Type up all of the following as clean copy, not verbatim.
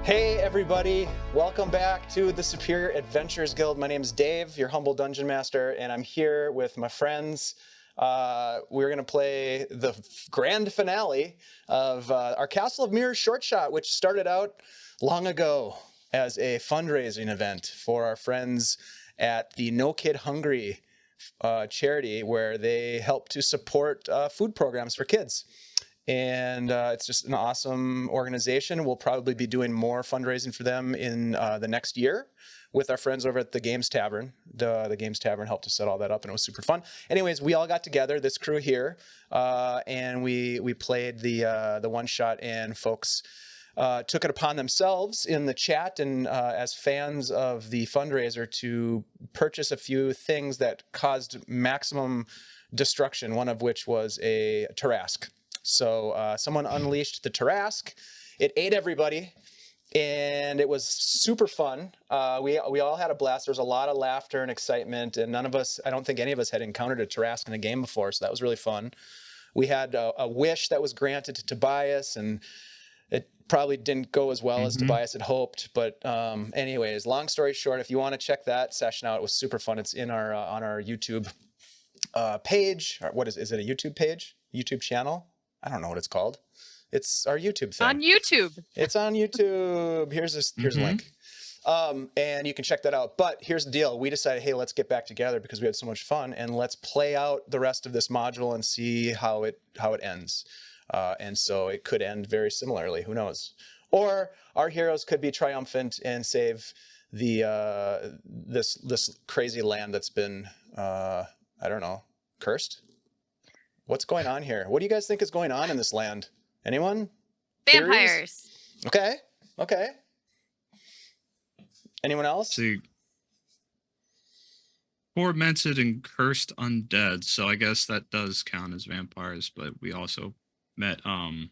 Hey everybody, welcome back to the Superior Adventures Guild. My name is Dave, your humble dungeon master, and I'm here with my friends. We're going to play the grand finale of our Castle of Mirrors short shot, which started out long ago as a fundraising event for our friends at the No Kid Hungry charity, where they help to support food programs for kids. And it's just an awesome organization. We'll probably be doing more fundraising for them in the next year with our friends over at the Games Tavern. The Games Tavern helped to set all that up, and it was super fun. Anyways, we all got together, this crew here, and we played the one shot, and folks took it upon themselves in the chat and as fans of the fundraiser to purchase a few things that caused maximum destruction, one of which was a Tarrasque. So someone unleashed the Tarrasque. It ate everybody, and it was super fun. We all had a blast. There was a lot of laughter and excitement, and none of us, I don't think any of us had encountered a Tarrasque in a game before, so that was really fun. We had a wish that was granted to Tobias, and it probably didn't go as well as Tobias had hoped. But anyways, long story short, if you want to check that session out, it was super fun. It's in our on our YouTube page. What is it a YouTube page? YouTube channel? I don't know what it's called. It's our YouTube thing. On YouTube. It's on YouTube. Here's a link. And you can check that out. But here's the deal. We decided, hey, let's get back together because we had so much fun, and let's play out the rest of this module and see how it ends. And so it could end very similarly. Who knows? Or our heroes could be triumphant and save the this crazy land that's been I don't know, cursed. What's going on here? What do you guys think is going on in this land? Anyone? Vampires. Theories? Okay. Anyone else? See, tormented and cursed undead. So I guess that does count as vampires. But we also met I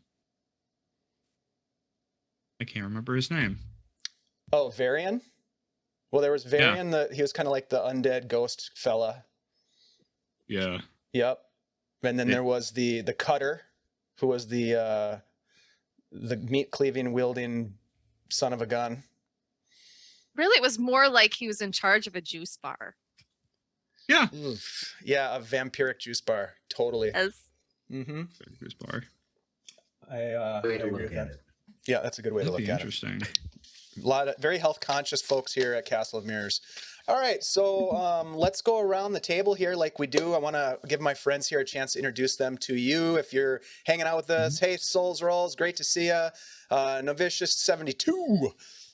can't remember his name. Oh, Varian? Well, there was Varian. Yeah. He was kind of like the undead ghost fella. Yeah. Yep. And then there was the cutter, who was the meat cleaving wielding son of a gun. Really, it was more like he was in charge of a juice bar. Yeah. Oof. Yeah, a vampiric juice bar. Totally. Yes. Juice bar. I agree with that. Yeah, that's a good way to look at it. Interesting. A lot of very health conscious folks here at Castle of Mirrors. All right, so let's go around the table here like we do. I want to give my friends here a chance to introduce them to you. If you're hanging out with us, hey, Souls Rolls, great to see you. Novicious 72.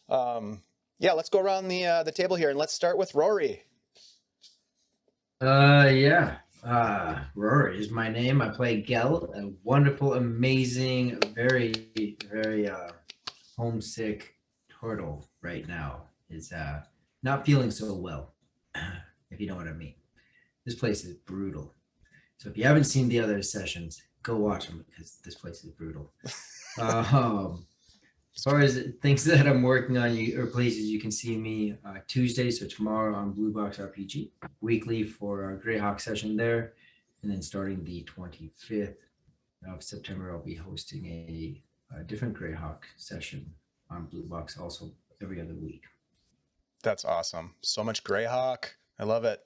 Yeah, let's go around the table here, and let's start with Rory. Rory is my name. I play Gel, a wonderful, amazing, very, very homesick turtle right now. It's not feeling so well, if you know what I mean. This place is brutal. So if you haven't seen the other sessions, go watch them because this place is brutal. As far as things that I'm working on, or places you can see me Tuesday, so tomorrow on Blue Box RPG, weekly for our Greyhawk session there. And then starting the 25th of September, I'll be hosting a different Greyhawk session on Blue Box also every other week. That's awesome. So much Greyhawk. I love it.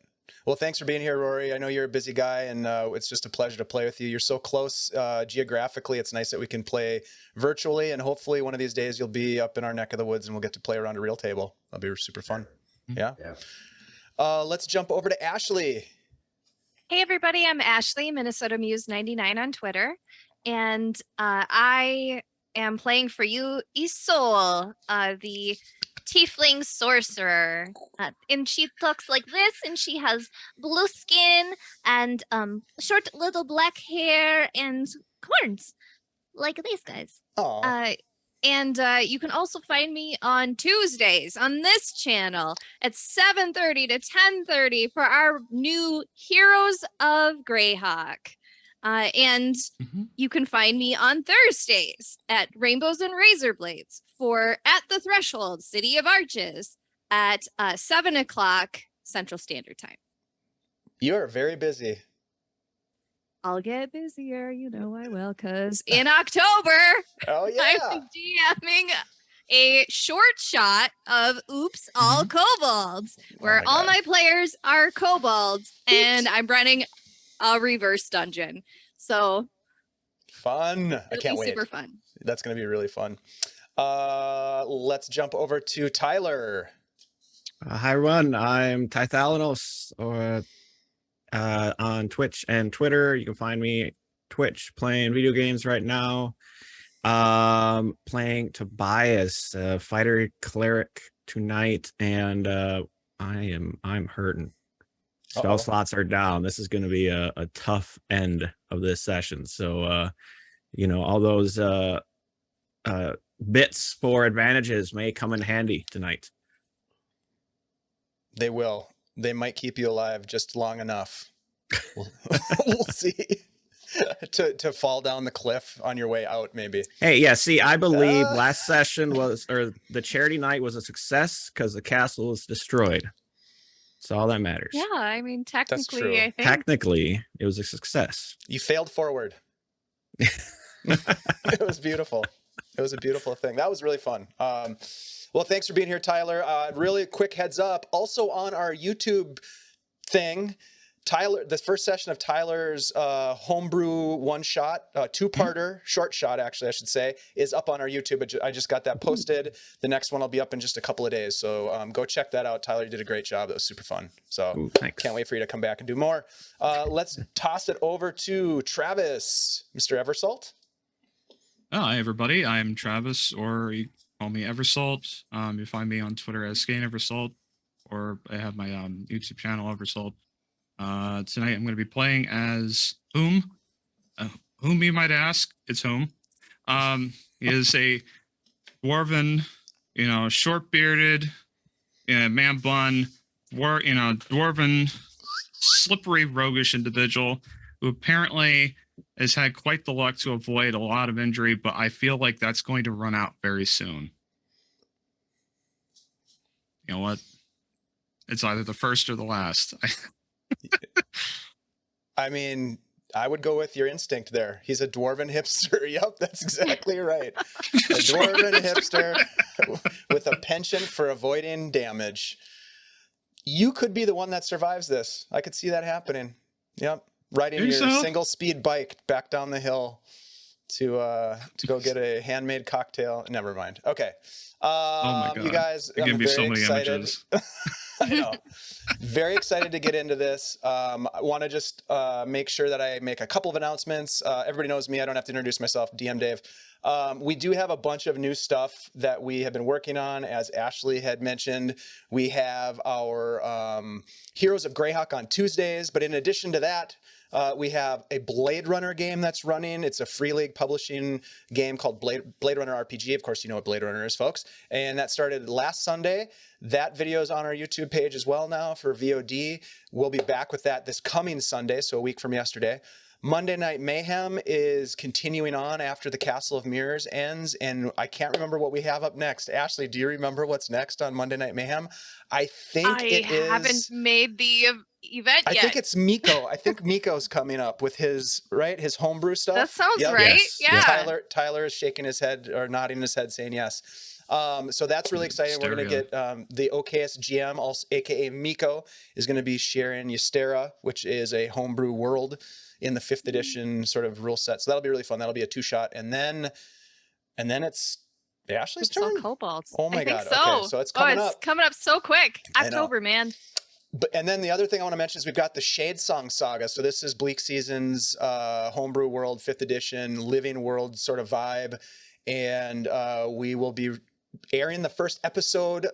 Well, thanks for being here, Rory. I know you're a busy guy, and it's just a pleasure to play with you. You're so close geographically. It's nice that we can play virtually, and hopefully one of these days you'll be up in our neck of the woods and we'll get to play around a real table. That'll be super fun. Yeah. Let's jump over to Ashley. Hey, everybody. I'm Ashley, Minnesota Muse 99 on Twitter, and I am playing for you Isol, the tiefling sorcerer, and she looks like this, and she has blue skin and short little black hair and horns like these guys. And you can also find me on Tuesdays on this channel at 7:30 to 10:30 for our new Heroes of Greyhawk. And you can find me on Thursdays at Rainbows and Razor Blades for At the Threshold, City of Arches at 7 o'clock Central Standard Time. You're very busy. I'll get busier, you know I will, because in October, oh yeah, I'm DMing a short shot of Oops All Kobolds, where my all God. my players are kobolds, and I'm running a reverse dungeon. So Fun. I it'll can't be wait. super fun. That's going to be really fun. Let's jump over to Tyler. Hi everyone, I'm Tythalanos on Twitch and Twitter. You can find me Twitch playing video games right now. Playing Tobias, fighter cleric tonight, and I'm hurting. Spell Uh-oh. slots are down. This is going to be a tough end of this session. So all those bits for advantages may come in handy tonight. They will. They might keep you alive just long enough. We'll see. to fall down the cliff on your way out, maybe. Hey, yeah, see, I believe last session the charity night was a success because the castle was destroyed. That's all that matters. Yeah, I mean, true. technically, I think. Technically, it was a success. You failed forward. It was beautiful. It was a beautiful thing. That was really fun. Well, thanks for being here, Tyler. Really quick heads up. Also on our YouTube thing, Tyler, the first session of Tyler's homebrew one-shot, two-parter, short shot, actually, I should say, is up on our YouTube. I just got that posted. The next one will be up in just a couple of days. So go check that out. Tyler, you did a great job. That was super fun. So Ooh, thanks. Can't wait for you to come back and do more. Let's toss it over to Travis, Mr. Eversalt. Hi, everybody. I'm Travis, or you call me Eversalt. You find me on Twitter as Skane Eversalt, or I have my YouTube channel, Eversalt. Tonight I'm going to be playing as Whom. Whom you might ask? It's Whom. He is a dwarven, short-bearded, man bun, dwarven, slippery, roguish individual who apparently has had quite the luck to avoid a lot of injury, but I feel like that's going to run out very soon. You know what? It's either the first or the last. I mean, I would go with your instinct there. He's a dwarven hipster. Yep, that's exactly right. A dwarven hipster with a penchant for avoiding damage. You could be the one that survives this. I could see that happening. Yep. Riding your single speed bike back down the hill to go get a handmade cocktail. Never mind. Okay. Oh my God. You guys, You're I'm giving me very so many excited. images. I know. Very excited to get into this. I want to just make sure that I make a couple of announcements. Everybody knows me. I don't have to introduce myself. DM Dave. We do have a bunch of new stuff that we have been working on. As Ashley had mentioned, we have our Heroes of Greyhawk on Tuesdays. But in addition to that, we have a Blade Runner game that's running. It's a Free League publishing game called Blade Runner RPG. Of course, you know what Blade Runner is, folks. And that started last Sunday. That video is on our YouTube page as well now for VOD. We'll be back with that this coming Sunday, so a week from yesterday. Monday Night Mayhem is continuing on after the Castle of Mirrors ends, and I can't remember what we have up next. Ashley, do you remember what's next on Monday Night Mayhem? I haven't made the event yet. I think it's Miko. I think Miko's coming up with his homebrew stuff. That sounds Yep. right. Yes. Yeah. Tyler is shaking his head or nodding his head saying yes. So that's really exciting. We're going to get the OKS GM, also, aka Miko, is going to be sharing Ystera, which is a homebrew world in the 5th edition sort of rule set. So that'll be really fun. That'll be a 2-shot. And then it's Ashley's turn? Kobolds. Oh my I think God. so. Okay, so it's coming up. It's coming up so quick. I know. October, man. And then the other thing I want to mention is we've got the Shade Song Saga. So this is Bleak Season's homebrew world, 5th edition, living world sort of vibe. And we will be airing the first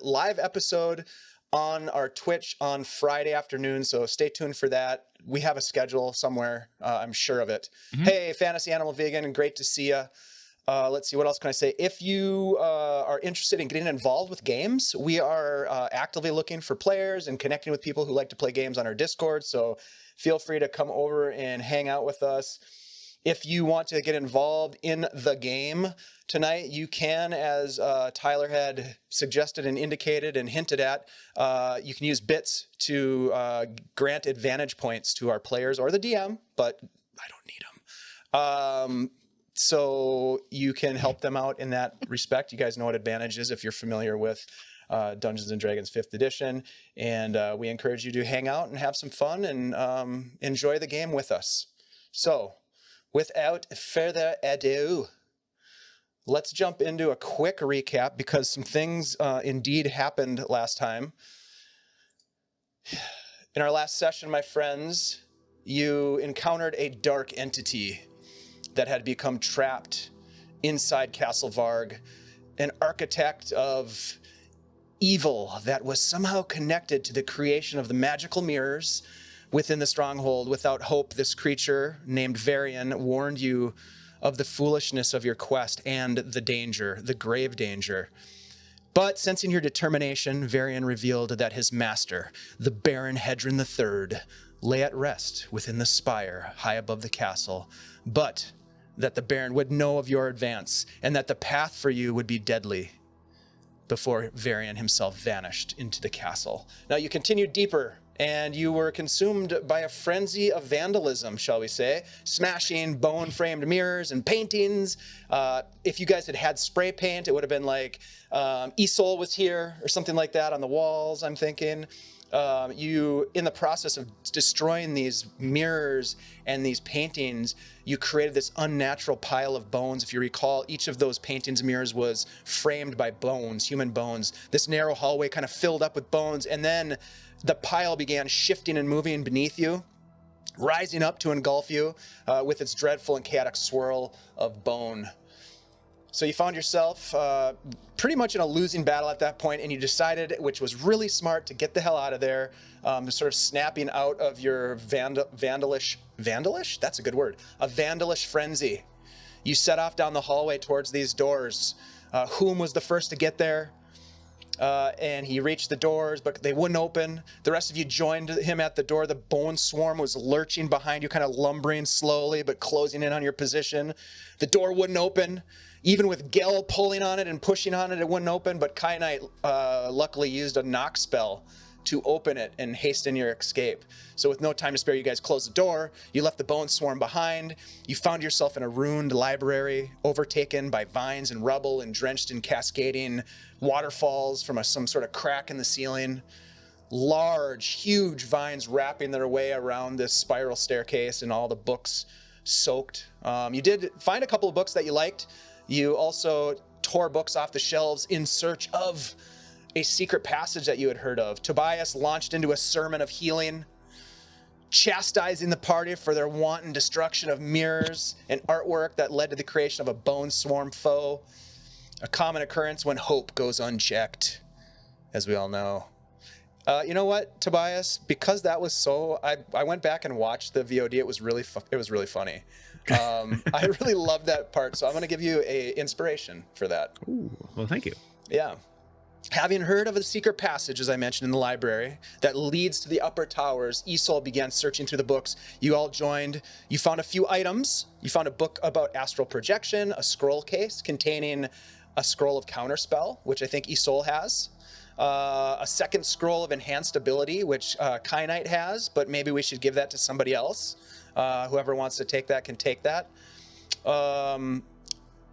live episode on our Twitch on Friday afternoon. So stay tuned for that. We have a schedule somewhere. I'm sure of it. Mm-hmm. Hey, Fantasy Animal Vegan, great to see you. Let's see, what else can I say? If you are interested in getting involved with games, we are actively looking for players and connecting with people who like to play games on our Discord. So feel free to come over and hang out with us. If you want to get involved in the game tonight, you can, as Tyler had suggested and indicated and hinted at, you can use bits to grant advantage points to our players or the DM, but I don't need them. So you can help them out in that respect. You guys know what advantage is if you're familiar with Dungeons and Dragons 5th edition. And we encourage you to hang out and have some fun and enjoy the game with us. So without further ado, let's jump into a quick recap because some things indeed happened last time. In our last session, my friends, you encountered a dark entity that had become trapped inside Castle Vargg, an architect of evil that was somehow connected to the creation of the magical mirrors within the stronghold. Without hope, this creature named Varian warned you of the foolishness of your quest and the danger, the grave danger. But sensing your determination, Varian revealed that his master, the Baron Hedron III, lay at rest within the spire high above the castle, but that the Baron would know of your advance and that the path for you would be deadly before Varian himself vanished into the castle. Now you continued deeper and you were consumed by a frenzy of vandalism, shall we say, smashing bone-framed mirrors and paintings. If you guys had had spray paint, it would have been like Isol was here or something like that on the walls, I'm thinking. You, in the process of destroying these mirrors and these paintings, you created this unnatural pile of bones. If you recall, each of those paintings and mirrors was framed by bones, human bones. This narrow hallway kind of filled up with bones, and then the pile began shifting and moving beneath you, rising up to engulf you with its dreadful and chaotic swirl of bone. So you found yourself pretty much in a losing battle at that point, and you decided, which was really smart, to get the hell out of there, sort of snapping out of your vandalish? That's a good word. A vandalish frenzy. You set off down the hallway towards these doors. Whom was the first to get there? And he reached the doors, but they wouldn't open. The rest of you joined him at the door. The bone swarm was lurching behind you, kind of lumbering slowly, but closing in on your position. The door wouldn't open. Even with Gel pulling on it and pushing on it, it wouldn't open, but Kai Knight luckily used a knock spell to open it and hasten your escape. So with no time to spare, you guys closed the door. You left the bone swarm behind. You found yourself in a ruined library, overtaken by vines and rubble and drenched in cascading waterfalls from some sort of crack in the ceiling. Large, huge vines wrapping their way around this spiral staircase and all the books soaked. You did find a couple of books that you liked. You also tore books off the shelves in search of a secret passage that you had heard of. Tobias launched into a sermon of healing, chastising the party for their wanton destruction of mirrors and artwork that led to the creation of a bone swarm foe. A common occurrence when hope goes unchecked, as we all know. You know what, Tobias? Because that was so, I went back and watched the VOD. It was really funny. I really loved that part, so I'm going to give you a inspiration for that. Ooh, well, thank you. Yeah. Having heard of a secret passage, as I mentioned, in the library that leads to the upper towers, Isol began searching through the books. You all joined. You found a few items. You found a book about astral projection, a scroll case containing a scroll of counterspell, which I think Isol has. A second scroll of enhanced ability, which Kai Knight has, but maybe we should give that to somebody else. Whoever wants to take that can take that.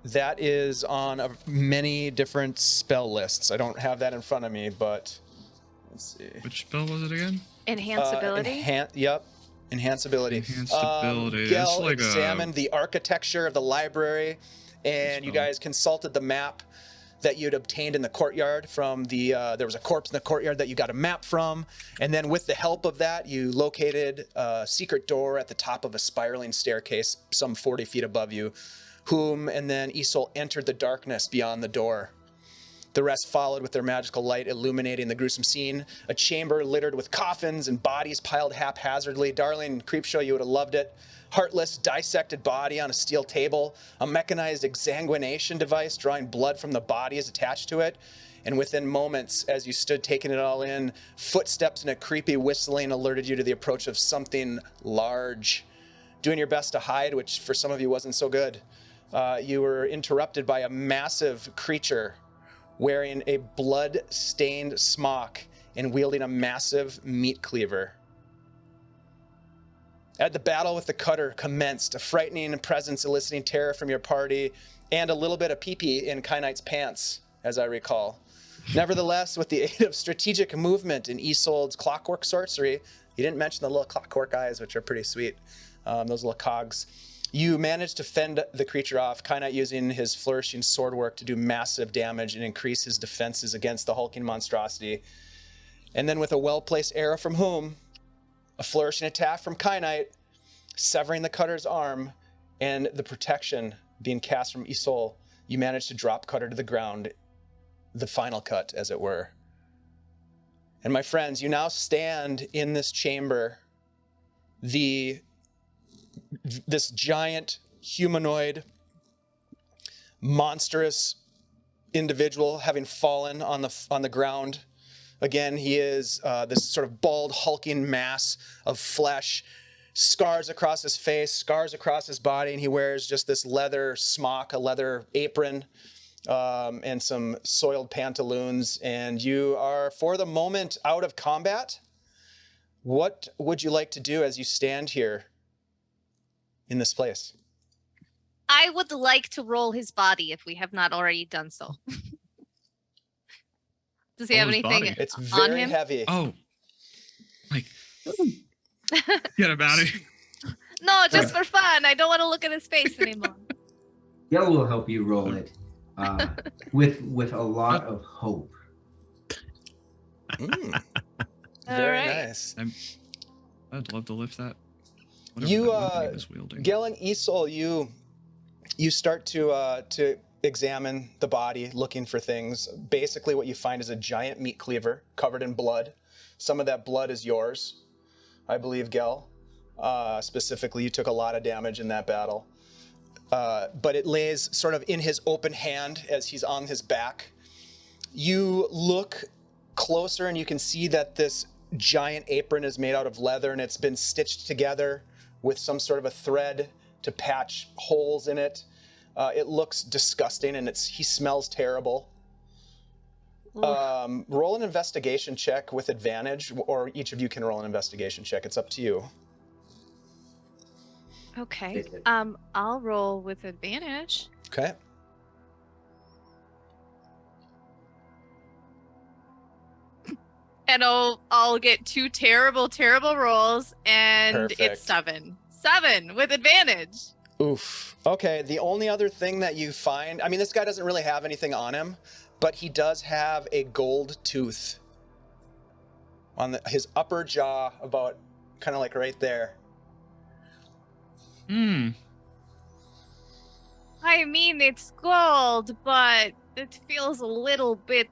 That is on many different spell lists. I don't have that in front of me, but let's see. Which spell was it again? Enhance ability? Yep. Enhance ability. Enhanced ability. Gel It's like examined the architecture of the library, and you guys consulted the map that you'd obtained in the courtyard from the, there was a corpse in the courtyard that you got a map from. And then with the help of that, you located a secret door at the top of a spiraling staircase, some 40 feet above you, and then Isol entered the darkness beyond the door. The rest followed with their magical light illuminating the gruesome scene. A chamber littered with coffins and bodies piled haphazardly. Darling Creepshow, you would have loved it. Heartless, dissected body on a steel table. A mechanized exsanguination device drawing blood from the bodies attached to it. And within moments, as you stood taking it all in, footsteps and a creepy whistling alerted you to the approach of something large. Doing your best to hide, which for some of you wasn't so good. You were interrupted by a massive creature wearing a blood-stained smock and wielding a massive meat cleaver. At the battle with the cutter commenced, a frightening presence eliciting terror from your party, and a little bit of pee-pee in Kynite's pants, as I recall. Nevertheless, with the aid of strategic movement in Isolde's clockwork sorcery, you didn't mention the little clockwork eyes, which are pretty sweet, those little cogs. You managed to fend the creature off, Kynite using his flourishing sword work to do massive damage and increase his defenses against the hulking monstrosity. And then with a well-placed arrow from whom, a flourishing attack from Kynite, severing the cutter's arm, and the protection being cast from Isolde, you managed to drop Cutter to the ground, the final cut, as it were. And my friends, you now stand in this chamber, this giant humanoid, monstrous individual having fallen on the ground. Again, he is this sort of bald, hulking mass of flesh, scars across his face, scars across his body, and he wears just this leather smock, a leather apron, and some soiled pantaloons. And you are, for the moment, out of combat. What would you like to do as you stand here in this place? I would like to roll his body if we have not already done so. Does he Roll have his anything body? It's on very him? heavy. Oh, like get him out of here. No, just for fun. I don't want to look at his face anymore. Gel will help you roll it with a lot of hope. Mm. All Very right. nice. I'd love to lift that. Whatever You, that weapon he was wielding. Gel and Isolde, you start to examine the body, looking for things. Basically, what you find is a giant meat cleaver covered in blood. Some of that blood is yours, I believe, Gel. Specifically, you took a lot of damage in that battle. But it lays sort of in his open hand as he's on his back. You look closer and you can see that this giant apron is made out of leather and it's been stitched together with some sort of a thread to patch holes in it. It looks disgusting and he smells terrible. Roll an investigation check with advantage, or each of you can roll an investigation check. It's up to you. Okay. I'll roll with advantage. Okay. And I'll get two terrible rolls, and Perfect. it's 7. 7 with advantage. Oof. Okay, the only other thing that you find, I mean, this guy doesn't really have anything on him, but he does have a gold tooth on his upper jaw, about kind of like right there. Hmm. I mean, it's gold, but it feels a little bit,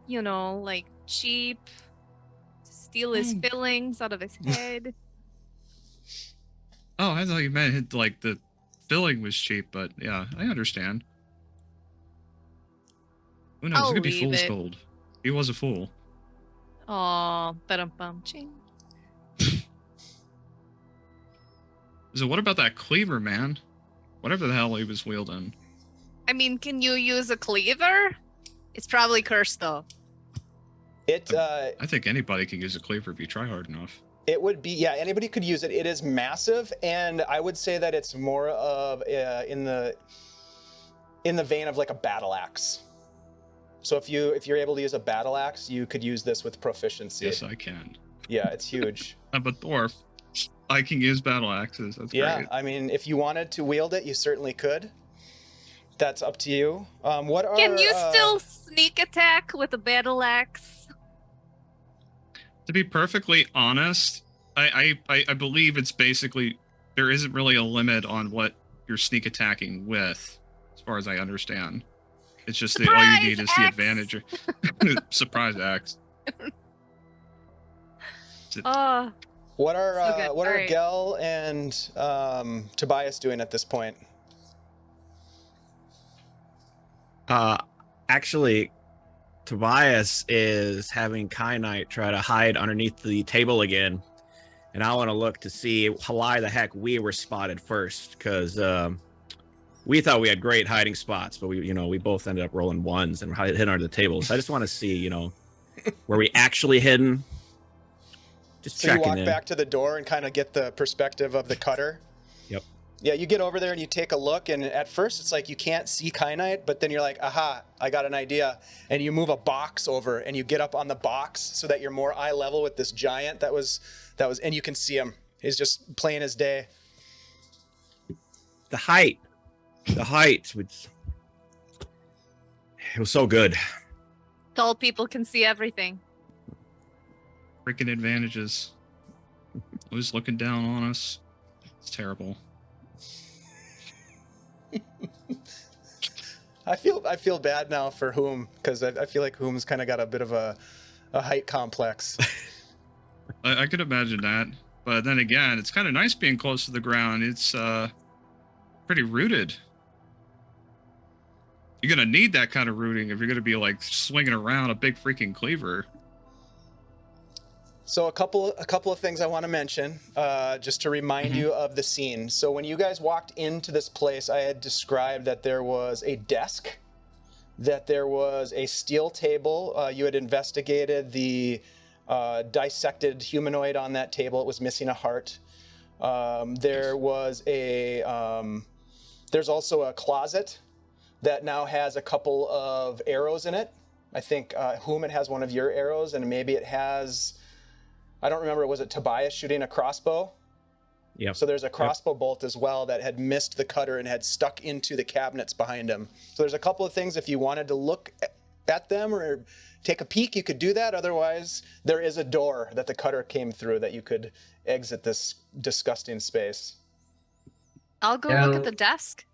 like cheap. To steal his fillings out of his head. Oh, I thought you meant like the filling was cheap, but yeah, I understand. Who knows? I'll It could be leave fool's it. gold. He was a fool. Aw, ba-dum-bum, ching. So what about that cleaver, man? Whatever the hell he was wielding. I mean, can you use a cleaver? It's probably cursed, though. I think anybody can use a cleaver if you try hard enough. It would be, yeah, anybody could use it. It is massive, and I would say that it's more of in the vein of like a battle axe. So if you're able to use a battle axe, you could use this with proficiency. Yes, I can. Yeah, it's huge. I'm a dwarf. I can use battle axes. That's Yeah, great. I mean, if you wanted to wield it, you certainly could. That's up to you. Can you still sneak attack with a battle axe? To be perfectly honest, I believe it's basically there isn't really a limit on what you're sneak attacking with, as far as I understand. It's just that all you need is the Surprise advantage. Surprise axe. Oh, What are So good. what are Alright. Gel and Tobias doing at this point? Actually, Tobias is having Kynite try to hide underneath the table again, and I want to look to see why the heck we were spotted first, because we thought we had great hiding spots, but we both ended up rolling ones and hid under the table. So I just want to see, were we actually hidden Just So you checking walk in. back to the door and kind of get the perspective of the cutter. Yep. Yeah, you get over there and you take a look, and at first it's like you can't see kyanite, but then you're like, aha, I got an idea. And you move a box over and you get up on the box so that you're more eye level with this giant that was, and you can see him. He's just playing his day. The height, which it was so good. Tall people can see everything. Freaking advantages. Always looking down on us. It's terrible. I feel bad now for Whom, because I feel like Whom's kind of got a bit of a height complex. I could imagine that. But then again, it's kind of nice being close to the ground. It's pretty rooted. You're going to need that kind of rooting if you're going to be like swinging around a big freaking cleaver. So a couple of things I want to mention, just to remind you of the scene. So when you guys walked into this place, I had described that there was a desk, that there was a steel table. You had investigated the dissected humanoid on that table. It was missing a heart. There was there's also a closet that now has a couple of arrows in it. I think Whom, it has one of your arrows, and maybe it has, I don't remember, was it Tobias shooting a crossbow? Yeah. So there's a crossbow bolt as well that had missed the cutter and had stuck into the cabinets behind him. So there's a couple of things, if you wanted to look at them or take a peek, you could do that. Otherwise, there is a door that the cutter came through that you could exit this disgusting space. I'll go look at the desk.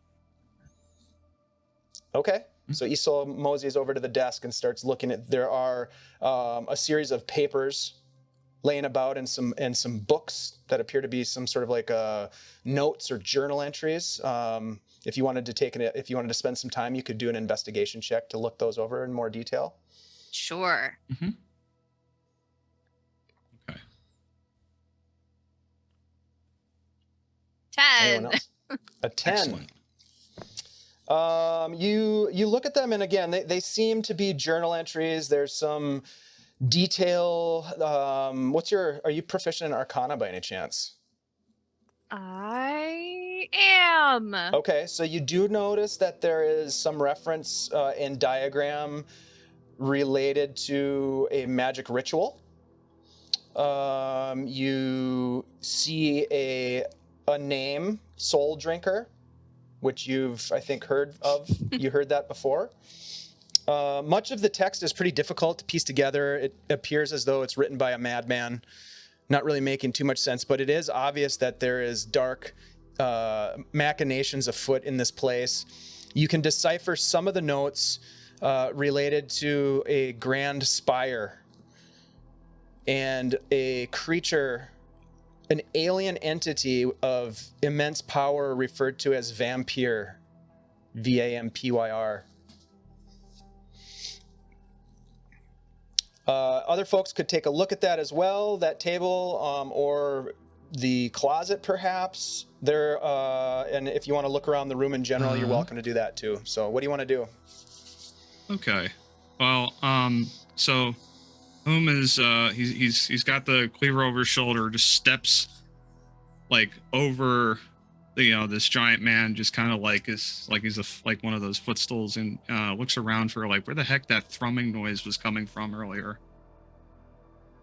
Okay. So Isol moseys over to the desk and starts looking at, there are a series of papers laying about and some books that appear to be some sort of like notes or journal entries. If you wanted to spend some time, you could do an investigation check to look those over in more detail. Sure. Okay. 10. Anyone else? A 10. Excellent. You look at them, and again, they seem to be journal entries. There's some detail. Are you proficient in Arcana by any chance? I am. Okay, so you do notice that there is some reference in diagram related to a magic ritual. You see a name, Soul Drinker, which you've, I think, heard of. You heard that before. Much of the text is pretty difficult to piece together. It appears as though it's written by a madman, not really making too much sense, but it is obvious that there is dark machinations afoot in this place. You can decipher some of the notes related to a grand spire and a creature, an alien entity of immense power referred to as Vampyr, Vampyr. Other folks could take a look at that as well, that table, or the closet perhaps. And if you want to look around the room in general, you're welcome to do that too. So what do you want to do? Okay. Well, so Whom is he's got the cleaver over his shoulder, just steps like over this giant man, just kind of like he's like one of those footstools, and looks around for like where the heck that thrumming noise was coming from earlier.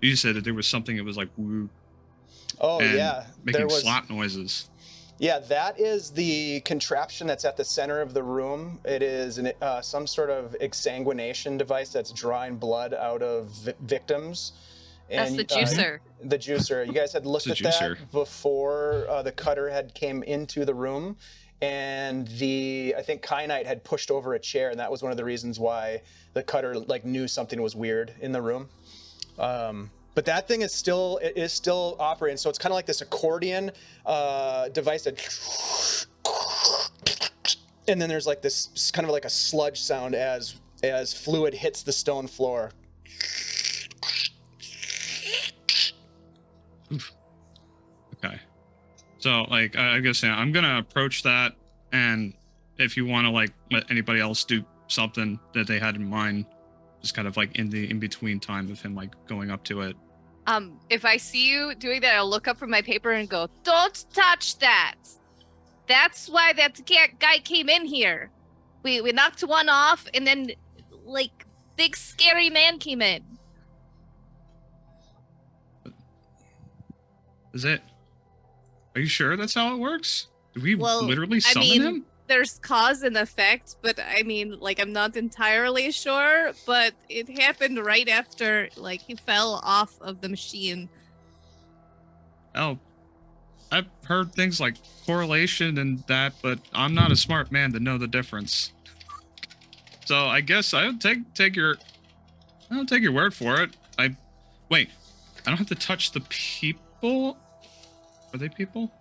You said that there was something that was like woo. Oh yeah, making slap noises. Yeah, that is the contraption that's at the center of the room. It is some sort of exsanguination device that's drawing blood out of victims. That's the juicer. The juicer. You guys had looked at that before the cutter had came into the room, and I think Kyanite had pushed over a chair, and that was one of the reasons why the cutter knew something was weird in the room. But that thing is still operating. So it's kind of like this accordion device that, and then there's like this kind of like a sludge sound as fluid hits the stone floor. Oof. Okay. So I guess I'm gonna approach that, and if you want to let anybody else do something that they had in mind, just kind of in between time of him going up to it. If I see you doing that, I'll look up from my paper and go, "Don't touch that. That's why that guy came in here. We knocked one off, and then like big scary man came in." Is it? Are you sure that's how it works? Did we Well, literally summon him? There's cause and effect, but I mean, like, I'm not entirely sure, but it happened right after, like, he fell off of the machine. Oh, I've heard things like correlation and that, but I'm not a smart man to know the difference. So I guess I'll take your word for it. Wait, I don't have to touch the people. Are they people?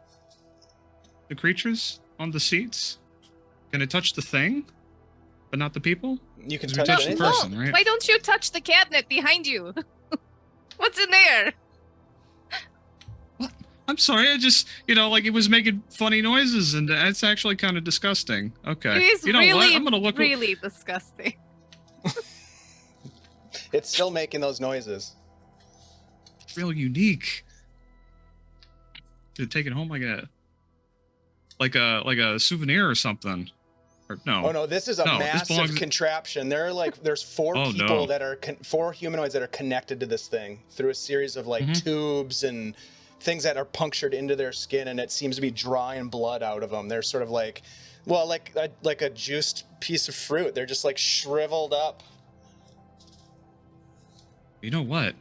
The creatures on the seats? Can I touch the thing, but not the people? You can 'Cause we touch touched the anything. person, right? Why don't you touch the cabinet behind you? What's in there? What? I'm sorry, I just, like it was making funny noises, and it's actually kind of disgusting. Okay. It is You know really, what? I'm gonna look. really disgusting. It's still making those noises. Real unique. To take it home like a souvenir or something. Or no. Oh no, this is a No, this massive belongs- contraption. There's four Oh, people no. that are four humanoids that are connected to this thing through a series of like Mhm. tubes and things that are punctured into their skin, and it seems to be drawing blood out of them. They're sort of like, well, like a juiced piece of fruit. They're just like shriveled up. You know what?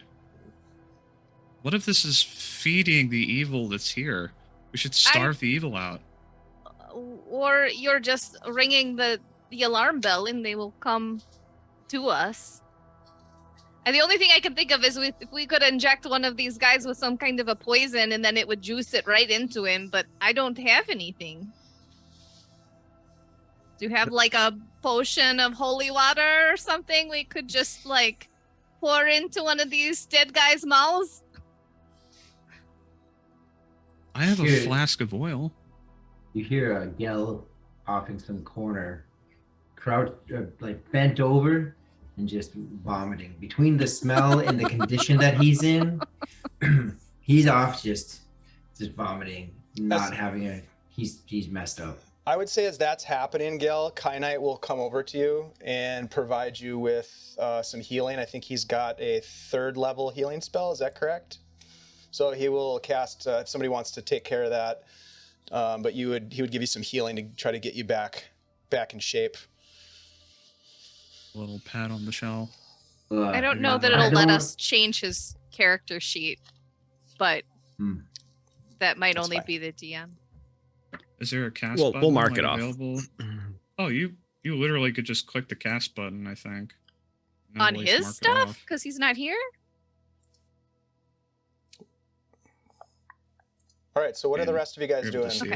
What if this is feeding the evil that's here? We should starve the evil out. Or you're just ringing the alarm bell and they will come to us. And the only thing I can think of is if we could inject one of these guys with some kind of a poison and then it would juice it right into him, but I don't have anything. Do you have like a potion of holy water or something we could just like pour into one of these dead guys' mouths? I have a Here. flask of oil. You hear a yell off in some corner, crouch, like bent over and just vomiting. Between the smell and the condition that he's in, he's off just vomiting, not having a. He's messed up. I would say as that's happening, Gil, Kyanite will come over to you and provide you with some healing. I think he's got a 3rd level healing spell. Is that correct? So he will cast, if somebody wants to take care of that, but he would give you some healing to try to get you back in shape. A little pat on the shell. I don't know that it'll let us change his character sheet, but that might That's only fine. be the DM. Is there a cast We'll button? mark like, it off. available? Oh, you literally could just click the cast button, I think. And On it'll at least his mark it stuff? off. Because he's not here? All right, so what are the And rust of you guys you're able doing to see it.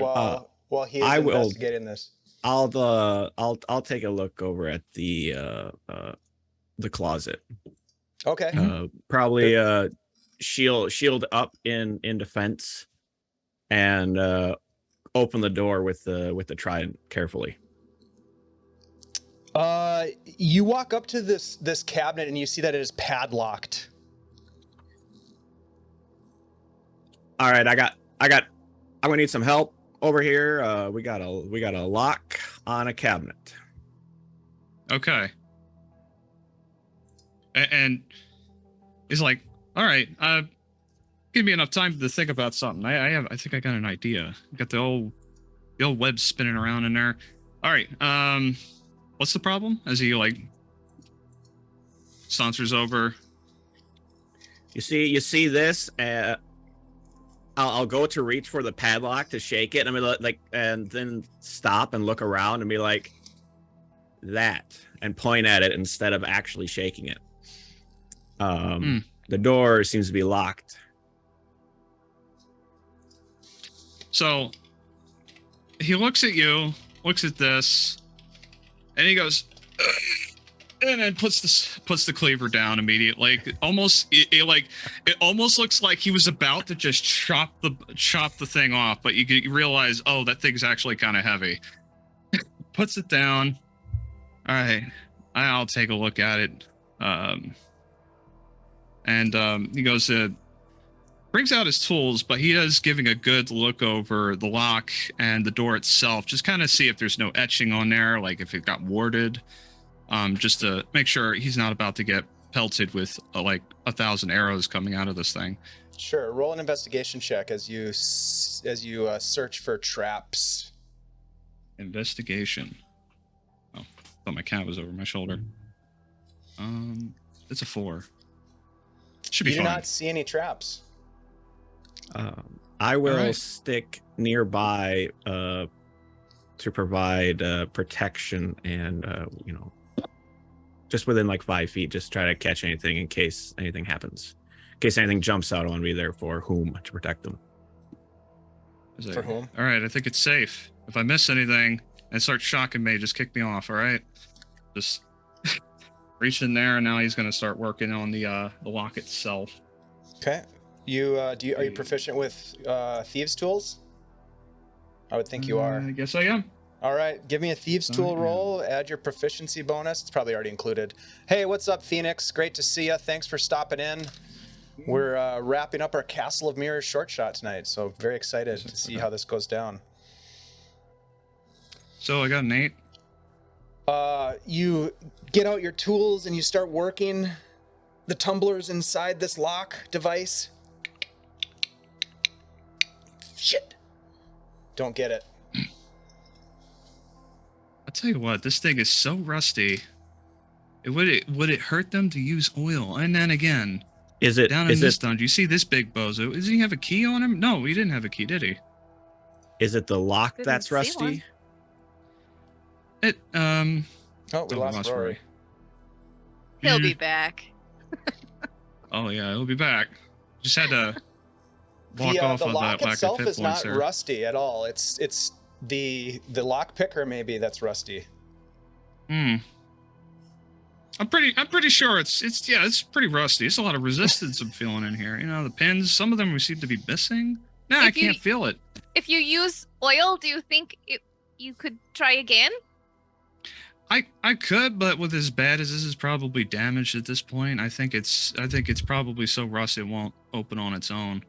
while he is I will- investigating this? I'll take a look over at the closet. Okay. Probably shield up in defense, and open the door with the trident carefully. You walk up to this cabinet and you see that it is padlocked. All right, I'm gonna need some help over here. We got a lock on a cabinet. Okay. And he's like, all right, give me enough time to think about something. I think I got an idea. Got the old web spinning around in there. All right, what's the problem? As he like saunters over. You see this? I'll go to reach for the padlock to shake it. I mean, like, and then stop and look around and be like, that, and point at it instead of actually shaking it. The door seems to be locked. So he looks at you, looks at this, and he goes, "Ugh," and then puts the cleaver down immediately. It almost looks like he was about to just chop the thing off, but you realize, oh, that thing's actually kind of heavy. Puts it down. All right, I'll take a look at it. And he goes, brings out his tools, but he is giving a good look over the lock and the door itself, just kind of see if there's no etching on there, like if it got warded, just to make sure he's not about to get pelted with like 1,000 arrows coming out of this thing. Sure. Roll an investigation check as you search for traps. Investigation. Oh, thought my cat was over my shoulder. It's a 4. Should be You fine. do not see any traps. I will Alright. stick nearby to provide protection and just within like 5 feet, just try to catch anything in case anything happens. In case anything jumps out, I want to be there for whom to protect them. For whom? All right, I think it's safe. If I miss anything and it starts shocking me, just kick me off. All right, just reach in there, and now he's gonna start working on the lock itself. Okay. Are you proficient with thieves' tools? I would think you are. I guess I am. All right, give me a thieves' tool roll. Add your proficiency bonus. It's probably already included. Hey, what's up, Phoenix? Great to see you. Thanks for stopping in. We're wrapping up our Castle of Mirrors short shot tonight, so very excited to see how this goes down. So I got an 8. You get out your tools and you start working the tumblers inside this lock device. Shit. Don't get it. I'll tell you what, this thing is so rusty. Would it hurt them to use oil? And then again, Is it down in this dungeon, you see this big bozo? Does he have a key on him? No, he didn't have a key, did he? Is it the lock Didn't that's see rusty? one. It Oh, we don't lost Rory. He'll Mm. be back. Oh yeah, he'll be back. Just had to walk The off the of lock that lack of itself hit is not points there. rusty at all. It's the lock picker maybe that's rusty. I'm pretty sure it's pretty rusty. It's a lot of resistance I'm feeling in here. You know, the pins, some of them seem to be missing. Nah, I If you- can't feel it. If you use oil, do you think you could try again? I could, but with as bad as this is probably damaged at this point, I think it's probably so rusty it won't open on its own.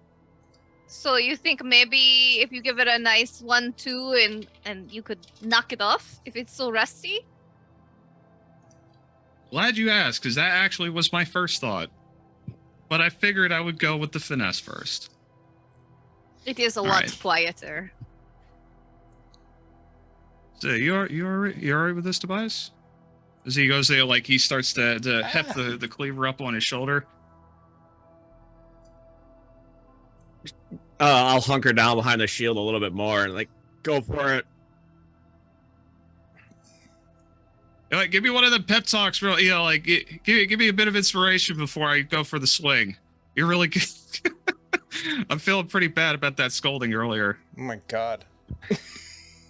So you think maybe if you give it a nice 1-2 and you could knock it off if it's so rusty? Glad you asked, because that actually was my first thought. But I figured I would go with the finesse first. It is a All lot right. quieter. So you all right with this, Tobias? As he goes there, like he starts to heft the cleaver up on his shoulder. I'll hunker down behind the shield a little bit more and like go for it. Like, give me one of the pep talks, real. You know, like give me a bit of inspiration before I go for the swing. You're really good. I'm feeling pretty bad about that scolding earlier. Oh my god.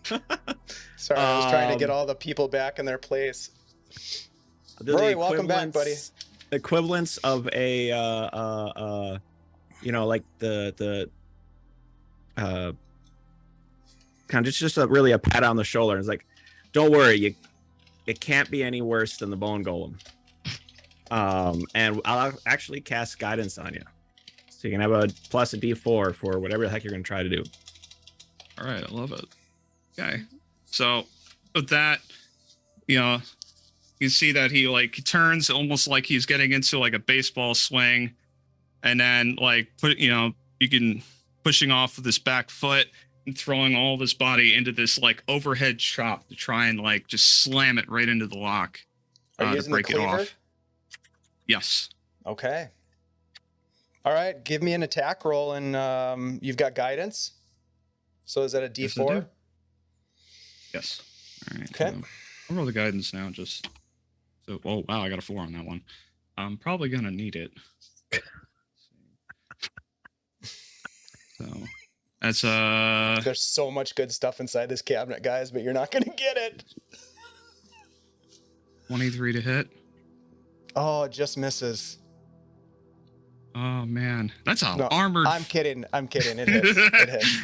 Sorry, I was trying to get all the people back in their place. The Rory, welcome back, buddy. Equivalents of a like the kind of just really a pat on the shoulder. It's like, don't worry, it can't be any worse than the bone golem. And I'll actually cast guidance on you, so you can have a plus a D4 for whatever the heck you're gonna try to do. All right, I love it. Okay, so with that, you see that he turns almost like he's getting into like a baseball swing, and then you can pushing off with his back foot and throwing all of his body into this like overhead chop to try and just slam it right into the lock Are you to using the break it cleaver? off. Yes. Okay. All right, give me an attack roll, and you've got guidance. So is that a Yes, I D4? do. Yes. All right. Okay. I'll roll the guidance now. Oh wow, I got a 4 on that one. I'm probably gonna need it. So that's There's so much good stuff inside this cabinet, guys, but you're not gonna get it. 23 to hit. Oh, it just misses. Oh man, that's a No, armored. I'm kidding. It hits. It hits.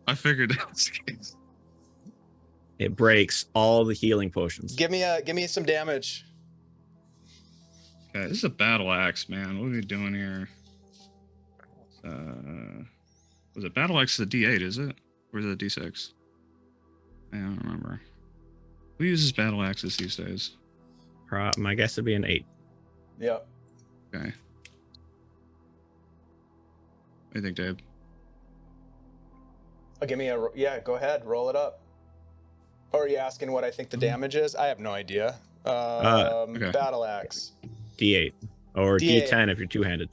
I figured that was the case. It breaks all the healing potions. Give me some damage. Okay, this is a battle axe, man. What are we doing here? Was it battle axe? The D8, is it, or is it a D6? I don't remember. Who uses battle axes these days? My guess would be an 8. Yep. Okay. What do you think, Dave? Give me a yeah. Go ahead, roll it up. Or are you asking what I think the damage is? I have no idea. Okay. Battle axe. D8 or D8. D10 if you're two-handed.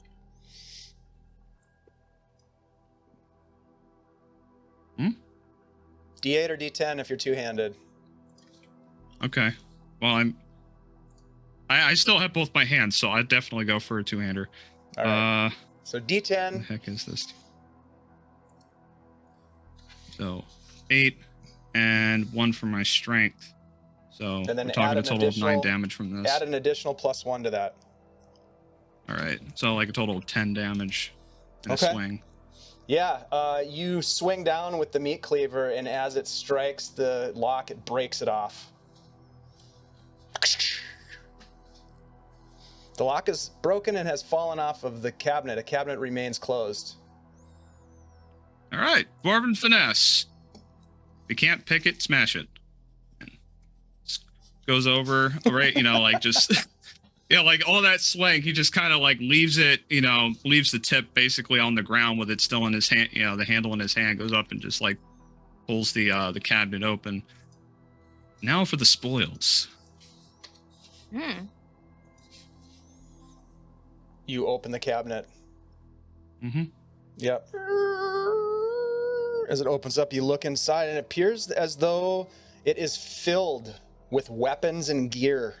D8 or D10 if you're two-handed. Okay. Well, I still have both my hands, so I'd definitely go for a two-hander. All right. So What the D10. heck is this? So 8 and 1 for my strength. So And then we're talking add a an total of 9 additional- damage from this. Add an additional +1 to that. All right. So like a total of 10 damage in Okay. a swing. Yeah, you swing down with the meat cleaver, and as it strikes the lock, it breaks it off. The lock is broken and has fallen off of the cabinet. A cabinet remains closed. All right. Dwarven finesse. If you can't pick it, smash it. And goes over, right? Like just... Yeah, like all that swing, he just kind of like leaves it, leaves the tip basically on the ground with it still in his hand, the handle in his hand, goes up and just like pulls the cabinet open. Now for the spoils. You open the cabinet. Mm-hmm. Yep. As it opens up, you look inside, and it appears as though it is filled with weapons and gear.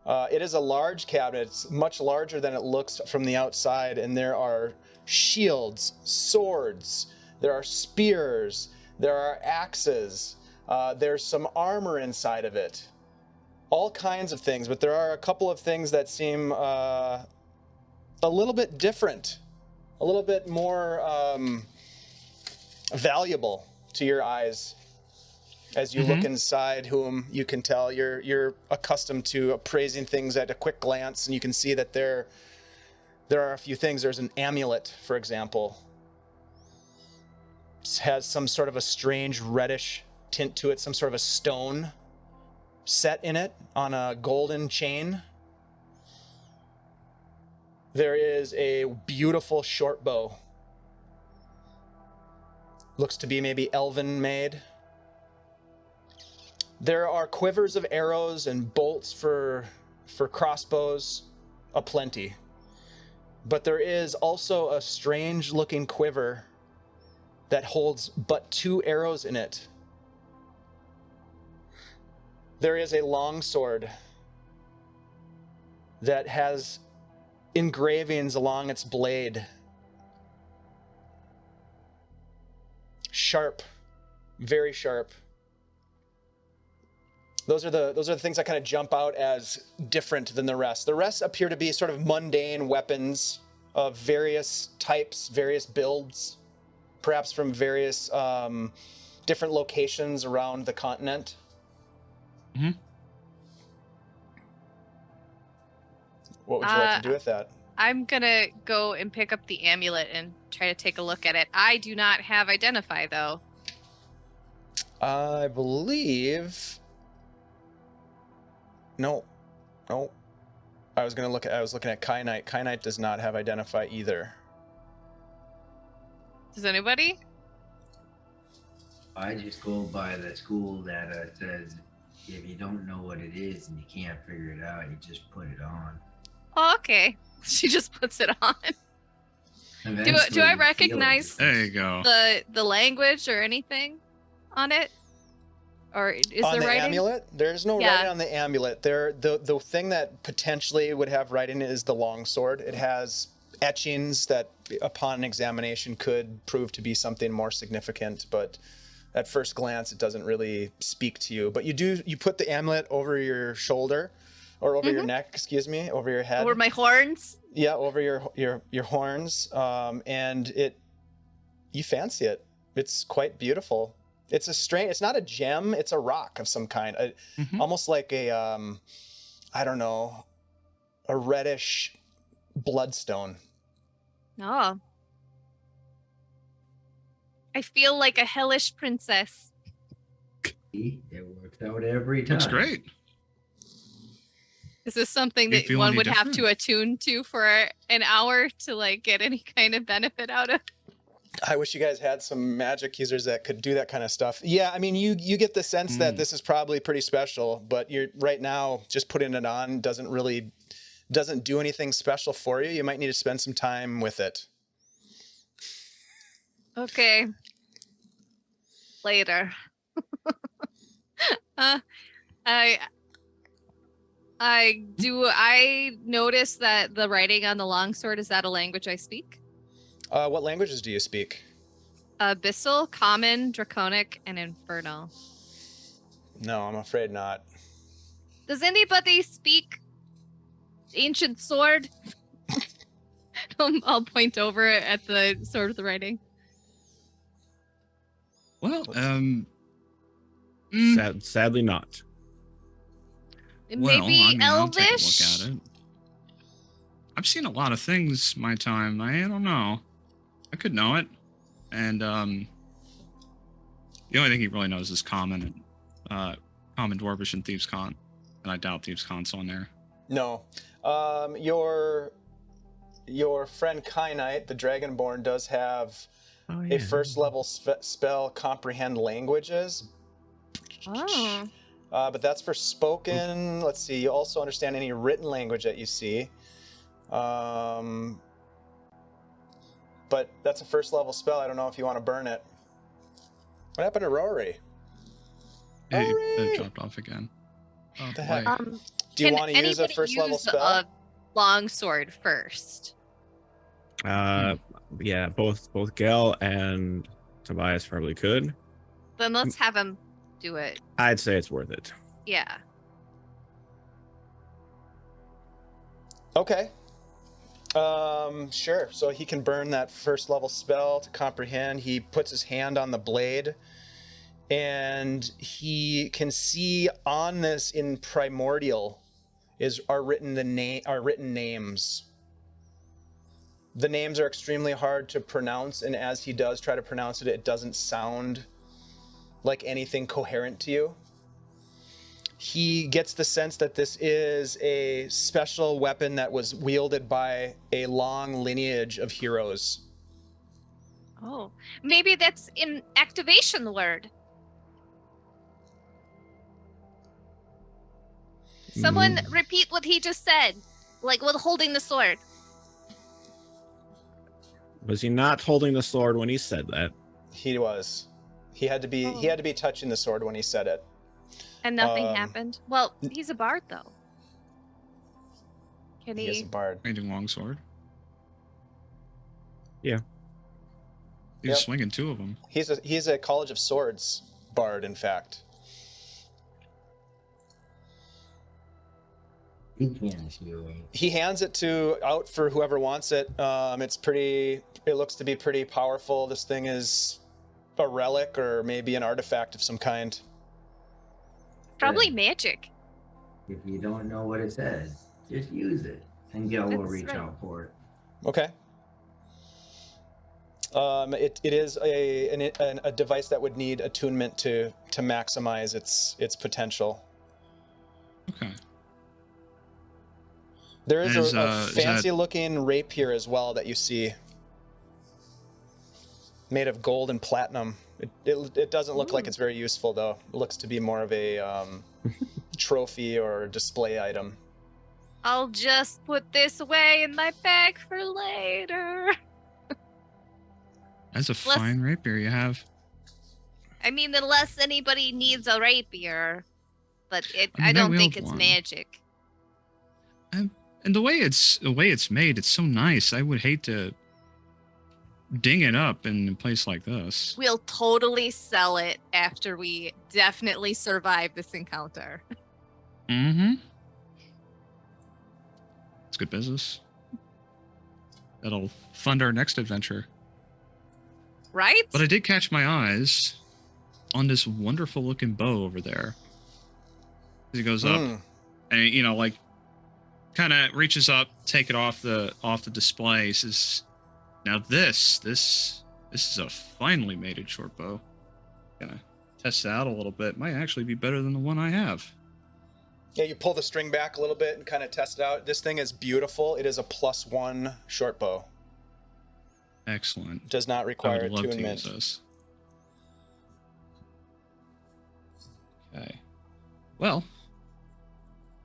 It is a large cabinet. It's much larger than it looks from the outside, and there are shields, swords, there are spears, there are axes, there's some armor inside of it. All kinds of things, but there are a couple of things that seem a little bit different, a little bit more valuable to your eyes. As you look inside, whom you can tell you're accustomed to appraising things at a quick glance, and you can see that there are a few things. There's an amulet, for example. It has some sort of a strange reddish tint to it, some sort of a stone set in it on a golden chain. There is a beautiful short bow. Looks to be maybe elven made. There are quivers of arrows and bolts for crossbows aplenty. But there is also a strange looking quiver that holds but 2 arrows in it. There is a longsword that has engravings along its blade. Sharp, very sharp. Those are the things that kind of jump out as different than the rest. The rest appear to be sort of mundane weapons of various types, various builds, perhaps from various different locations around the continent. Mm-hmm. What would you like to do with that? I'm gonna go and pick up the amulet and try to take a look at it. I do not have Identify, though. I believe... No. I was looking at Kyanite. Kyanite does not have Identify either. Does anybody? I just go by the school that says if you don't know what it is and you can't figure it out, you just put it on. Oh, okay. She just puts it on. Do Eventually I you feel recognize it. There you go. the language or anything on it? Or is On there the writing? amulet? There's no Yeah. writing on the amulet. The thing that potentially would have writing is the longsword. It has etchings that, upon examination, could prove to be something more significant, but at first glance, it doesn't really speak to you. But you put the amulet over your shoulder, or over your neck, excuse me, over your head. Over my horns? Yeah, over your horns, and you fancy it. It's quite beautiful. It's not a gem, it's a rock of some kind, almost like a I don't know, a reddish bloodstone. Oh, I feel like a hellish princess. It works out every time. Looks great. Is this something Do you that feel one any would have to different? attune to for an hour to like get any kind of benefit out of? I wish you guys had some magic users that could do that kind of stuff. Yeah, I mean, you get the sense that this is probably pretty special, but you're right now just putting it on doesn't do anything special for you. You might need to spend some time with it. Okay. Later. I notice that the writing on the longsword, is that a language I speak? What languages do you speak? Abyssal, Common, Draconic, and Infernal. No, I'm afraid not. Does anybody speak Ancient Sword? I'll point over at the sword with the writing. Well, Sadly not. Maybe I'll take a Elvish? look at it. I've seen a lot of things my time. I don't know. I could know it. And the only thing he really knows is Common and Common, Dwarvish, and Thieves' Con. And I doubt Thieves' Con's on there. No. Your friend Kynite, the Dragonborn, does have a first level spell, Comprehend Languages. Oh. But that's for spoken. Let's see. You also understand any written language that you see. But that's a first level spell. I don't know if you want to burn it. What happened to Rory? Yeah, Rory! it dropped off again. Oh, The heck? boy. Do you Can want to use a anybody first level use spell? a longsword first? Yeah, both Gel and Tobias probably could. Then let's have him do it. I'd say it's worth it. Yeah. Okay. Sure. So he can burn that first level spell to comprehend. He puts his hand on the blade, and he can see on this in primordial are written names. The names are extremely hard to pronounce, and as he does try to pronounce it, it doesn't sound like anything coherent to you. He gets the sense that this is a special weapon that was wielded by a long lineage of heroes. Oh, maybe that's an activation word. Someone repeat what he just said, like with holding the sword. Was he not holding the sword when he said that? He was. He had to be touching the sword when he said it. And nothing happened. Well, he's a bard, though. Can He is a bard. Painting longsword. Yeah. He's swinging two of them. He's a College of Swords bard, in fact. He hands it out for whoever wants it. It looks to be pretty powerful. This thing is a relic or maybe an artifact of some kind. Probably magic. If you don't know what it says, just use it, and Gil will That's reach right. out for it. Okay. It is a device that would need attunement to maximize its potential. Okay. There is Is, a is that- fancy-looking rapier as well that you see, made of gold and platinum. It doesn't look like it's very useful, though. It looks to be more of a trophy or display item. I'll just put this away in my bag for later. That's a fine rapier you have. I mean, unless anybody needs a rapier, but I I don't wield think it's one. magic. And the way it's made, it's so nice. I would hate to ding it up in a place like this. We'll totally sell it after we definitely survive this encounter. Mm-hmm. It's good business. That'll fund our next adventure. Right? But I did catch my eyes on this wonderful looking bow over there. As he goes up and kind of reaches up, take it off the display. He says, "Now this This is a finely mated short bow. Gonna test it out a little bit. Might actually be better than the one I have. Yeah, you pull the string back a little bit and kind of test it out. This thing is beautiful. It is a +1 short bow. Excellent. Does not I require would love to use attunement. this. Okay. Well,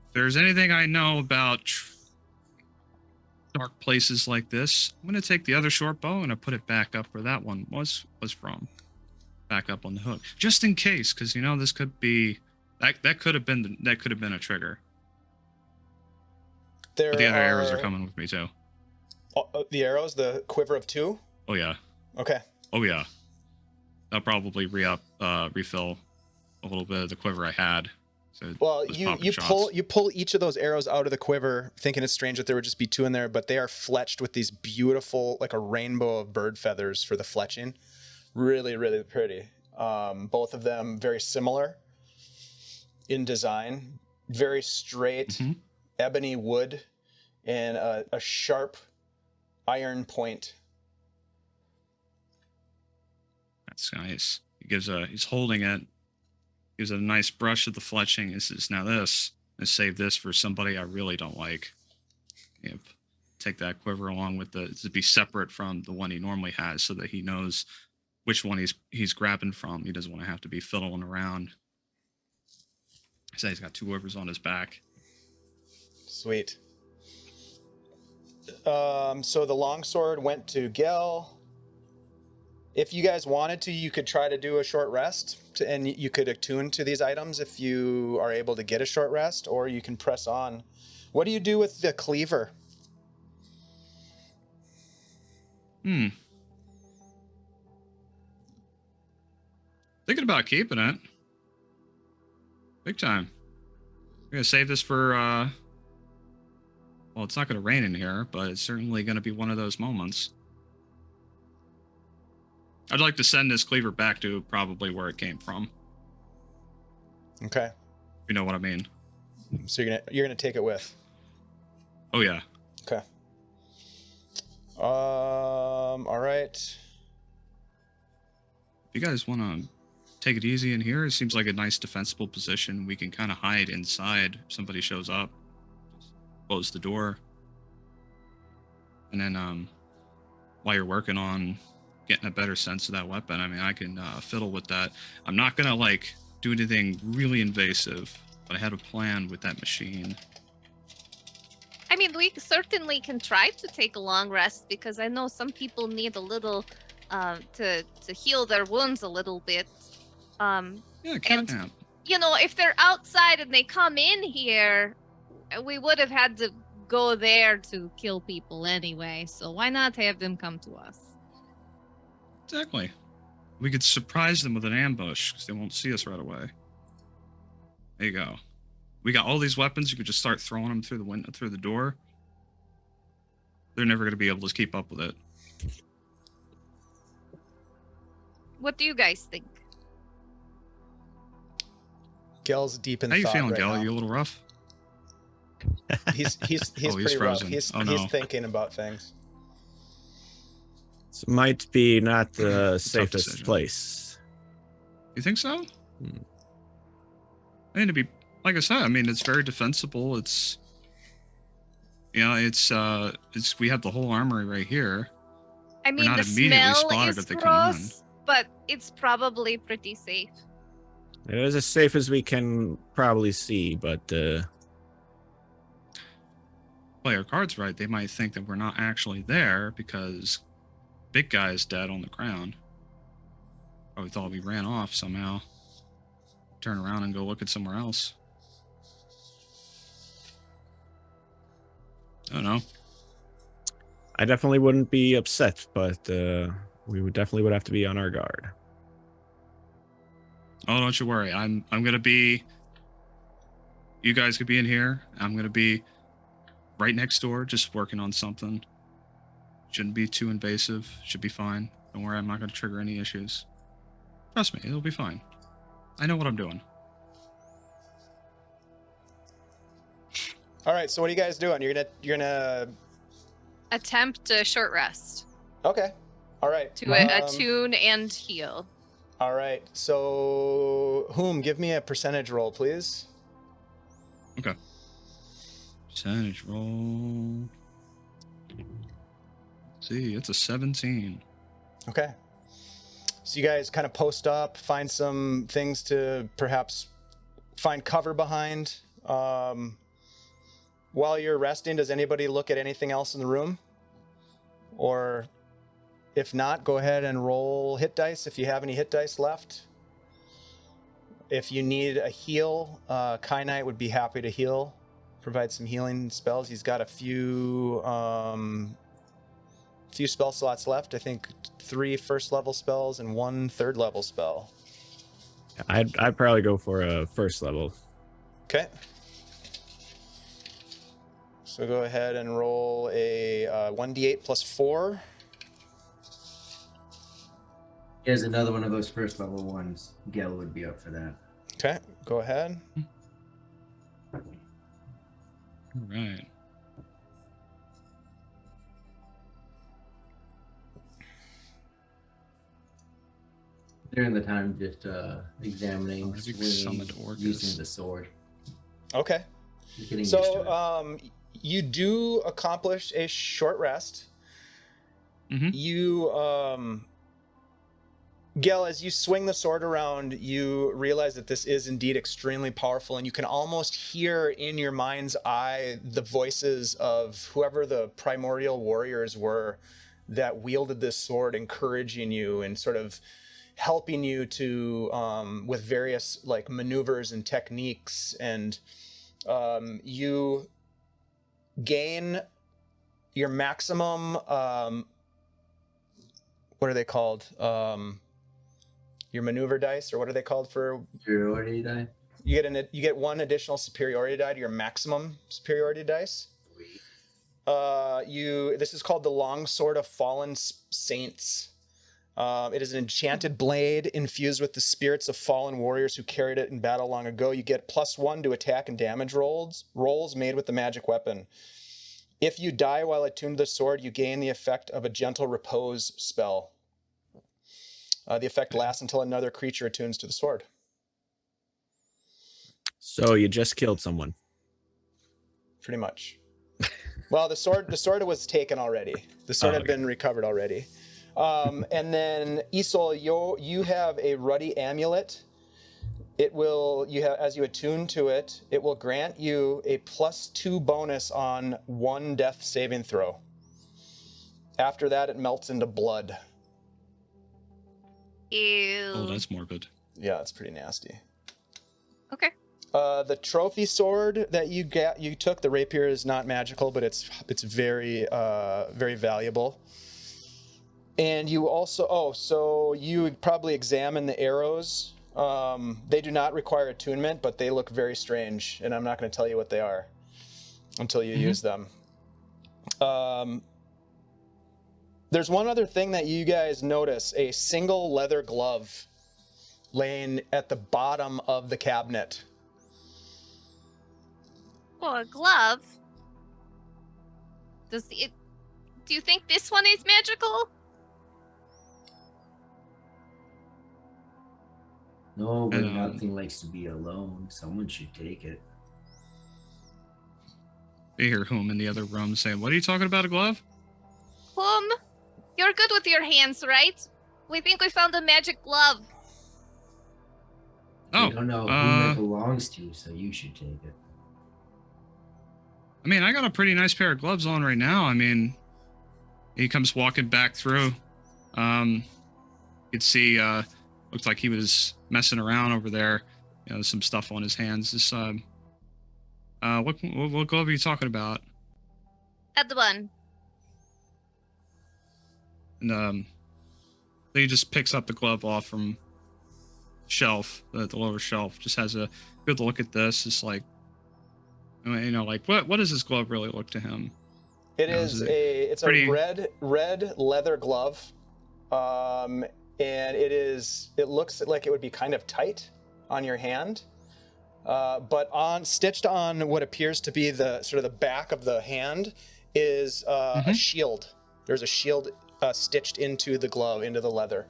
if there's anything I know about dark places like this, I'm gonna take the other short bow and I put it back up where that one was from. Back up on the hook, just in case, because you know this could be that could have been a trigger. There But the other arrows are are coming with me too. the arrows, the quiver of 2. Oh yeah. Okay. Oh yeah. I'll probably refill a little bit of the quiver I had. So Well, those you popping shots. pull each of those arrows out of the quiver, thinking it's strange that there would just be 2 in there, but they are fletched with these beautiful, like a rainbow of bird feathers for the fletching. Really, really pretty. Both of them very similar in design, very straight ebony wood and a sharp iron point. That's nice. He's holding it. Gives it a nice brush of the fletching. This and save this for somebody I really don't like. Yep. Take that quiver along with to be separate from the one he normally has, so that he knows which one he's grabbing from. He doesn't want to have to be fiddling around. So he's got 2 quivers on his back. Sweet. So the longsword went to Gel. If you guys wanted to, you could try to do a short rest, and you could attune to these items if you are able to get a short rest, or you can press on. What do you do with the cleaver? Thinking about keeping it. Big time. We're gonna save this for well, it's not gonna rain in here, but it's certainly gonna be one of those moments. I'd like to send this cleaver back to probably where it came from. Okay. If you know what I mean. So you're gonna take it with. Oh yeah. Okay. All right. If you guys want to take it easy in here, it seems like a nice defensible position. We can kind of hide inside if somebody shows up. Just close the door. And then while you're working on getting a better sense of that weapon, I mean, I can fiddle with that. I'm not going to like do anything really invasive, but I had a plan with that machine. I mean, we certainly can try to take a long rest, because I know some people need a little to heal their wounds a little bit. Yeah, catnap. You know, if they're outside and they come in here, we would have had to go there to kill people anyway. So why not have them come to us? Exactly. We could surprise them with an ambush because they won't see us right away. There you go. We got all these weapons. You could just start throwing them through the window, through the door. They're never going to be able to keep up with it. What do you guys think? Gel's deep in How you thought feeling, right Gal? now. You a little rough? He's Oh, he's pretty rough. frozen. He's Oh, no. thinking about things. This might be not the safest decision. place. You think so? Hmm. I mean, to be like I said, I mean, it's very defensible. It's, you know, it's we have the whole armory right here. I mean, not the immediately smell spotted is if they come in. gross, but it's probably pretty safe. It is as safe as we can probably see, but Play our cards right. They might think that we're not actually there because big guy is dead on the ground. Probably thought we ran off somehow. Turn around and go look at somewhere else. I don't know. I definitely wouldn't be upset, but we would definitely have to be on our guard. Oh, don't you worry. I'm gonna be. You guys could be in here. I'm gonna be right next door, just working on something. Shouldn't be too invasive. Should be fine. Don't worry. I'm not gonna trigger any issues. Trust me, it'll be fine. I know what I'm doing. All right. So what are you guys doing? You're gonna. Attempt a short rest. Okay. All right. To attune and heal. All right. So, give me a percentage roll, please. Okay. Percentage roll. Let's see, it's a 17. Okay. So you guys kind of post up, find some things to perhaps find cover behind. While you're resting, does anybody look at anything else in the room? Or if not, go ahead and roll hit dice if you have any hit dice left. If you need a heal, Kai Knight would be happy to heal, provide some healing spells. He's got a few spell slots left. I think 3 first level spells and 1 third level spell. I'd probably go for a first level. Okay. So go ahead and roll a 1d8 plus 4. Here's another one of those first level ones. Gel would be up for that. Okay, go ahead. All right. During the time, just examining, Big swinging, summoned Orcus. using the sword. Okay. Just getting used to it. So you do accomplish a short rest. Mm-hmm. You, Gel, as you swing the sword around, you realize that this is indeed extremely powerful, and you can almost hear in your mind's eye the voices of whoever the primordial warriors were that wielded this sword, encouraging you and sort of helping you to with various like maneuvers and techniques, and you gain your maximum what are they called, your maneuver dice, or what are they called for Superiority die? you get 1 additional superiority die to your maximum superiority dice. This is called the Long Sword of Fallen Saints. It is an enchanted blade infused with the spirits of fallen warriors who carried it in battle long ago. You get +1 to attack and damage rolls made with the magic weapon. If you die while attuned to the sword, you gain the effect of a gentle repose spell. The effect lasts until another creature attunes to the sword. So you just killed someone. Pretty much. Well, the sword was taken already. The sword had been recovered already. And then Isol, you have a ruddy amulet. As you attune to it, it will grant you a +2 bonus on 1 death saving throw. After that, it melts into blood. Ew. Oh, that's morbid. Yeah, it's pretty nasty. Okay. The trophy sword that you took, the rapier, is not magical, but it's very very valuable. And you also so you would probably examine the arrows. They do not require attunement, but they look very strange, and I'm not going to tell you what they are until you use them. There's one other thing that you guys notice: a single leather glove laying at the bottom of the cabinet. Well, a glove. Do you think this one is magical? No, but And, nothing likes to be alone. Someone should take it. You hear Whom in the other room saying, "What are you talking about, a glove?" You're good with your hands, right? We think we found a magic glove. Oh, We don't know whom it belongs to, so you should take it. I mean, I got a pretty nice pair of gloves on right now. I mean, he comes walking back through. You'd see, looks like he was messing around over there. You know, some stuff on his hands. This, what glove are you talking about? That one. And he just picks up the glove off from shelf, the lower shelf. Just has a good look at this. It's like, you know, like what does this glove really look to him? It's pretty... a red leather glove, and it looks like it would be kind of tight on your hand, but stitched on what appears to be the sort of the back of the hand is a shield. There's a shield stitched into the glove, into the leather.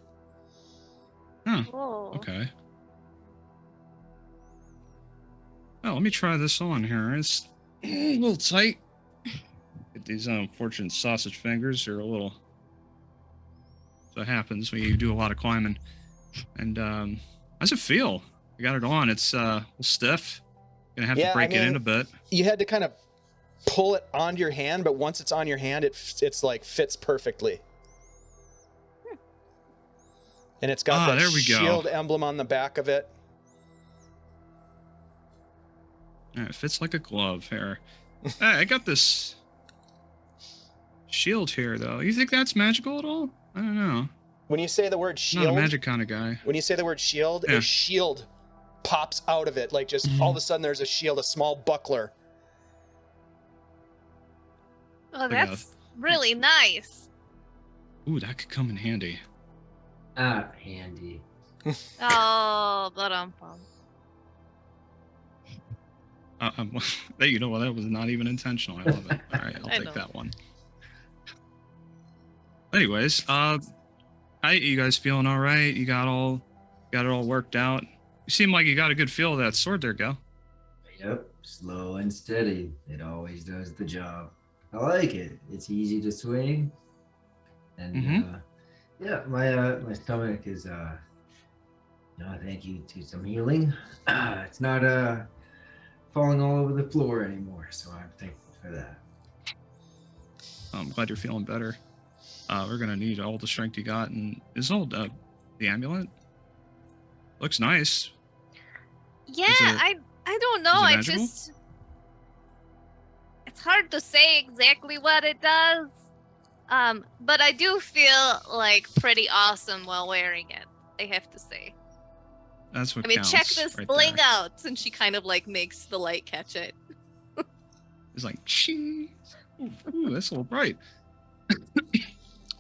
Huh. Whoa. Okay. Oh, let me try this on here. It's a little tight. Get these unfortunate sausage fingers. They're a little. So it happens when you do a lot of climbing. And how's it feel? I got it on. It's a little stiff. Gonna have to break it in a bit. You had to kind of pull it onto your hand, but once it's on your hand, it's like fits perfectly. And it's got that shield emblem on the back of it. Yeah, it fits like a glove here. Hey, I got this shield here, though. You think that's magical at all? I don't know. When you say the word shield, not a magic kind of guy. When you say the word shield, yeah. A shield pops out of it, like just all of a sudden there's a shield, a small buckler. Oh, that's really nice. Ooh, that could come in handy. Handy. Oh, but you know what? That was not even intentional. I love it. All right, I'll take that one. Anyways, you guys feeling all right? You got it all worked out. You seem like you got a good feel of that sword there, Gal. Yep, slow and steady. It always does the job. I like it. It's easy to swing, and yeah, my stomach is thank you to some healing. It's not falling all over the floor anymore, so I'm thankful for that. I'm glad you're feeling better. We're gonna need all the strength you got, and is all the amulet looks nice. Yeah, I don't know. It's hard to say exactly what it does. But I do feel like pretty awesome while wearing it, I have to say. That's what counts. Check this right bling there. out, and she kind of like makes the light catch it. It's like, shing. Ooh, that's a little bright.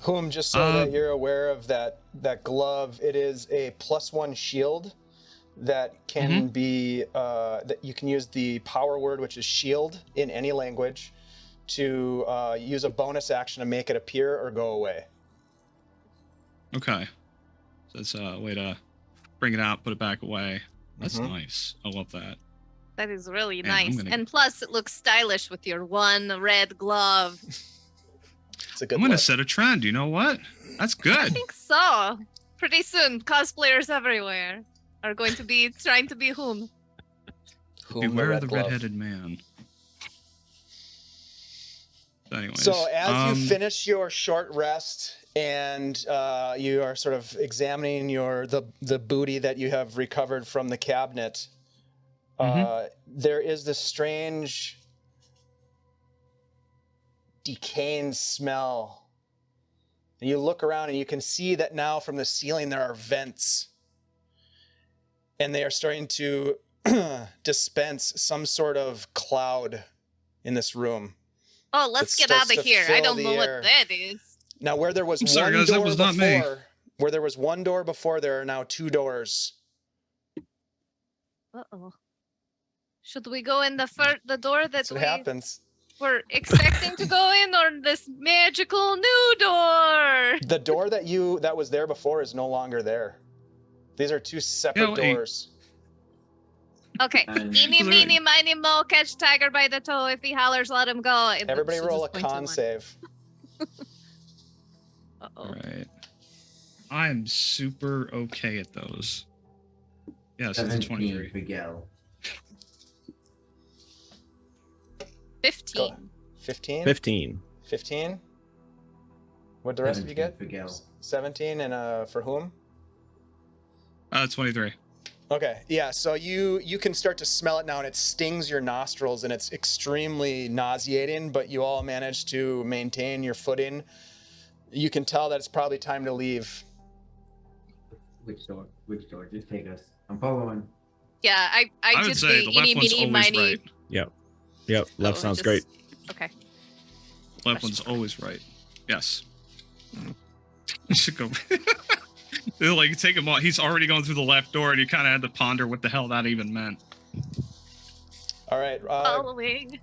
Whom, just so that you're aware of that glove, it is a +1 shield that can be that you can use the power word, which is shield, in any language, to use a bonus action to make it appear or go away. Okay, so it's a way to bring it out, put it back away. That's nice. I love that. That is really nice, and plus it looks stylish with your one red glove. It's a good. I'm gonna set a trend. You know what? That's good. I think so. Pretty soon, cosplayers everywhere are going to be trying to be whom. Beware the red-headed man. So anyways, so as you finish your short rest and you are sort of examining the booty that you have recovered from the cabinet, there is this strange decaying smell. And you look around and you can see that now from the ceiling there are vents, and they are starting to dispense some sort of cloud in this room. Oh, let's get out of here. I don't know what that is. Now, where there was where there was one door before, there are now 2 doors. Uh-oh. Should we go in the door That's what happens. We're expecting to go in, or this magical new door? The door that was there before is no longer there. These are 2 separate doors. Okay. Eeny, meeny, miny, mo, catch tiger by the toe. If he hollers, let him go. Everybody roll a con save. Uh-oh. All right. I'm super okay at those. Yes, it's a 23. Miguel. 15. 15? 15. 15? What'd the rest of you get? Miguel. 17, and for whom? 23. Okay, yeah, so you can start to smell it now, and it stings your nostrils, and it's extremely nauseating, but you all manage to maintain your footing. You can tell that it's probably time to leave. Which door? Which door? Just take us. I'm following. Yeah, I would did say the the left eeny, one's meeny, always miny. right. Yep. Left sounds great. Okay. Left one's always right. Yes. You should go. Like, take him off. He's already going through the left door, and you kind of had to ponder what the hell that even meant. All right. Following.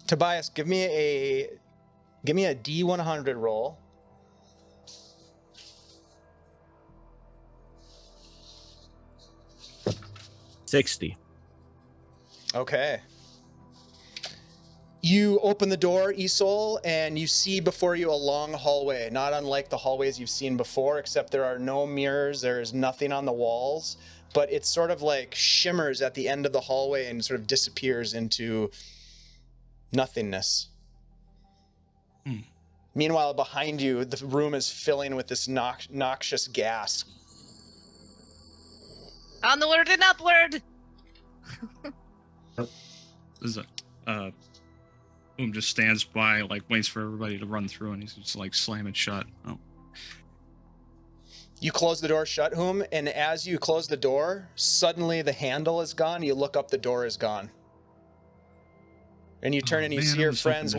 Tobias, give me a D100 roll, 60. Okay. You open the door, Isol, and you see before you a long hallway, not unlike the hallways you've seen before, except there are no mirrors, there's nothing on the walls, but it sort of like shimmers at the end of the hallway and sort of disappears into nothingness. Meanwhile, behind you, the room is filling with this noxious gas. Onward and upward! This is Boom just stands by, like, waits for everybody to run through, and he's just like slam it shut. Oh. You close the door shut, Whom, and as you close the door, suddenly the handle is gone. You look up, the door is gone. And you turn and you see your friends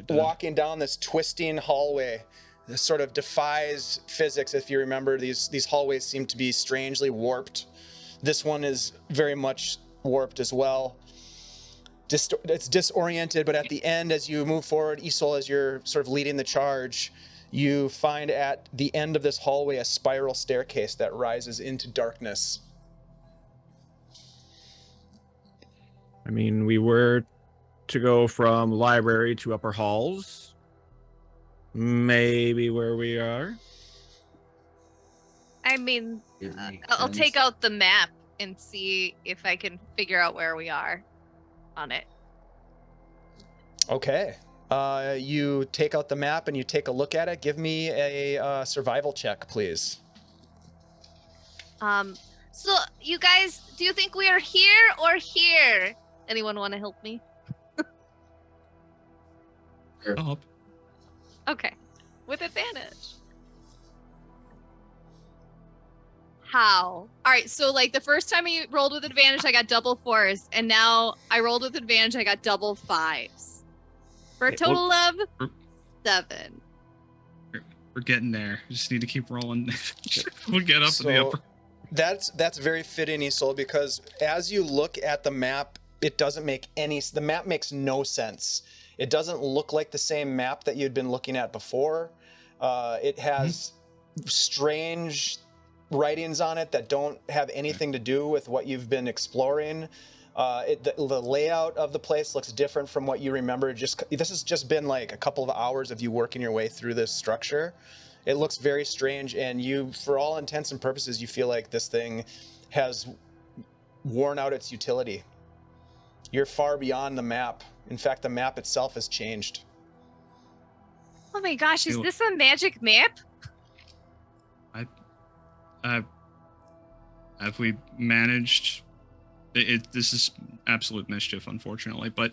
walking down this twisting hallway. This sort of defies physics. If you remember, these hallways seem to be strangely warped. This one is very much warped as well. It's disoriented, but at the end, as you move forward, Isol, as you're sort of leading the charge, you find at the end of this hallway a spiral staircase that rises into darkness. I mean, we were to go from library to upper halls. Maybe where we are. I mean, It makes I'll sense. take out the map and see if I can figure out where we are on it. Okay. You take out the map and you take a look at it. Give me a survival check, please. So you guys, do you think we are here or here? Anyone want to help me? Up. Okay. With advantage. How? All right, so like the first time I rolled with advantage, I got double 4s, and now I rolled with advantage, I got double 5s. For a Wait, total of we're- 7. We're getting there. Just need to keep rolling. We'll get up in the So upper. that's very fitting, Isol, because as you look at the map, it doesn't make the map makes no sense. It doesn't look like the same map that you'd been looking at before. It has strange writings on it that don't have anything to do with what you've been exploring. The layout of the place looks different from what you remember. This has just been like a couple of hours of you working your way through this structure. It looks very strange, and you, for all intents and purposes, you feel like this thing has worn out its utility. You're far beyond the map. In fact, the map itself has changed. Oh my gosh, is Ew. this a magic map? Have we managed? This is absolute mischief, unfortunately. But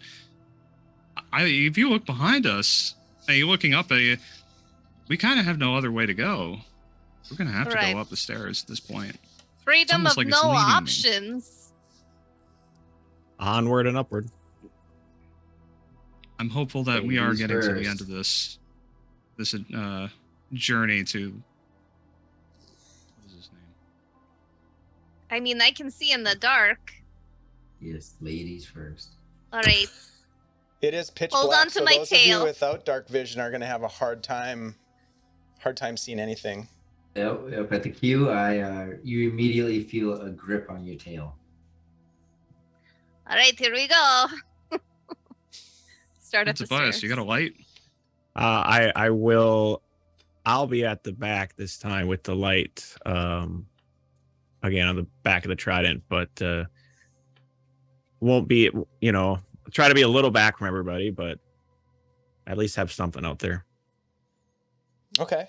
if you look behind us, and you're looking up at you, we kind of have no other way to go. We're gonna have to Right. go up the stairs at this point. Freedom almost of like it's no leading me. options. Onward and upward. I'm hopeful that we are Ladies getting to the first. end of this journey to. What is his name? I mean, I can see in the dark. Yes, ladies first. All right. It is pitch Hold black, on to so my those of tail. you without dark vision are going to have a hard time seeing anything. Yep, at the queue, you immediately feel a grip on your tail. All right, here we go. Start up the Tobias, stairs. you got a light? I will. I'll be at the back this time with the light. Again on the back of the trident, but won't be. Try to be a little back from everybody, but at least have something out there. Okay.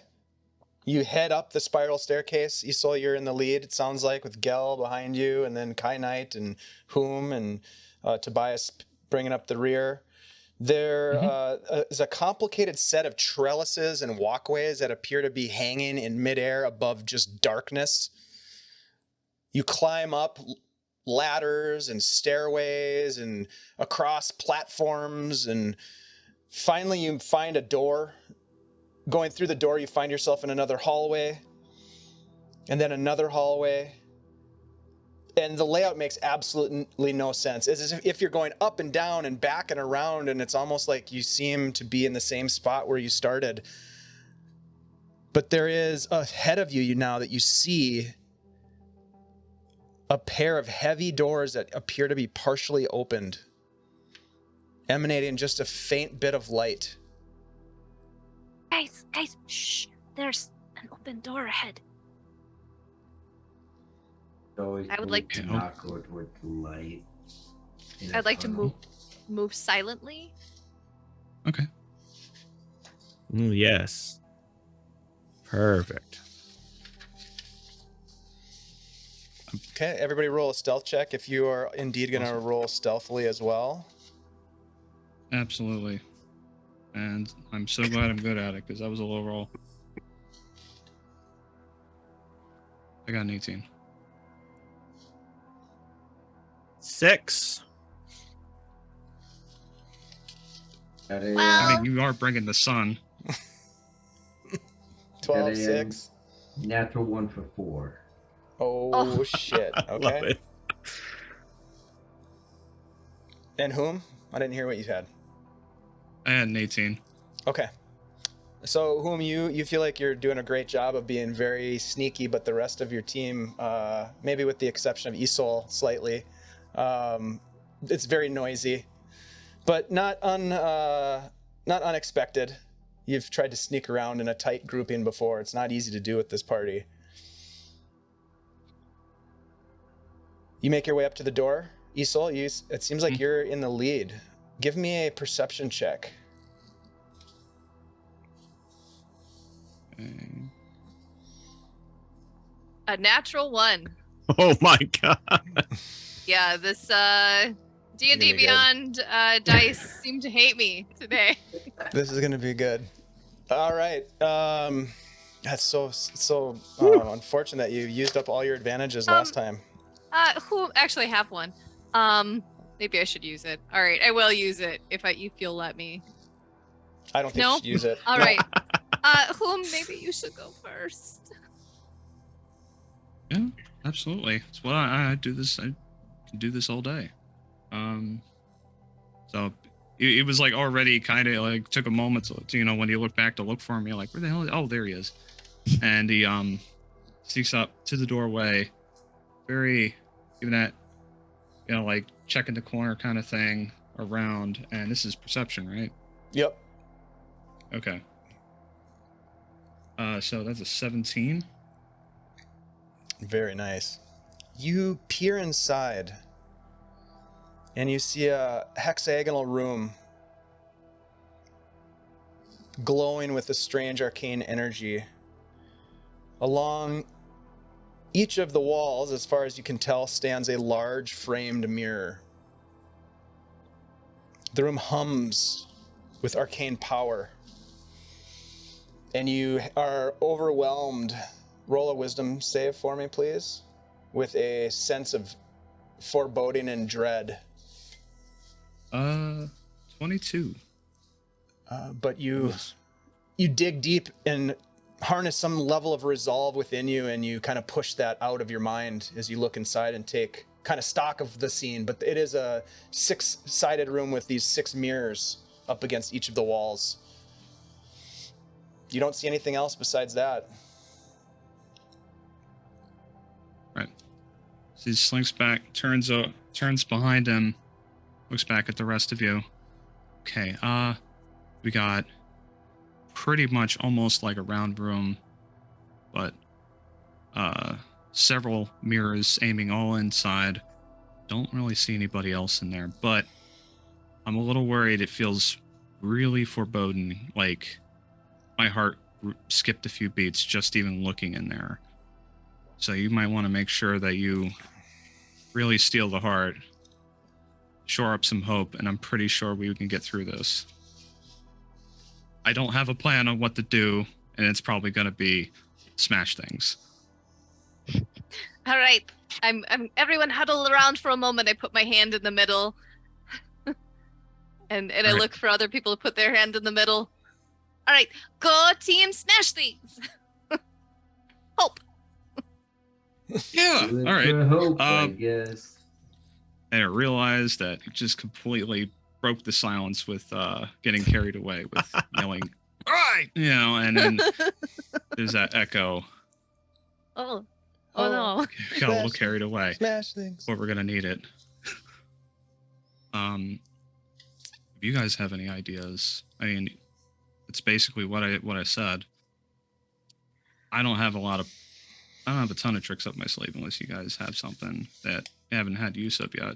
You head up the spiral staircase. Isol, you're in the lead, it sounds like, with Gel behind you, and then Kai Knight and Whom and Tobias bringing up the rear. There is a complicated set of trellises and walkways that appear to be hanging in midair above just darkness. You climb up ladders and stairways and across platforms, and finally you find a door. Going through the door, you find yourself in another hallway, and then another hallway. And the layout makes absolutely no sense. It's as if you're going up and down and back and around, and it's almost like you seem to be in the same spot where you started. But there is ahead of you now that you see a pair of heavy doors that appear to be partially opened, emanating just a faint bit of light. Guys, shh. There's an open door ahead. Always I would like to to- not go toward the light. in a I'd like to tunnel. move silently. Okay. Ooh, yes. Perfect. Okay, everybody roll a stealth check if you are indeed going to Awesome. roll stealthily as well. Absolutely. And I'm so glad I'm good at it because that was a low roll. I got an 18. 6. Got a, Well- I mean, you are bringing the sun. 12, Got a, 6. natural 1 for 4. Oh, shit. I love Okay. it. And whom? I didn't hear what you had. I had an 18. Okay. So, whom you feel like you're doing a great job of being very sneaky, but the rest of your team, maybe with the exception of Isol slightly, it's very noisy, but not unexpected. You've tried to sneak around in a tight grouping before. It's not easy to do with this party. You make your way up to the door. Isol, it seems like you're in the lead. Give me a perception check. Okay. A natural 1. Oh my god. Yeah, this D&D Really good. Beyond dice seem to hate me today. This is gonna be good. All right. That's so unfortunate that you used up all your advantages last time. Who actually have one? Maybe I should use it. All right, I will use it if you'll let me. I don't think No? you should use it. All No. right. Whom maybe you should go first. Yeah, absolutely. It's what I do this. I can do this all day. So it was like already kind of like took a moment to when you look back to look for him, you're like, where the hell? Oh, there he is. And he sneaks up to the doorway, very even that like checking the corner kind of thing around. And this is perception, right? Yep. Okay. So that's a 17. Very nice. You peer inside, and you see a hexagonal room glowing with a strange arcane energy. Along each of the walls, as far as you can tell, stands a large framed mirror. The room hums with arcane power, and you are overwhelmed. Roll a wisdom save for me, please, with a sense of foreboding and dread. 22. But you dig deep and harness some level of resolve within you, and you kind of push that out of your mind as you look inside and take kind of stock of the scene. But it is a 6-sided room with these 6 mirrors up against each of the walls. You don't see anything else besides that. Right. So he slinks back, turns behind him, looks back at the rest of you. Okay, we got pretty much almost like a round room, but several mirrors aiming all inside. Don't really see anybody else in there, but I'm a little worried. It feels really foreboding, like my heart skipped a few beats just even looking in there. So you might want to make sure that you really steal the heart, shore up some hope, and I'm pretty sure we can get through this. I don't have a plan on what to do, and it's probably going to be smash things. All right. I'm everyone huddle around for a moment. I put my hand in the middle. and I All right. look for other people to put their hand in the middle. All right, go team smash things. Hope. Yeah, Do it all right. for hope, I Um, guess. And I realized that it just completely broke the silence with getting carried away with yelling, all right, and then there's that echo. Oh, Oh no. We got a little carried away. Smash things. But we're gonna need it. If you guys have any ideas, I mean, it's basically what I said. I don't have a ton of tricks up my sleeve unless you guys have something that I haven't had use of yet.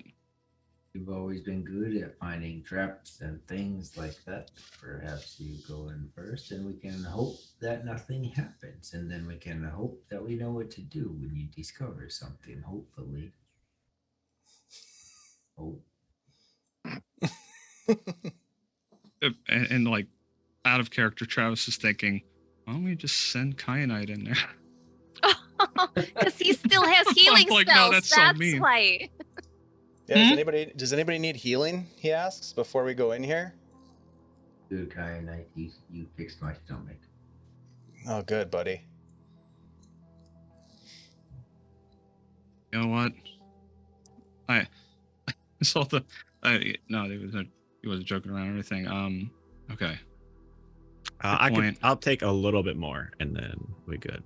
You've always been good at finding traps and things like that. Perhaps you go in first and we can hope that nothing happens. And then we can hope that we know what to do when you discover something, hopefully. Oh. And like, out of character, Travis is thinking, why don't we just send Kyanite in there? Because he still has healing like, no, spells. that's so mean. Why. Yeah, does anybody need healing? He asks before we go in here. Good guy, night. You fixed my stomach. Oh, good, buddy. You know what? I saw the. No, he wasn't joking around or anything. Okay. I'll take a little bit more, and then we good.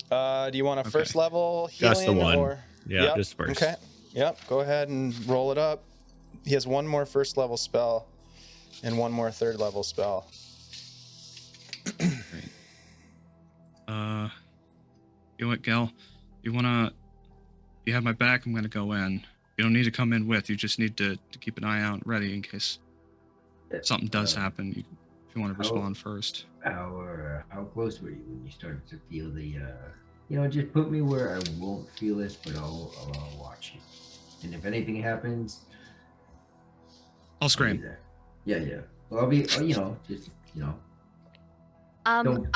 Do you want a first level healing? Just the one. Or... Yeah, Yep. just first. Okay. Yep. Go ahead and roll it up. He has one more first level spell, and one more third level spell. Great. You know what, Gal? You have my back. I'm gonna go in. You don't need to come in with. You just need to keep an eye out, ready in case something does happen. If you want to respond first. How close were you when you started to feel the? Just put me where I won't feel it, but I'll watch you. And if anything happens, I'll scream. I'll be there. Yeah. Well, I'll be. Don't-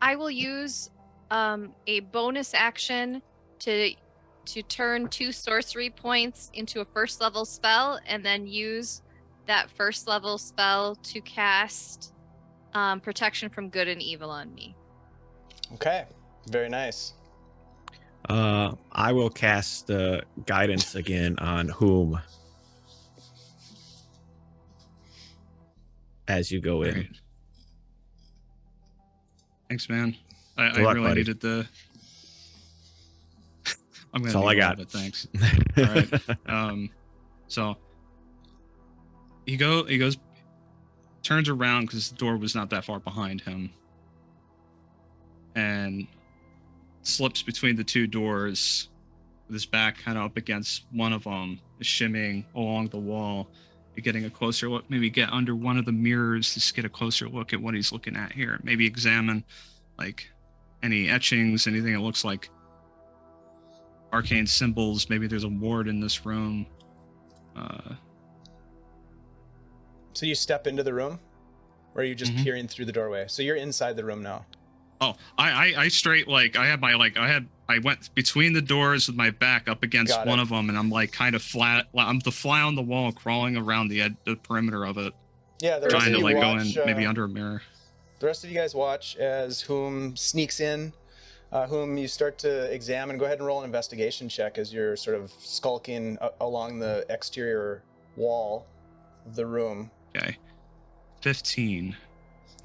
I will use a bonus action to turn 2 sorcery points into a first level spell, and then use that first level spell to cast protection from good and evil on me. Okay. Very nice. I will cast the guidance again on whom as you go in. Great. Thanks, man. I Good luck, really buddy. needed the. I'm gonna That's all I need got. It, thanks. All right. So he goes, turns around because the door was not that far behind him, and slips between the 2 doors with his back kind of up against one of them, shimmying along the wall, getting a closer look, maybe get under one of the mirrors to just get a closer look at what he's looking at here. Maybe examine like any etchings, anything that looks like arcane symbols. Maybe there's a ward in this room. So you step into the room, or are you just peering through the doorway? So you're inside the room now. Oh, I straight I went between the doors with my back up against one of them, and I'm like kind of flat. I'm the fly on the wall, crawling around the perimeter of it. Yeah, trying to like go in maybe under a mirror. The rest of you guys watch as Whom sneaks in. Whom you start to examine. Go ahead and roll an investigation check as you're sort of skulking along the exterior wall of the room. Okay, 15.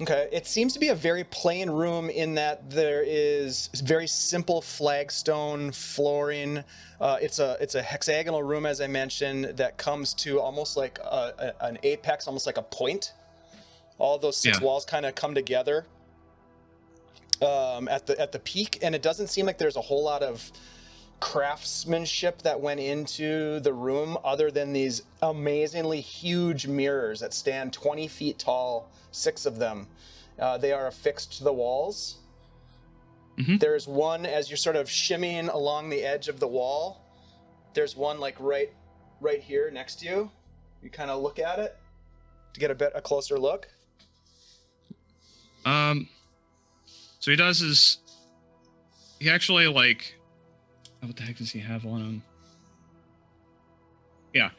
Okay, it seems to be a very plain room in that there is very simple flagstone flooring. It's a hexagonal room, as I mentioned, that comes to almost like an apex, almost like a point. All of those 6 walls kind of come together at the peak, and it doesn't seem like there's a whole lot of craftsmanship that went into the room other than these amazingly huge mirrors that stand 20 feet tall, 6 of them. They are affixed to the walls. There's one as you're sort of shimmying along the edge of the wall. There's one like right here next to you. You kind of look at it to get a closer look. So he does is he actually like, what the heck does he have on him? Yeah.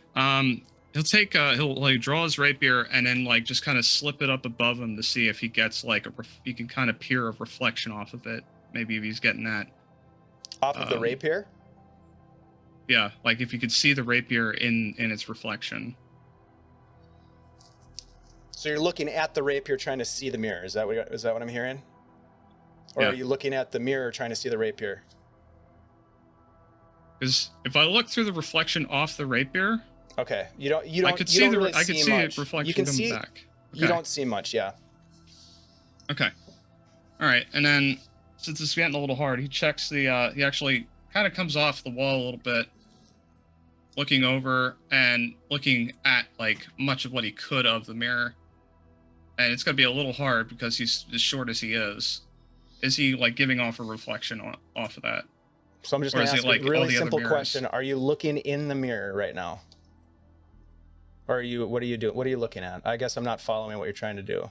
He'll take he'll like draw his rapier and then like just kind of slip it up above him to see if he gets like he can kind of peer a reflection off of it. Maybe if he's getting that off of the rapier. Yeah, like if you could see the rapier in its reflection. So you're looking at the rapier trying to see the mirror. Is that what I'm hearing? Or are you looking at the mirror trying to see the rapier? Because if I look through the reflection off the rapier, Okay, you don't. I could you see don't the really I could see much. it reflection You can coming see. back. You don't see much. Yeah. Okay. All right, and then since it's getting a little hard, he checks the. He actually kind of comes off the wall a little bit, looking over and looking at like much of what he could of the mirror, and it's gonna be a little hard because he's as short as he is. Is he like giving off a reflection off of that? So I'm just Or going to is ask it like a all really the other simple mirrors? question: are you looking in the mirror right now? Or are you? What are you doing? What are you looking at? I guess I'm not following what you're trying to do.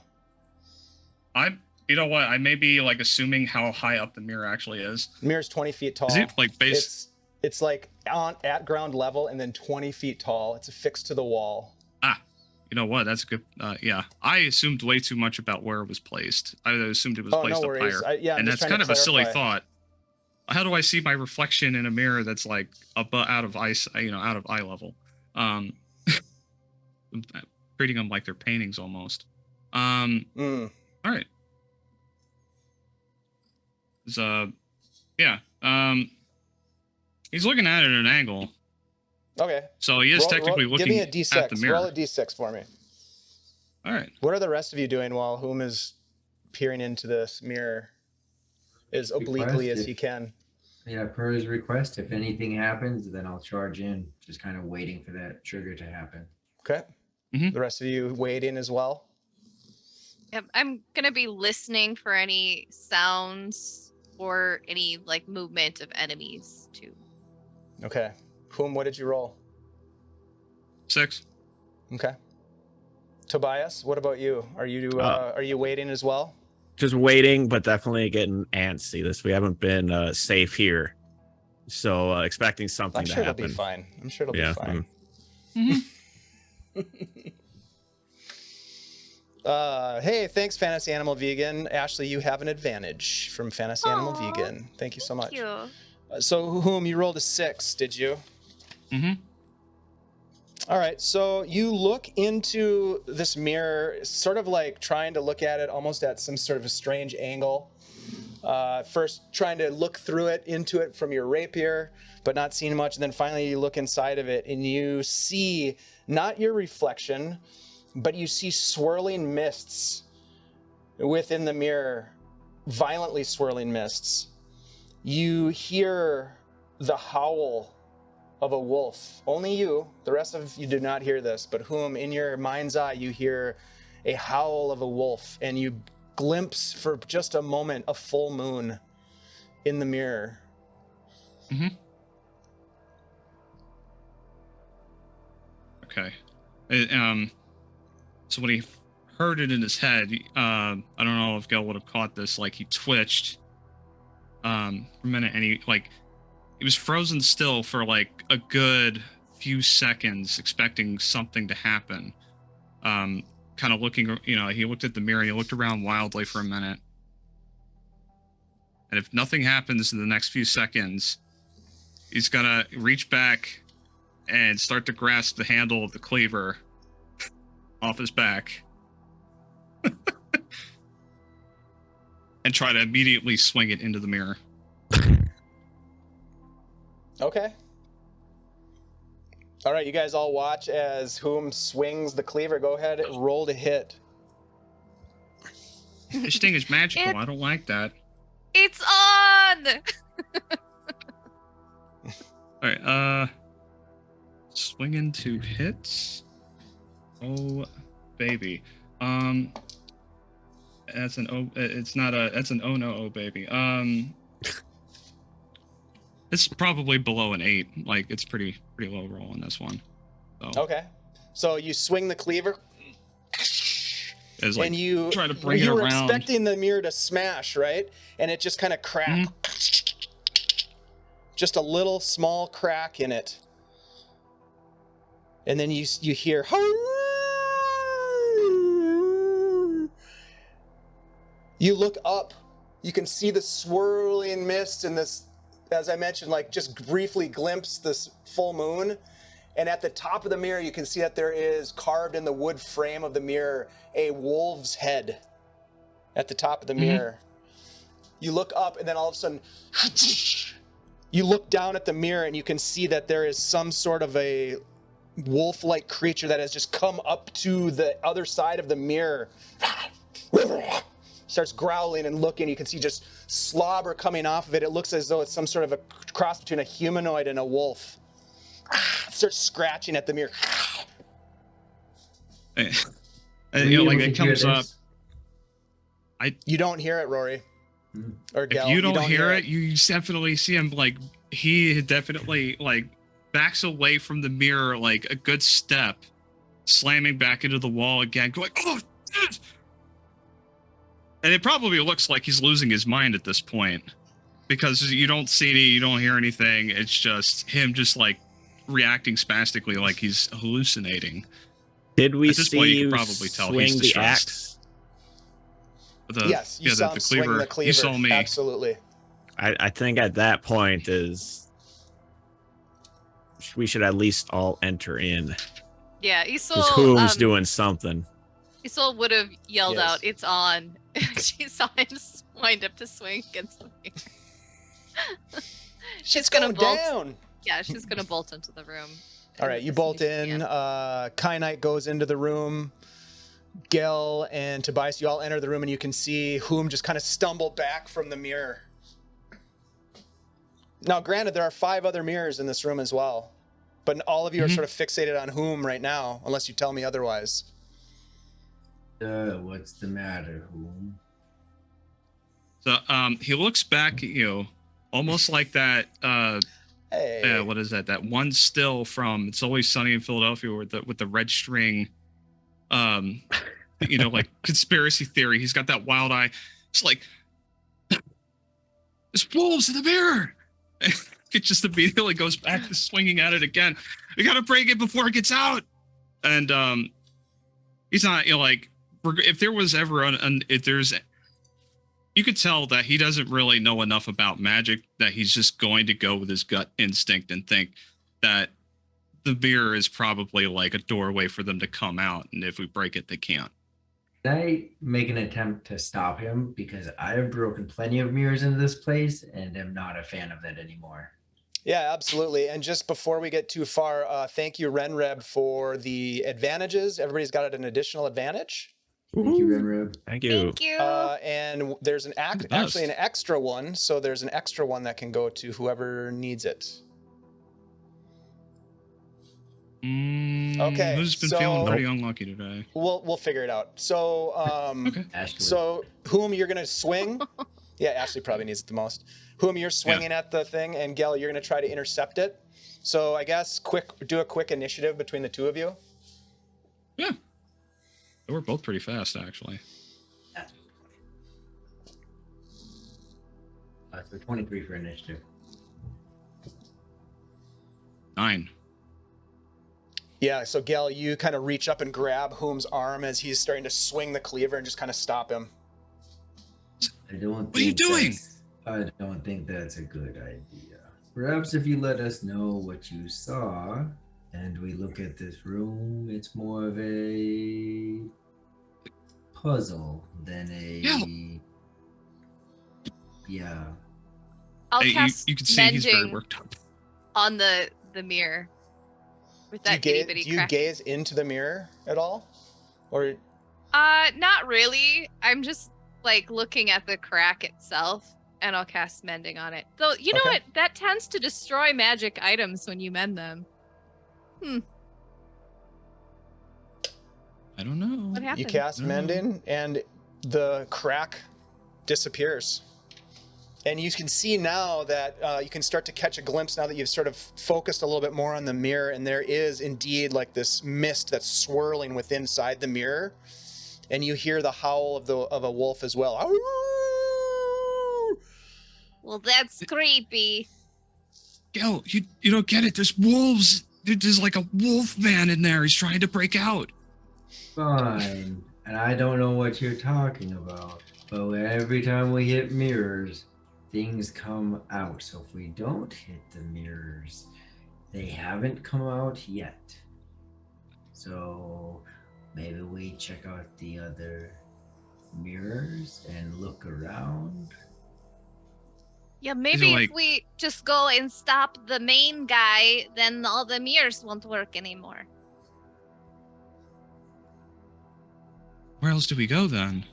You know what? I may be like assuming how high up the mirror actually is. The mirror's 20 feet tall. Is it like base? It's like at ground level and then 20 feet tall. It's affixed to the wall. You know what? That's a good. Yeah, I assumed way too much about where it was placed. I assumed it was placed no up worries. higher. And that's kind of a silly thought. How do I see my reflection in a mirror that's like out of eye level? Treating them like they're paintings almost. All right. He's looking at it at an angle. Okay. So he is technically looking give me a D6. at the mirror. Roll a D6 for me. All right. What are the rest of you doing while Whom is peering into this mirror as obliquely as he can? Yeah, per his request. If anything happens, then I'll charge in. Just kind of waiting for that trigger to happen. Okay. Mm-hmm. The rest of you wade in as well? Yep, I'm gonna be listening for any sounds or any like movement of enemies too. Okay. Whom, what did you roll? 6. Okay. Tobias, what about you? Are you waiting as well? Just waiting, but definitely getting antsy. We haven't been safe here, so expecting something to happen. It'll be fine. I'm sure it'll be fine. Hey, thanks, Fantasy Animal Vegan. Ashley, you have an advantage from Fantasy Animal Vegan. Thank you so much. Thank you. So, Whom, you rolled a 6, did you? Mm-hmm. All right, so you look into this mirror, sort of like trying to look at it almost at some sort of a strange angle. First, trying to look through it, into it from your rapier, but not seeing much. And then finally, you look inside of it and you see not your reflection, but you see swirling mists within the mirror, violently swirling mists. You hear the howl of a wolf. Only you, the rest of you do not hear this, but Whom, in your mind's eye, you hear a howl of a wolf, and you glimpse for just a moment a full moon in the mirror. Mm-hmm. Okay. So when he heard it in his head, I don't know if Gel would have caught this, like he twitched for a minute, and he was frozen still for like a good few seconds, expecting something to happen. Kind of looking, he looked at the mirror and he looked around wildly for a minute. And if nothing happens in the next few seconds, he's gonna reach back and start to grasp the handle of the cleaver off his back. And try to immediately swing it into the mirror. Okay. All right, you guys all watch as Whom swings the cleaver. Go ahead and roll to hit. This thing is magical. I don't like that. It's on! All right, swinging to hits. Oh, baby. That's an oh. It's not a. That's an oh no, oh baby. It's probably below an 8. Like it's pretty low roll in this one. So. Okay. So you swing the cleaver. Like and you try to bring it you were around. Expecting the mirror to smash, right? And it just kind of cracked. Just a little small crack in it. And then you hear you look up, you can see the swirling mist and this, as I mentioned, like just briefly glimpse this full moon. And at the top of the mirror, you can see that there is carved in the wood frame of the mirror a wolf's head at the top of the mirror. You look up, and then all of a sudden, You look down at the mirror and you can see that there is some sort of a wolf-like creature that has just come up to the other side of the mirror. Starts growling and looking. You can see just slobber coming off of it. It looks as though it's some sort of a cross between a humanoid and a wolf. Starts scratching at the mirror. Like it comes up. You don't hear it, Rory. Or If Gel. you don't hear it, you definitely see him, like, he definitely, like, backs away from the mirror, like, a good step, slamming back into the wall again, going, oh, shit! And it probably looks like he's losing his mind at this point, because you don't see any, you don't hear anything. It's just him just, like, reacting spastically like he's hallucinating. Did we At this see point, you you can probably tell swing he's the distressed. axe? Yes, you saw him swing the cleaver. You saw me. Absolutely. I think at that point we should at least all enter in. Yeah, Because Isul, Whom's doing something. Isul would have yelled Yes. out, "It's on!" She saw him wind up to swing against the mirror. She's gonna bolt. down. Yeah, she's gonna bolt into the room. All right, you bolt in. Kyanite goes into the room. Gel and Tobias, you all enter the room, and you can see Whom just kind of stumble back from the mirror. Now, granted, there are 5 other mirrors in this room as well, but all of you are sort of fixated on Whom right now, unless you tell me otherwise. What's the matter, Whom? So he looks back at you, almost like that. Hey. What is that? That one still from "It's Always Sunny in Philadelphia" with the red string. Like conspiracy theory. He's got that wild eye. It's like there's wolves in the mirror. It just immediately goes back to swinging at it again. We gotta break it before it gets out. And he's not like, if there was ever you could tell that he doesn't really know enough about magic, that he's just going to go with his gut instinct and think that the mirror is probably like a doorway for them to come out, and if we break it, they can't. Can I make an attempt to stop him? Because I have broken plenty of mirrors in this place and am not a fan of that anymore. Yeah, absolutely. And just before we get too far, thank you, Renreb, for the advantages. Everybody's got an additional advantage. Thank you, Renreb. Thank you. Thank you. And there's actually an extra one. So there's an extra one that can go to whoever needs it. Okay, Who's been feeling pretty unlucky today? We'll figure it out. So Okay. Ashley. So Whom you're gonna swing? Yeah, Ashley probably needs it the most. Whom you're swinging at the thing, and Gel, you're gonna try to intercept it. So I guess do a quick initiative between the two of you. Yeah. They were both pretty fast, actually. So 23 for initiative. 9. Yeah, so Gel, you kind of reach up and grab Whom's arm as he's starting to swing the cleaver and just kind of stop him. What are you doing? I don't think that's a good idea. Perhaps if you let us know what you saw and we look at this room, it's more of a puzzle than a... Yeah. I'll cast you can see he's very mending worked up. on the mirror with that itty bitty Do you crack. gaze into the mirror at all? Or Not really. I'm just like looking at the crack itself, and I'll cast mending on it. Though you know Okay. what? That tends to destroy magic items when you mend them. I don't know. What happened? you cast mending and the crack disappears. And you can see now that you can start to catch a glimpse now that you've sort of focused a little bit more on the mirror, and there is indeed like this mist that's swirling within inside the mirror, and you hear the howl of a wolf as well. Well, that's creepy. Gil, you don't get it. There's wolves. There's like a wolf man in there. He's trying to break out. Fine. And I don't know what you're talking about. But every time we hit mirrors, things come out. So if we don't hit the mirrors, they haven't come out yet. So maybe we check out the other mirrors and look around. Yeah, These maybe are if like, we just go and stop the main guy, then all the mirrors won't work anymore. where else do we go then?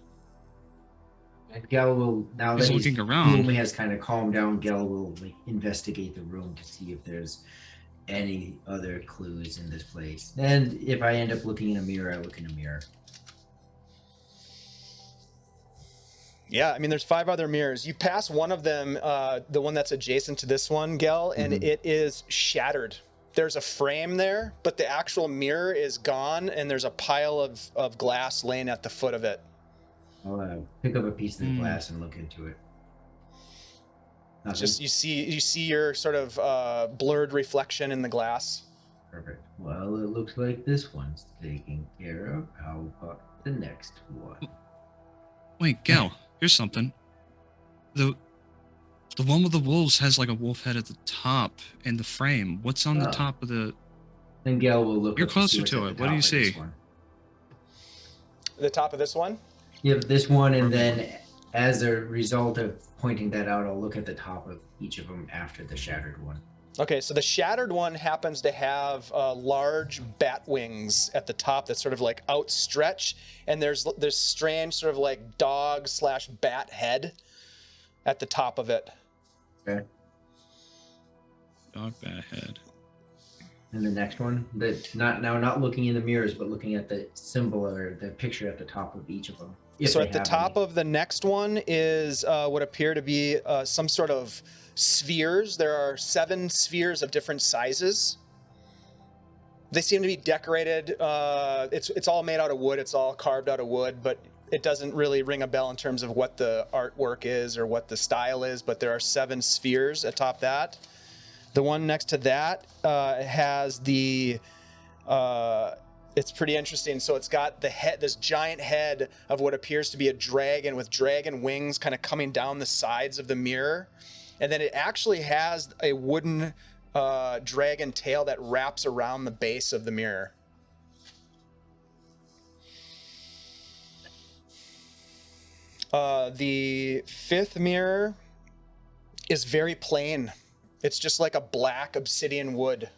And Gel will, now He's that his looking around. gloom has kind of calmed down, Gel will like investigate the room to see if there's any other clues in this place. And if I end up looking in a mirror, I look in a mirror. Yeah, I mean, there's 5 other mirrors. You pass one of them, the one that's adjacent to this one, Gel, and it is shattered. There's a frame there, but the actual mirror is gone, and there's a pile of glass laying at the foot of it. I'll pick up a piece of the glass and look into it. Nothing? Just you see your sort of blurred reflection in the glass. Perfect. Well, it looks like this one's taken care of. How about the next one? Wait, Gal, here's something. The one with the wolves has like a wolf head at the top in the frame. What's on the top of the... Then Gale will look. You're up to see closer what's to at it. the What do top you of this see? one. The top of this one? You have this one, and then as a result of pointing that out, I'll look at the top of each of them after the shattered one. Okay, so the shattered one happens to have large bat wings at the top that sort of like outstretch, and there's this strange sort of like dog/bat head at the top of it. Okay. Dog bat head. And the next one, not looking in the mirrors, but looking at the symbol or the picture at the top of each of them. So at the top of the next one is what appear to be some sort of spheres. There are 7 spheres of different sizes. They seem to be decorated. It's all made out of wood. It's all carved out of wood, but it doesn't really ring a bell in terms of what the artwork is or what the style is, but there are 7 spheres atop that. The one next to that has the... it's pretty interesting. So it's got the head, this giant head of what appears to be a dragon with dragon wings kind of coming down the sides of the mirror. And then it actually has a wooden dragon tail that wraps around the base of the mirror. The 5th mirror is very plain. It's just like a black obsidian wood.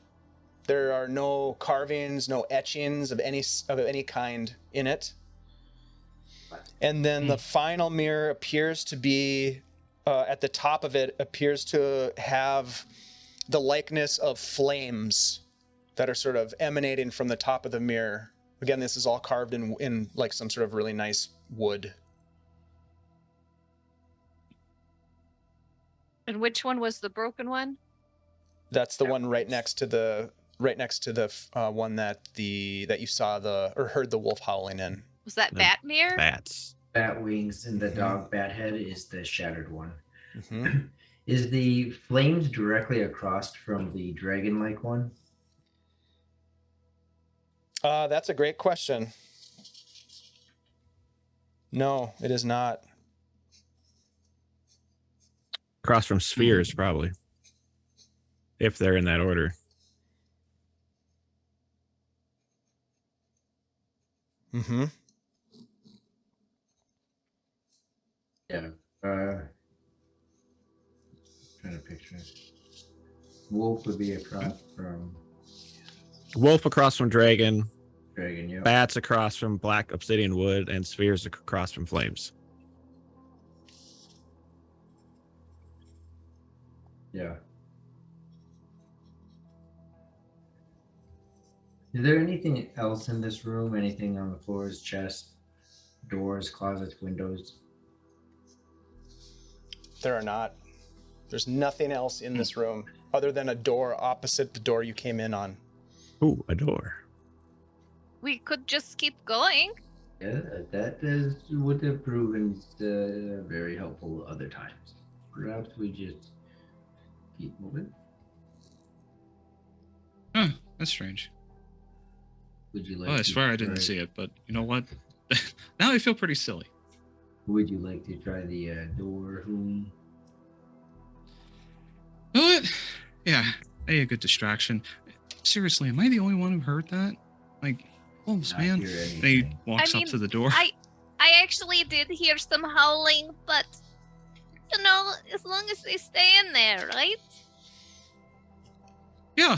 There are no carvings, no etchings of any kind in it. And then the final mirror appears to be, at the top of it, appears to have the likeness of flames that are sort of emanating from the top of the mirror. Again, this is all carved in like some sort of really nice wood. And which one was the broken one? That's the one right next to the one that you saw or heard the wolf howling in. Was that bat mirror? Bats. bat wings and the dog bat head is the shattered one. Mm-hmm. Is the flames directly across from the dragon-like one? That's a great question. No, it is not. Across from spheres, probably. If they're in that order. Mm-hmm. Yeah. Trying to picture it. Wolf would be across from Wolf across from dragon. dragon, yeah. Bats across from black obsidian wood, and spheres across from flames. Yeah. Is there anything else in this room? Anything on the floors, chests, doors, closets, windows? There are not. There's nothing else in this room other than a door opposite the door you came in on. Ooh, a door. We could just keep going. Yeah, would have proven very helpful other times. Perhaps we just keep moving. Huh, that's strange. Would you like? Oh, I to swear I didn't try- see it, but you know what? Now I feel pretty silly. Would you like to try the door? You know what? Yeah, I need a good distraction. Seriously, am I the only one who heard that? Like, wolves, Not man. hear And he anything. walks I mean, up to the door. I actually did hear some howling, but You know, as long as they stay in there, right? Yeah.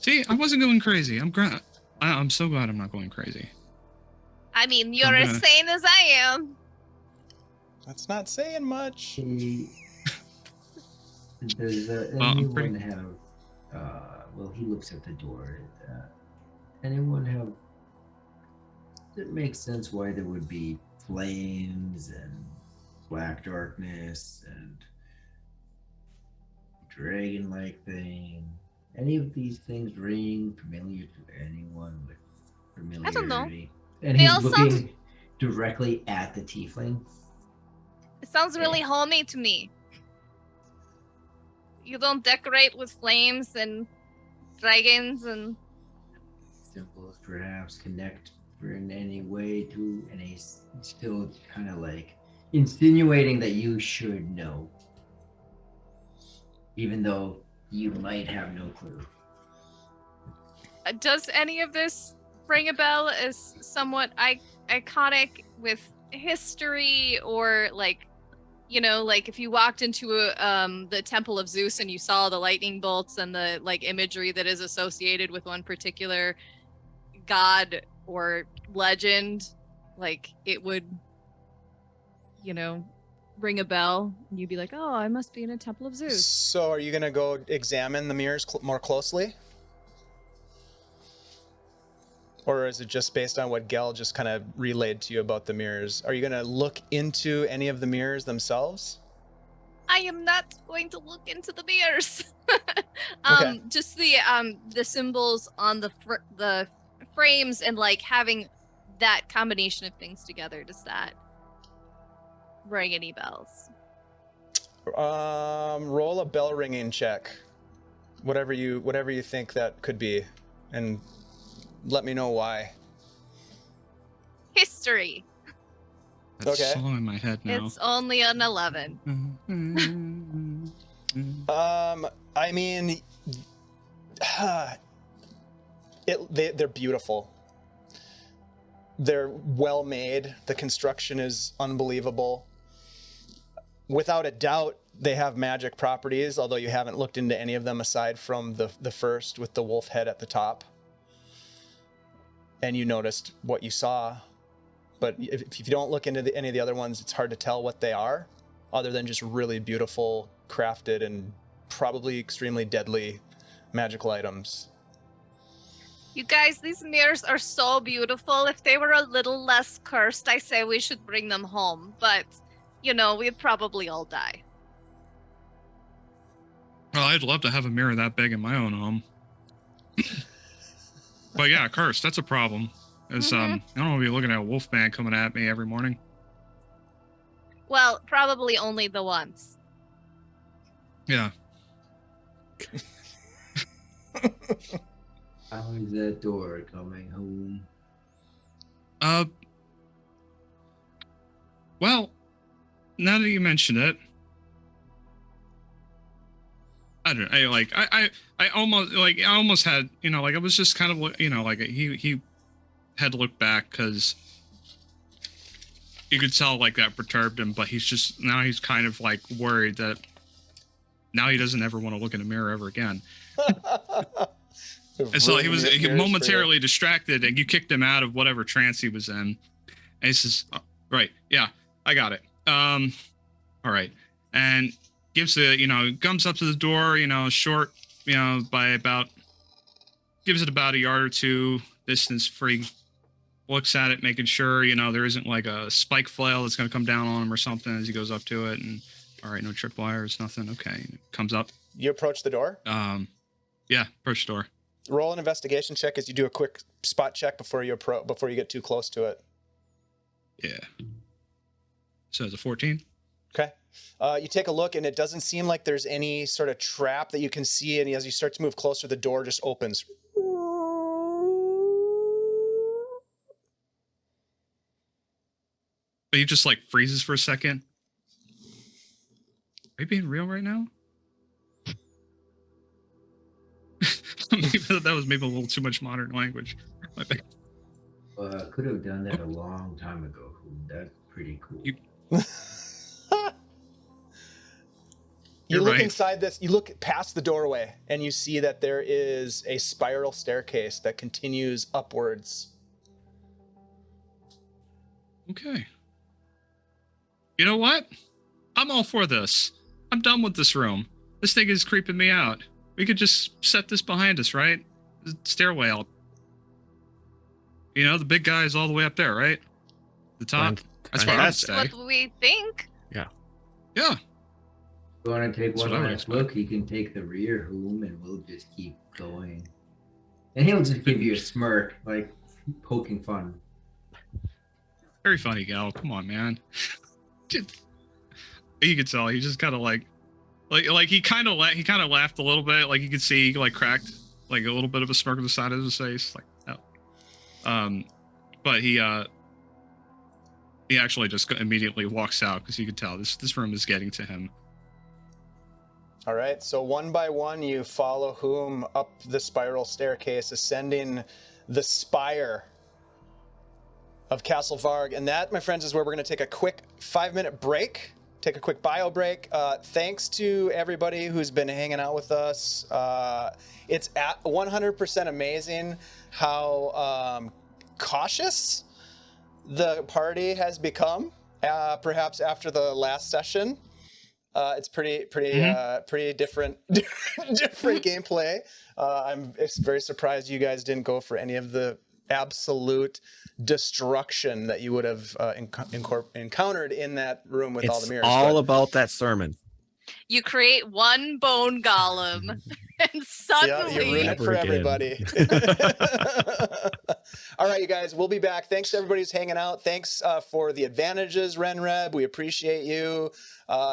See, I wasn't going crazy. I'm so glad I'm not going crazy. I mean, you're as sane as I am. That's not saying much. Does anyone have? Well, he looks at the door. Anyone have? It makes sense why there would be flames and black darkness and dragon-like thing. Any of these things ring familiar to anyone with familiarity? I don't know. And They he's all looking sound- directly at the tiefling. It sounds really homey to me. You don't decorate with flames and dragons and... Symbols perhaps connect in any way to, and he's still kind of like insinuating that you should know, even though you might have no clue. Does any of this ring a bell as somewhat iconic with history, or like, you know, like if you walked into the Temple of Zeus and you saw the lightning bolts and the like imagery that is associated with one particular god or legend, like it would, you know, ring a bell and you'd be like, oh, I must be in a Temple of Zeus. So are you going to go examine the mirrors more closely? Or is it just based on what Gel just kind of relayed to you about the mirrors? Are you going to look into any of the mirrors themselves? I am not going to look into the mirrors. Okay. Just the symbols on the frames and like having that combination of things together. Does that ring any bells? Roll a bell ringing check. Whatever you think that could be, and let me know why. History. That's Okay. so in my head now. It's only an 11. I mean, they're beautiful. They're well made. The construction is unbelievable. Without a doubt, they have magic properties, although you haven't looked into any of them aside from the first with the wolf head at the top. And you noticed what you saw. But if you don't look into any of the other ones, it's hard to tell what they are, other than just really beautiful, crafted, and probably extremely deadly magical items. You guys, these mirrors are so beautiful. If they were a little less cursed, I say we should bring them home. But, you know, we'd probably all die. Well, I'd love to have a mirror that big in my own home. But yeah, cursed, that's a problem. It's, I don't want to be looking at a wolf man coming at me every morning. Well, probably only the once. Yeah. How is that door coming home? Well, now that you mention it, I don't know. I almost had, you know, like I was just kind of, you know, like he had to look back because you could tell like that perturbed him, but he's kind of like worried that now he doesn't ever want to look in a mirror ever again. And so he momentarily distracted, and you kicked him out of whatever trance he was in. And he says, oh, right, yeah, I got it. All right. And gives comes up to the door, you know, short, you know, gives it about a yard or two distance free. Looks at it, making sure, you know, there isn't like a spike flail that's going to come down on him or something as he goes up to it. And all right, no tripwires, nothing. Okay. Comes up. You approach the door? Yeah, approach the door. Roll an investigation check as you do a quick spot check before you get too close to it. Yeah. So it's a 14. Okay. You take a look, and it doesn't seem like there's any sort of trap that you can see. And as you start to move closer, the door just opens. But he just like freezes for a second. Are you being real right now? That was maybe a little too much modern language. Could have done that a long time ago. That's pretty cool. You You're look right. inside this, you look past the doorway, and you see that there is a spiral staircase that continues upwards. Okay. You know what? I'm all for this. I'm done with this room. This thing is creeping me out. We could just set this behind us, right? The stairway up. You know, the big guy is all the way up there, right? The top. That's where I would That's stay. what we think. Yeah. You want to take That's one what I would last expect. look? You can take the rear room, and we'll just keep going. And he'll just give you a smirk, like poking fun. Very funny, Gal. Come on, man. You could tell he just kind of like he kind of laughed a little bit. Like you could see he like cracked like a little bit of a smirk on the side of his face. Like, oh. But he actually just immediately walks out because you could tell this room is getting to him. All right, so one by one, you follow whom up the spiral staircase, ascending the spire of Castle Vargg. And that, my friends, is where we're going to take a quick 5-minute break, take a quick bio break. Thanks to everybody who's been hanging out with us. It's at 100% amazing how cautious the party has become, perhaps after the last session. It's pretty different gameplay. I'm very surprised you guys didn't go for any of the absolute destruction that you would have encountered in that room with all the It's mirrors. all but about that sermon. You create one bone golem, and yeah, you suddenly ruin it for Never again. everybody. All right, you guys, we'll be back. Thanks to everybody who's hanging out. Thanks for the advantages, Renreb. We appreciate you.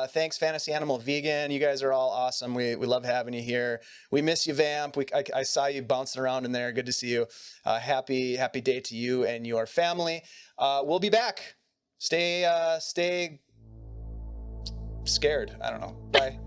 Thanks, Fantasy Animal Vegan. You guys are all awesome. We love having you here. We miss you, Vamp. I saw you bouncing around in there. Good to see you. Happy day to you and your family. We'll be back. Stay scared. I don't know. Bye.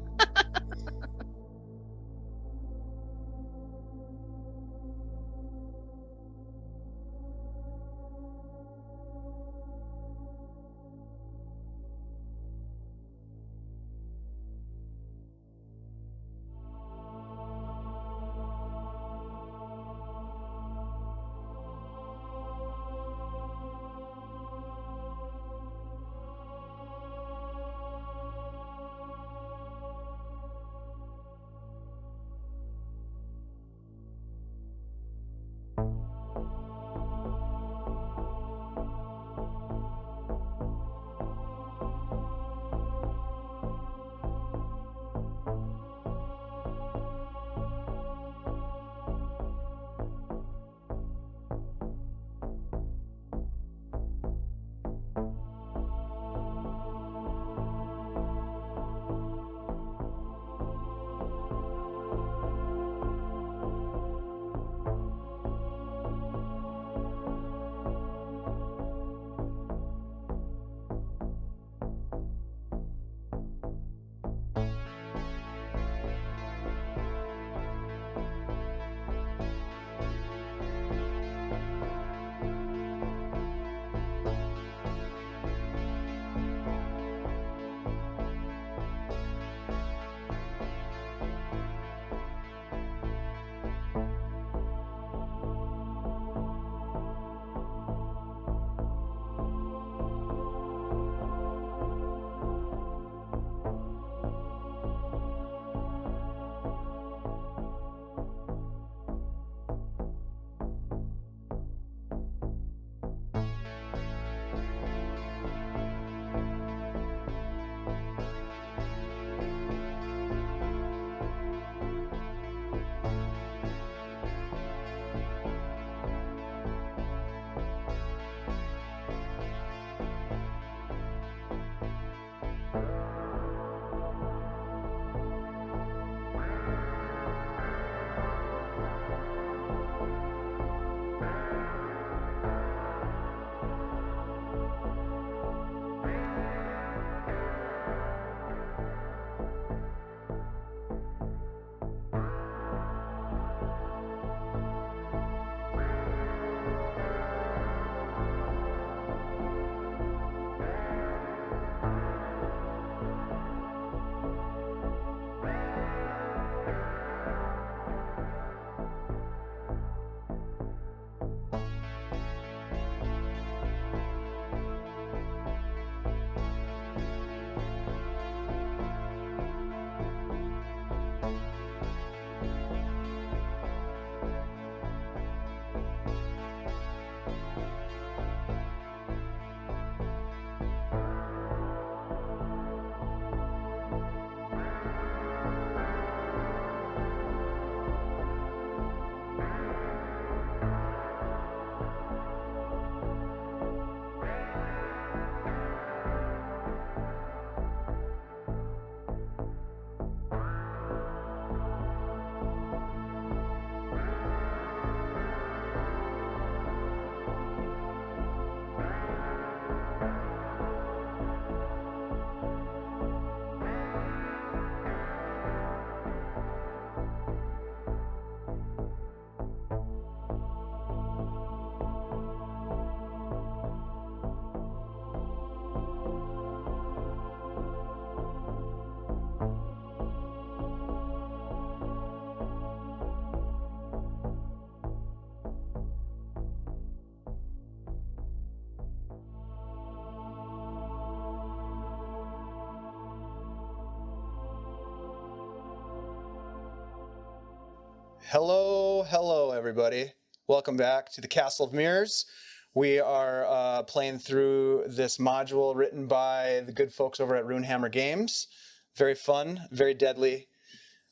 Hello, everybody. Welcome back to the Castle of Mirrors. We are playing through this module written by the good folks over at Runehammer Games. Very fun, very deadly.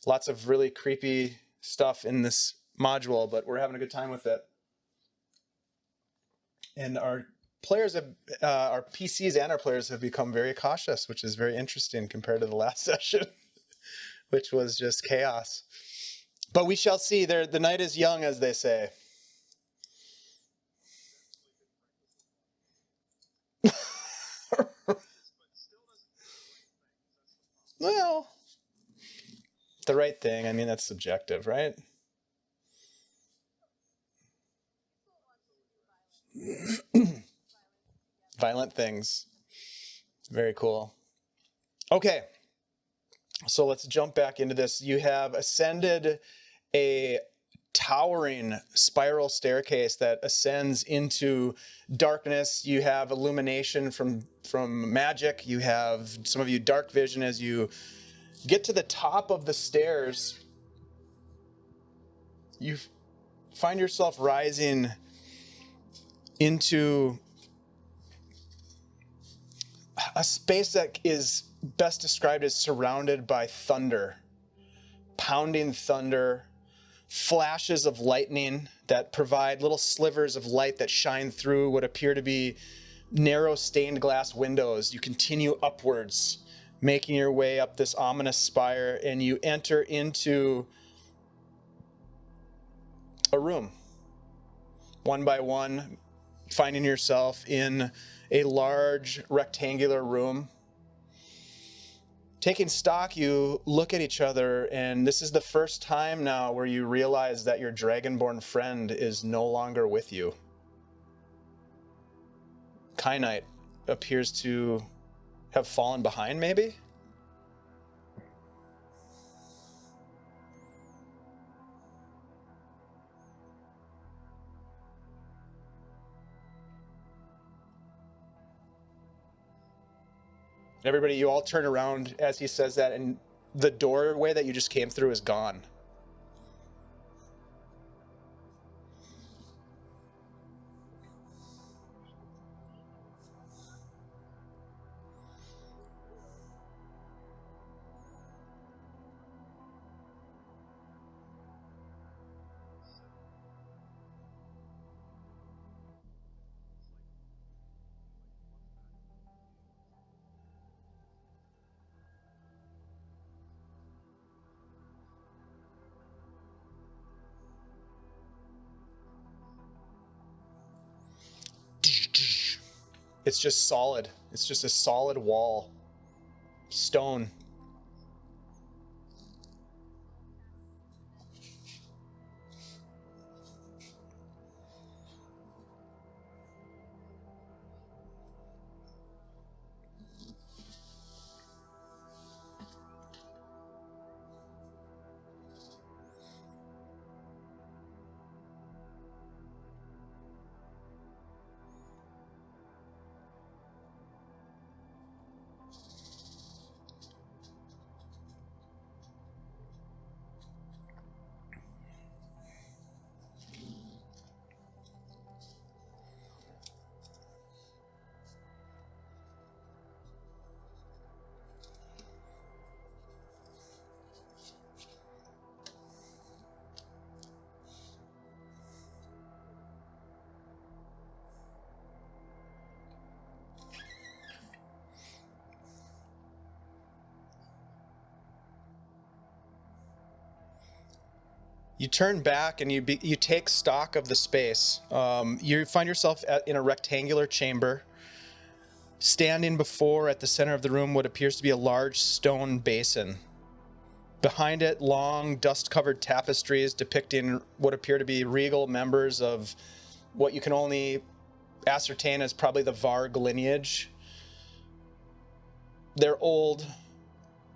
Lots of really creepy stuff in this module, but we're having a good time with it. And our players have, our PCs and our players have become very cautious, which is very interesting compared to the last session, which was just chaos. But we shall see. The night is young, as they say. Well, the right thing. I mean, that's subjective, right? Violent things. Very cool. Okay. So let's jump back into this. You have ascended a towering spiral staircase that ascends into darkness. You have illumination from magic. You have, some of you, dark vision. As you get to the top of the stairs, you find yourself rising into a space that is best described as surrounded by thunder, pounding thunder, flashes of lightning that provide little slivers of light that shine through what appear to be narrow stained glass windows. You continue upwards, making your way up this ominous spire, and you enter into a room. One by one, finding yourself in a large rectangular room. Taking stock, you look at each other, and this is the first time now where you realize that your dragonborn friend is no longer with you. Kynite appears to have fallen behind, maybe? Everybody, you all turn around as he says that, and the doorway that you just came through is gone. It's just solid. It's just a solid wall. Stone. You turn back and you take stock of the space. You find yourself in a rectangular chamber, standing before, at the center of the room, what appears to be a large stone basin. Behind it, long, dust-covered tapestries depicting what appear to be regal members of what you can only ascertain as probably the Vargg lineage. They're old,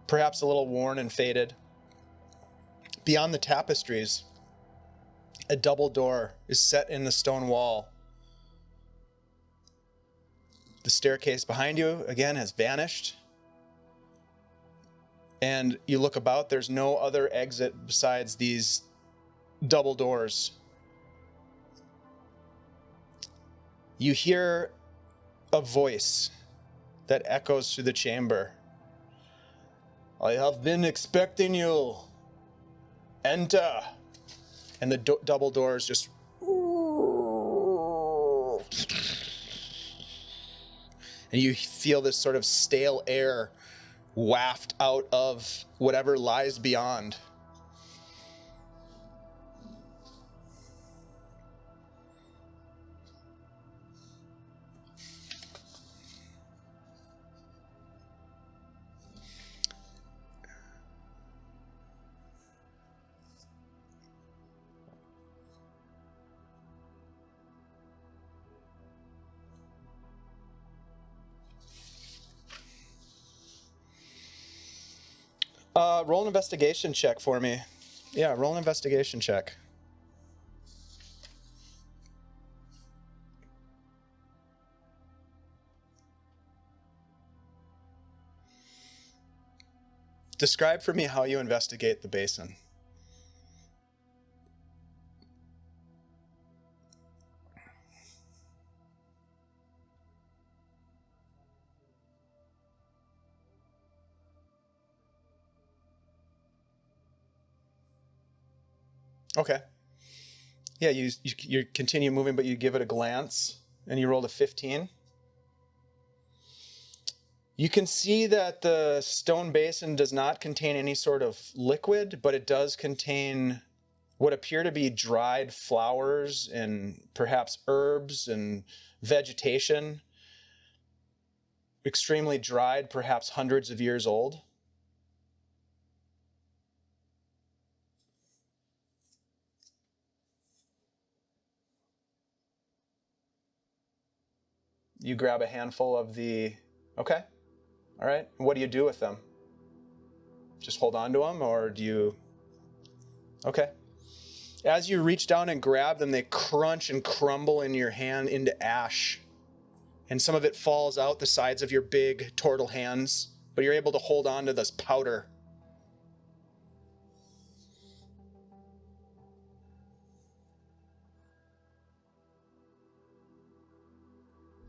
perhaps a little worn and faded. Beyond the tapestries, a double door is set in the stone wall. The staircase behind you, again, has vanished. And you look about, there's no other exit besides these double doors. You hear a voice that echoes through the chamber. I have been expecting you. Enter. And the double doors just... And you feel this sort of stale air waft out of whatever lies beyond. Roll an investigation check for me. Yeah, roll an investigation check. Describe for me how you investigate the basin. Okay. Yeah, you continue moving, but you give it a glance, and you rolled a 15. You can see that the stone basin does not contain any sort of liquid, but it does contain what appear to be dried flowers and perhaps herbs and vegetation. Extremely dried, perhaps hundreds of years old. You grab a handful of the... Okay. All right. What do you do with them? Just hold on to them, or do you... Okay. As you reach down and grab them, they crunch and crumble in your hand into ash. And some of it falls out the sides of your big turtle hands, but you're able to hold on to this powder.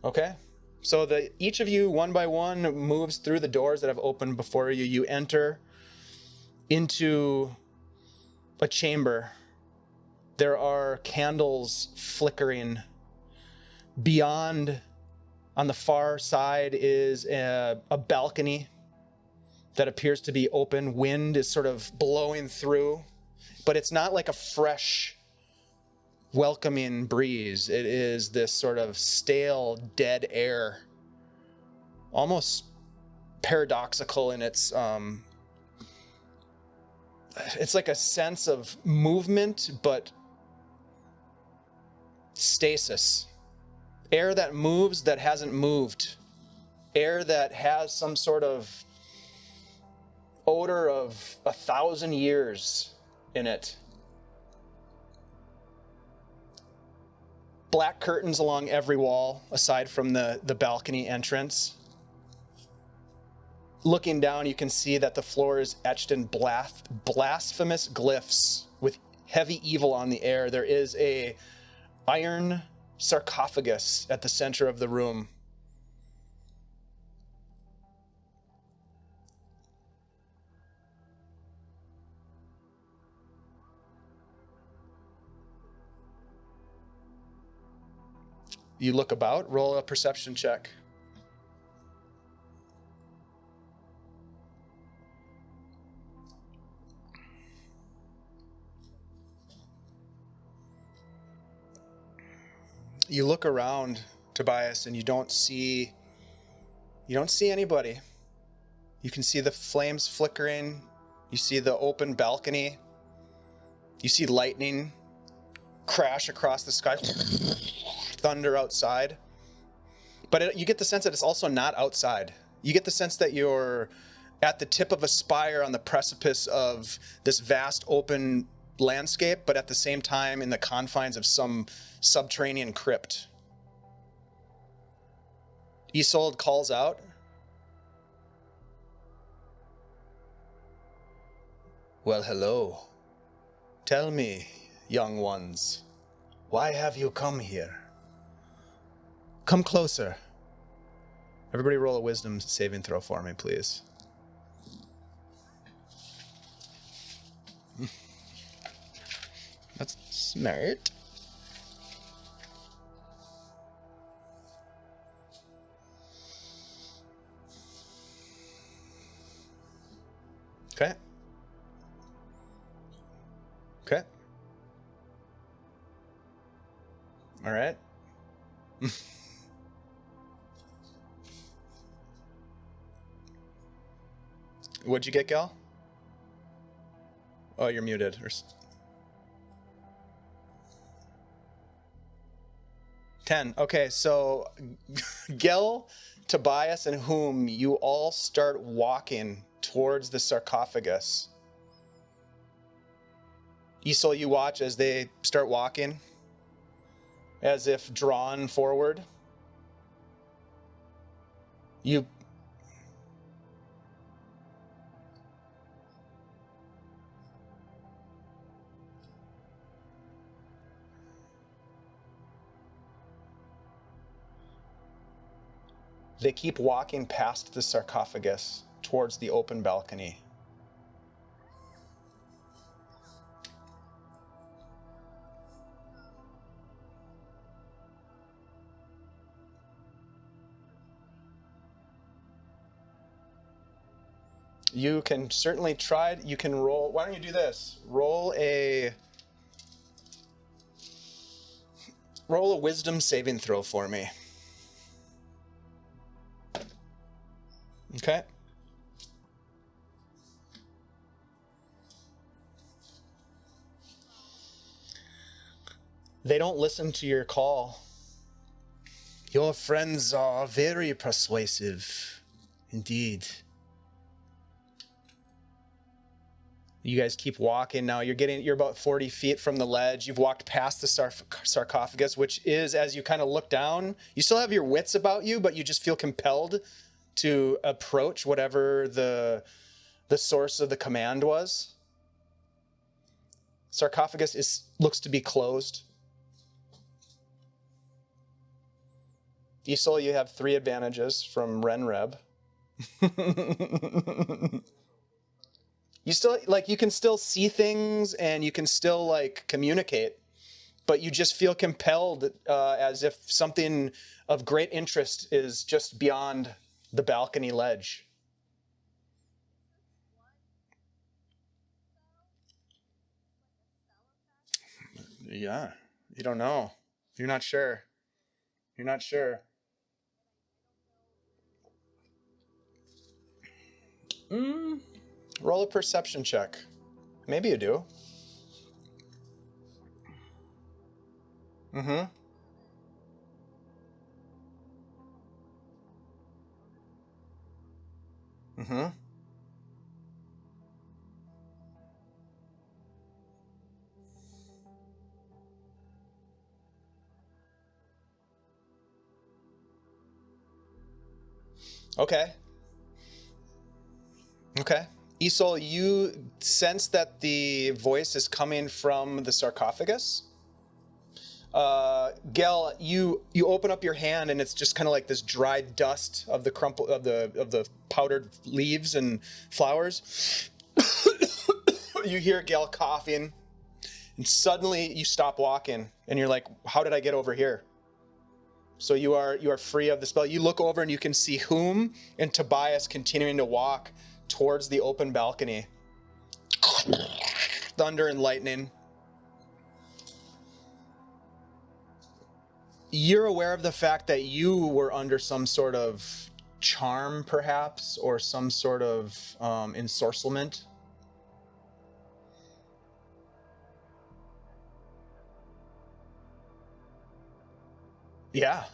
Okay. So each of you, one by one, moves through the doors that have opened before you. You enter into a chamber. There are candles flickering. Beyond, on the far side, is a balcony that appears to be open. Wind is sort of blowing through, but it's not like a fresh, welcoming breeze. It is this sort of stale, dead air, almost paradoxical in its it's like a sense of movement, but stasis. Air that moves that hasn't moved. Air that has some sort of odor of 1,000 years in it. Black curtains along every wall, aside from the balcony entrance. Looking down, you can see that the floor is etched in blasphemous glyphs with heavy evil on the air. There is a iron sarcophagus at the center of the room. You look about, roll a perception check. You look around, Tobias, and you don't see anybody. You can see the flames flickering. You see the open balcony. You see lightning crash across the sky. Thunder outside. But you get the sense that it's also not outside. You get the sense that you're at the tip of a spire on the precipice of this vast open landscape, but at the same time in the confines of some subterranean crypt. Isolde calls out. Well, hello. Tell me, young ones? Why have you come here? Come closer. Everybody roll a wisdom saving throw for me, please. That's smart. Okay. Okay. All right. What'd you get, Gal? Oh, you're muted. 10. Okay, so Gel, Tobias, and Whom, you all start walking towards the sarcophagus. Isol, you watch as they start walking, as if drawn forward. You... They keep walking past the sarcophagus towards the open balcony. You can certainly try, you can roll, why don't you do this? Roll a wisdom saving throw for me. Okay. They don't listen to your call. Your friends are very persuasive, indeed. You guys keep walking now. You're about 40 feet from the ledge. You've walked past the sarcophagus, which is, as you kind of look down, you still have your wits about you, but you just feel compelled to approach whatever the source of the command was. Sarcophagus looks to be closed. Isol, you have 3 advantages from Renreb. You still, like, you can still see things and you can still, like, communicate, but you just feel compelled as if something of great interest is just beyond the balcony ledge. Yeah, you don't know. You're not sure. You're not sure. Roll a perception check. Maybe you do. Mm-hmm. Mm-hmm. Okay. Okay. Isol, you sense that the voice is coming from the sarcophagus. Gel, you open up your hand and it's just kind of like this dried dust of the the powdered leaves and flowers. You hear Gel coughing, and suddenly you stop walking, and you're like, "How did I get over here?" So you are free of the spell. You look over and you can see Whom and Tobias continuing to walk towards the open balcony. Thunder and lightning. You're aware of the fact that you were under some sort of charm, perhaps, or some sort of ensorcelment. Yeah,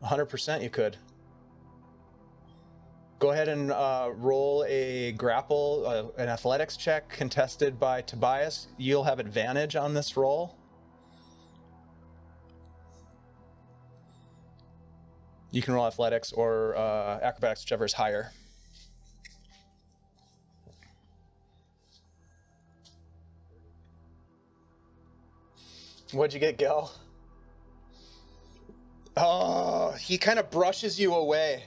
100% you could. Go ahead and roll a grapple, an athletics check contested by Tobias. You'll have advantage on this roll. You can roll athletics or acrobatics, whichever is higher. What'd you get, Gil? Oh, he kind of brushes you away.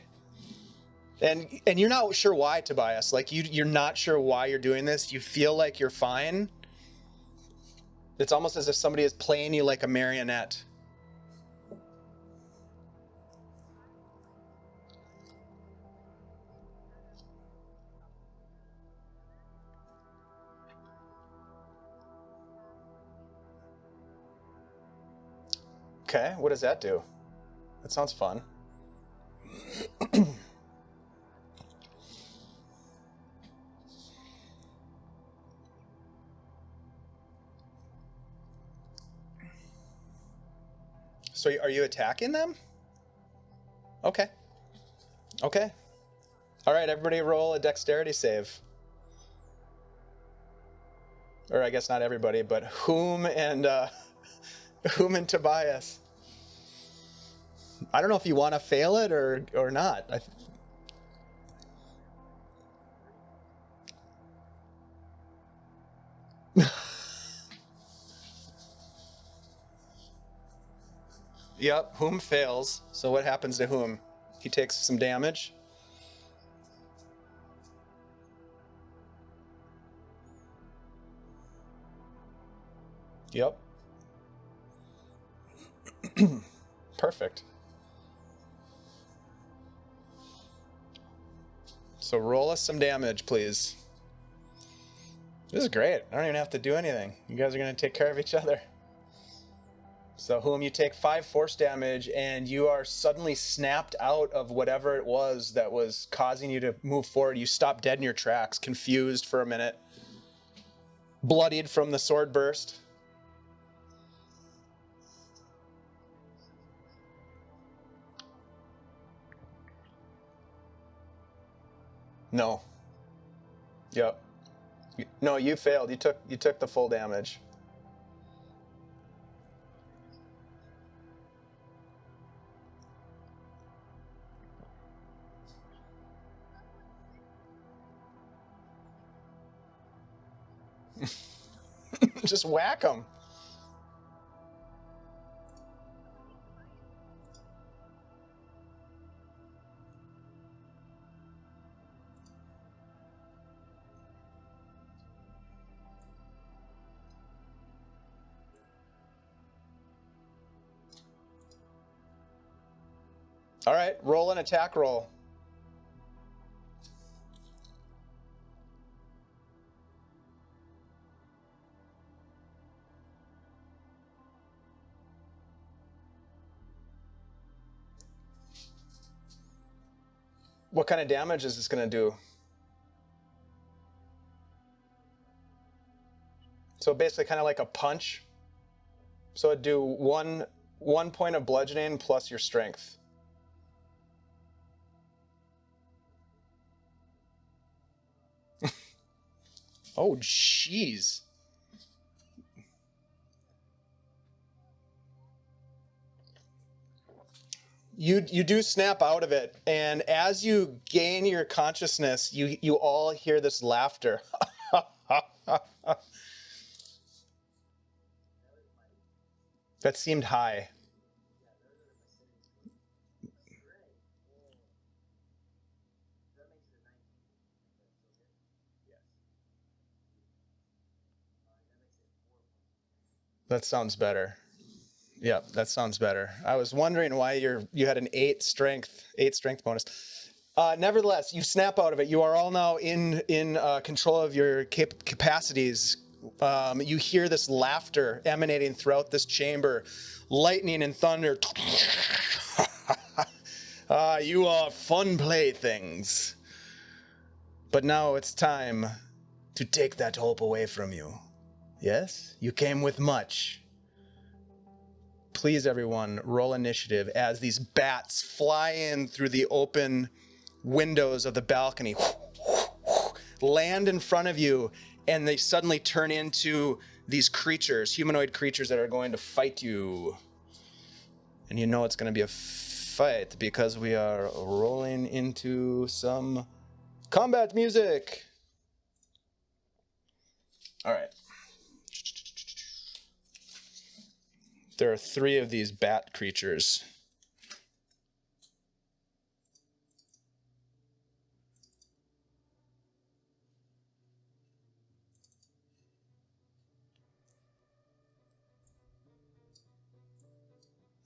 And you're not sure why, Tobias. Like, you're not sure why you're doing this. You feel like you're fine. It's almost as if somebody is playing you like a marionette. Okay, what does that do? That sounds fun. So are you attacking them? Okay. Okay. All right, everybody roll a dexterity save. Or I guess not everybody, but Whom and Tobias. I don't know if you want to fail it or not. Yep, Whom fails. So what happens to Whom? He takes some damage. Yep. Perfect. So roll us some damage, please. This is great. I don't even have to do anything. You guys are going to take care of each other. So Whom, you take 5 force damage, and you are suddenly snapped out of whatever it was that was causing you to move forward. You stop dead in your tracks, confused for a minute, bloodied from the sword burst. No. Yep. No, you failed. You took the full damage. Just whack them. All right, roll an attack roll. What kind of damage is this going to do? So basically kind of like a punch. So it'd do one point of bludgeoning plus your strength. Oh, jeez. You do snap out of it, and as you gain your consciousness, you all hear this laughter. That seemed high. That sounds better. Yep, that sounds better. I was wondering why you had an 8 strength bonus. Nevertheless, you snap out of it. You are all now in control of your capacities. You hear this laughter emanating throughout this chamber, lightning and thunder. You are fun playthings. But now it's time to take that hope away from you. Yes, you came with much. Please, everyone, roll initiative as these bats fly in through the open windows of the balcony, land in front of you, and they suddenly turn into these creatures, humanoid creatures that are going to fight you. And you know it's going to be a fight because we are rolling into some combat music. All right. There are 3 of these bat creatures.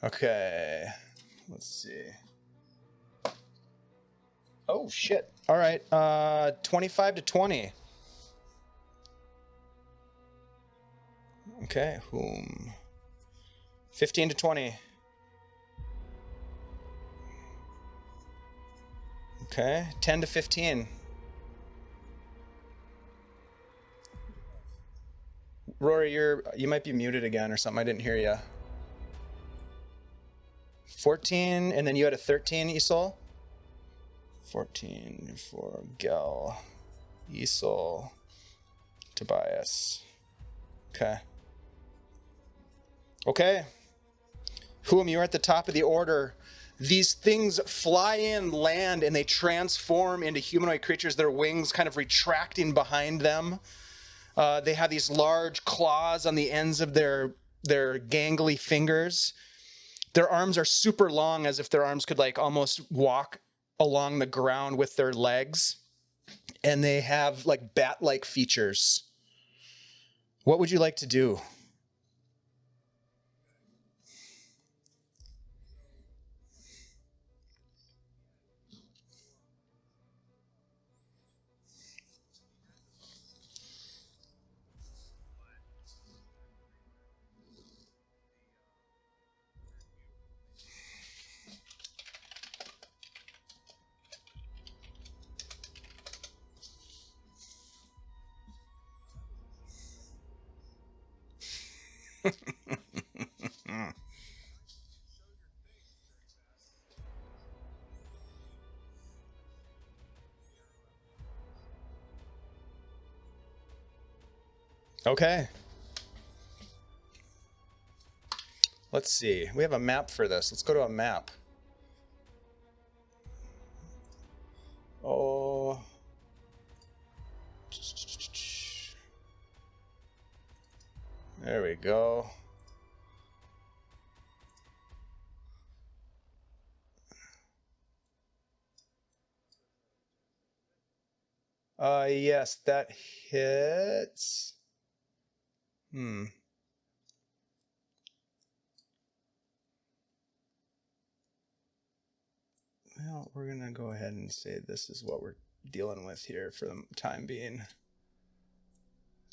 Okay, let's see. Oh shit. All right, 25 to 20. Okay, whom? 15 to 20. Okay, 10 to 15. Rory, you might be muted again or something. I didn't hear you. 14, and then you had a 13, Isol? 14 for Gel, Isol, Tobias. Okay. Okay. Whom, you're at the top of the order. These things fly in, land, and they transform into humanoid creatures, their wings kind of retracting behind them. They have these large claws on the ends of their gangly fingers. Their arms are super long, as if their arms could like almost walk along the ground with their legs. And they have like bat-like features. What would you like to do? Okay. Let's see. We have a map for this. Let's go to a map. Oh. There we go. Yes, that hits. Well, we're gonna go ahead and say this is what we're dealing with here for the time being.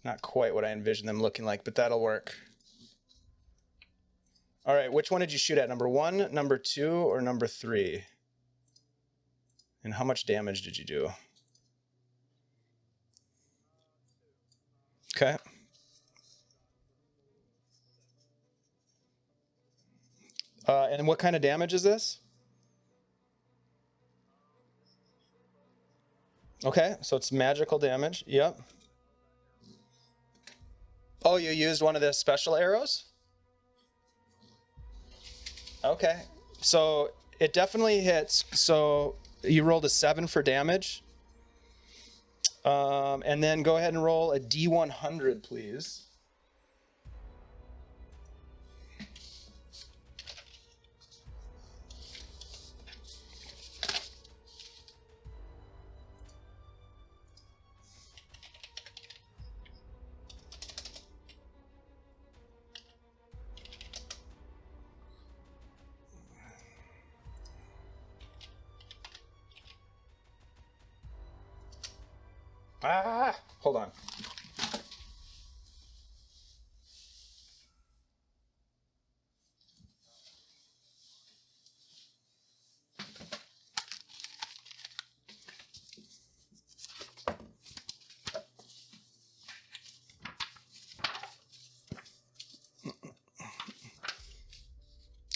Not quite what I envisioned them looking like, but that'll work. All right, which one did you shoot at? Number 1, number 2, or number 3? And how much damage did you do? Okay. And what kind of damage is this? Okay, so it's magical damage. Yep. Oh, you used one of the special arrows? Okay, so it definitely hits. So you rolled a 7 for damage. And then go ahead and roll a D100, please. Hold on.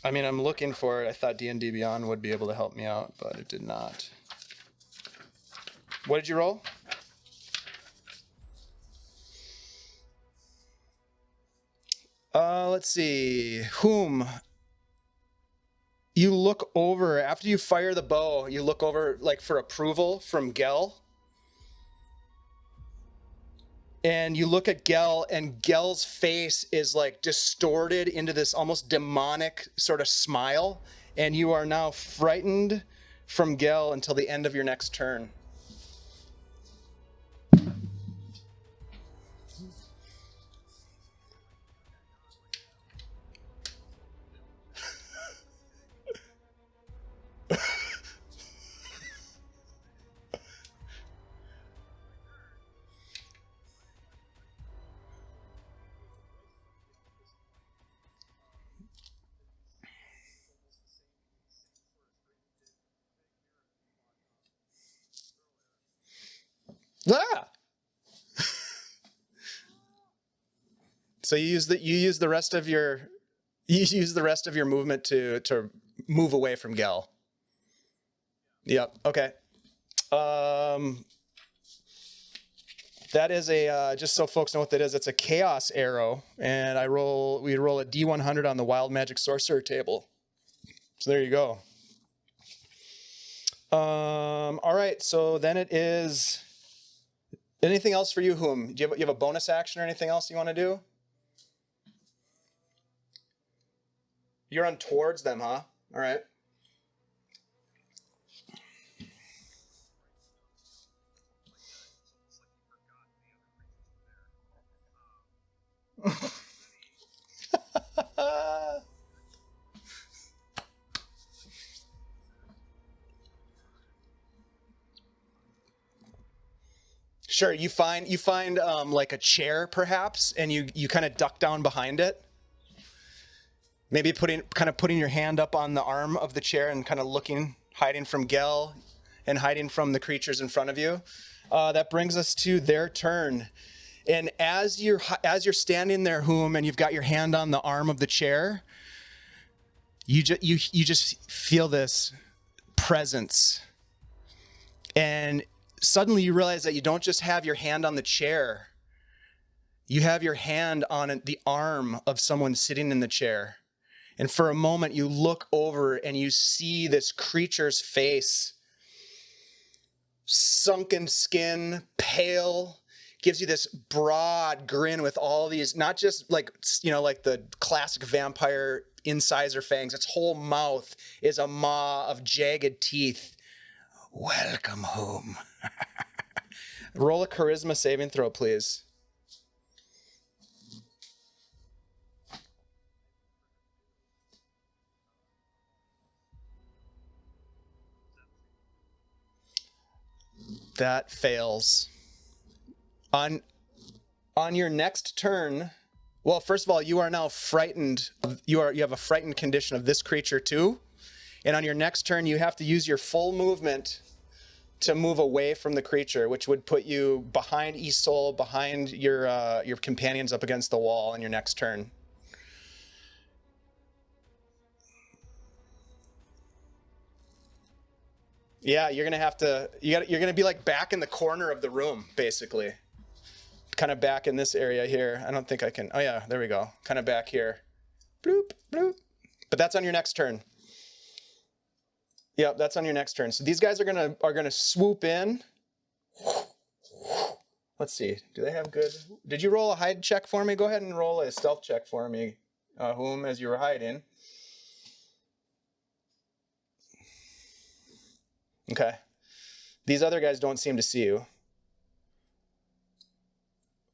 I mean, I'm looking for it. I thought D&D Beyond would be able to help me out, but it did not. What did you roll? Let's see. Whom? You look over, after you fire the bow, you look over like for approval from Gel. and you look at Gel, and Gel's face is like distorted into this almost demonic sort of smile, and you are now frightened from Gel until the end of your next turn. Ah! So you use the rest of your movement to move away from Gel. Yep. Okay. That is a just so folks know what that is. It's a chaos arrow, and we roll a D100 on the wild magic sorcerer table. So there you go. All right. So then it is. Anything else for you, Whom? Do you have a bonus action or anything else you want to do? You're on towards them, huh? All right. Sure. You find like a chair perhaps, and you kind of duck down behind it. Maybe putting your hand up on the arm of the chair and kind of hiding from Gel and hiding from the creatures in front of you. That brings us to their turn. And as you're standing there, Whom, and you've got your hand on the arm of the chair, you just feel this presence. And suddenly you realize that you don't just have your hand on the chair. You have your hand on the arm of someone sitting in the chair. And for a moment, you look over and you see this creature's face. Sunken skin, pale, gives you this broad grin with all these, not just like the classic vampire incisor fangs. Its whole mouth is a maw of jagged teeth. Welcome home. Roll a charisma saving throw, please. That fails. On your next turn, well, first of all, you are now frightened. You have a frightened condition of this creature too. And on your next turn, you have to use your full movement to move away from the creature, which would put you behind Isol, behind your companions up against the wall on your next turn. Yeah, you're gonna be like back in the corner of the room, basically. Kind of back in this area here. I don't think I can. Oh yeah, there we go. Kind of back here. Bloop, bloop. But that's on your next turn. Yep, that's on your next turn. So these guys are gonna swoop in. Let's see. Do they have good? Did you roll a hide check for me? Go ahead and roll a stealth check for me, Whom, as you were hiding. Okay. These other guys don't seem to see you.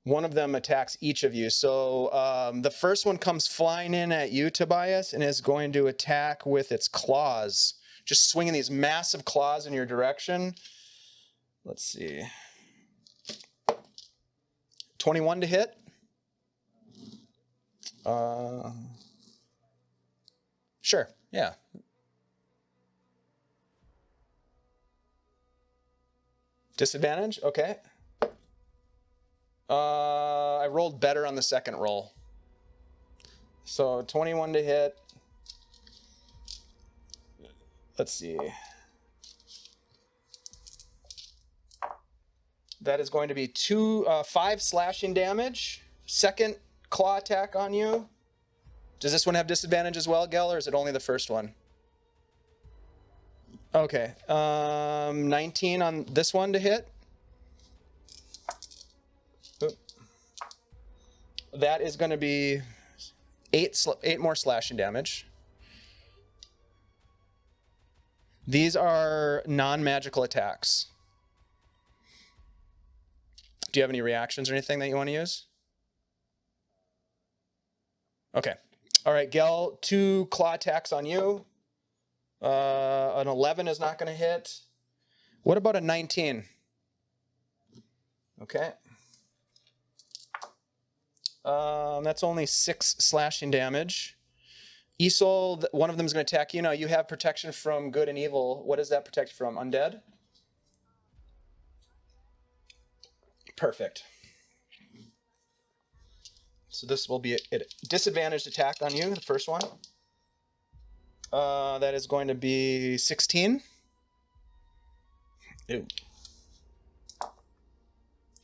One of them attacks each of you. So the first one comes flying in at you, Tobias, and is going to attack with its claws. Just swinging these massive claws in your direction. Let's see. 21 to hit. Sure, yeah. Disadvantage? Okay. I rolled better on the second roll. So 21 to hit. Let's see. That is going to be 5 slashing damage. Second claw attack on you. Does this one have disadvantage as well, Gel, or is it only the first one? Okay. 19 on this one to hit. Oop. That is going to be eight more slashing damage. These are non-magical attacks. Do you have any reactions or anything that you want to use? Okay. All right, Gel, 2 claw attacks on you. An 11 is not going to hit. What about a 19? Okay. That's only 6 slashing damage. Isol, one of them is going to attack you. Now, you have protection from good and evil. What does that protect you from? Undead? Perfect. So this will be a disadvantaged attack on you, the first one. That is going to be 16. Ew.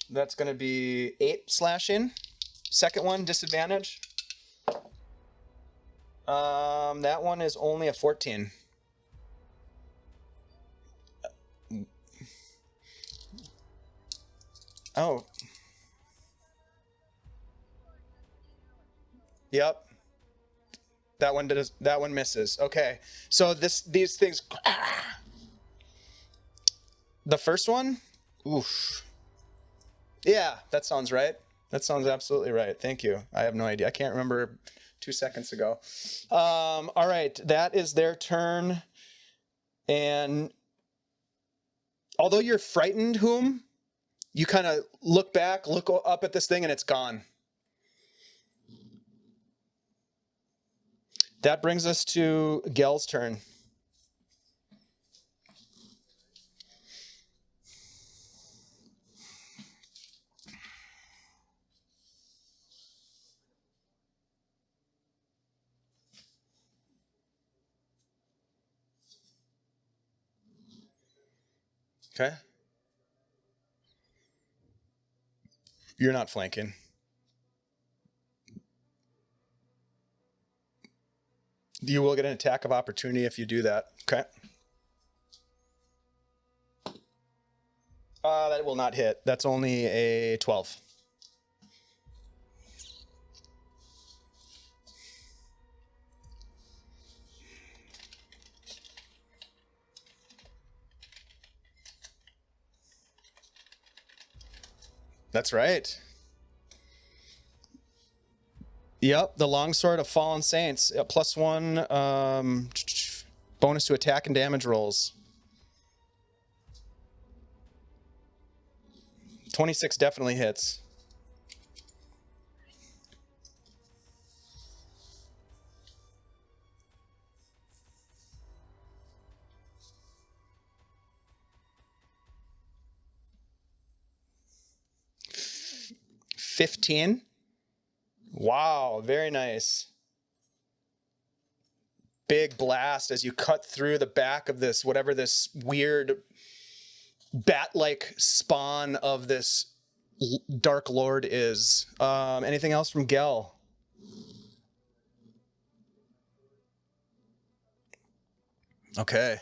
That's going to be 8 slashing. Second one, disadvantage. That one is only a 14. Oh. Yep. That one misses. Okay. So these things. The first one? Oof. Yeah, that sounds right. That sounds absolutely right. Thank you. I have no idea. I can't remember 2 seconds ago. All right, that is their turn. And although you're frightened, Whom, you kind of look back, look up at this thing, and it's gone. That brings us to Gel's turn. Okay. You're not flanking. You will get an attack of opportunity if you do that. Okay. That will not hit. That's only a 12. That's right. Yep, the longsword of fallen saints. +1 bonus to attack and damage rolls. 26 definitely hits. $15. Wow, very nice. Big blast as you cut through the back of this, whatever this weird bat-like spawn of this Dark Lord is. Anything else from Gel? Okay.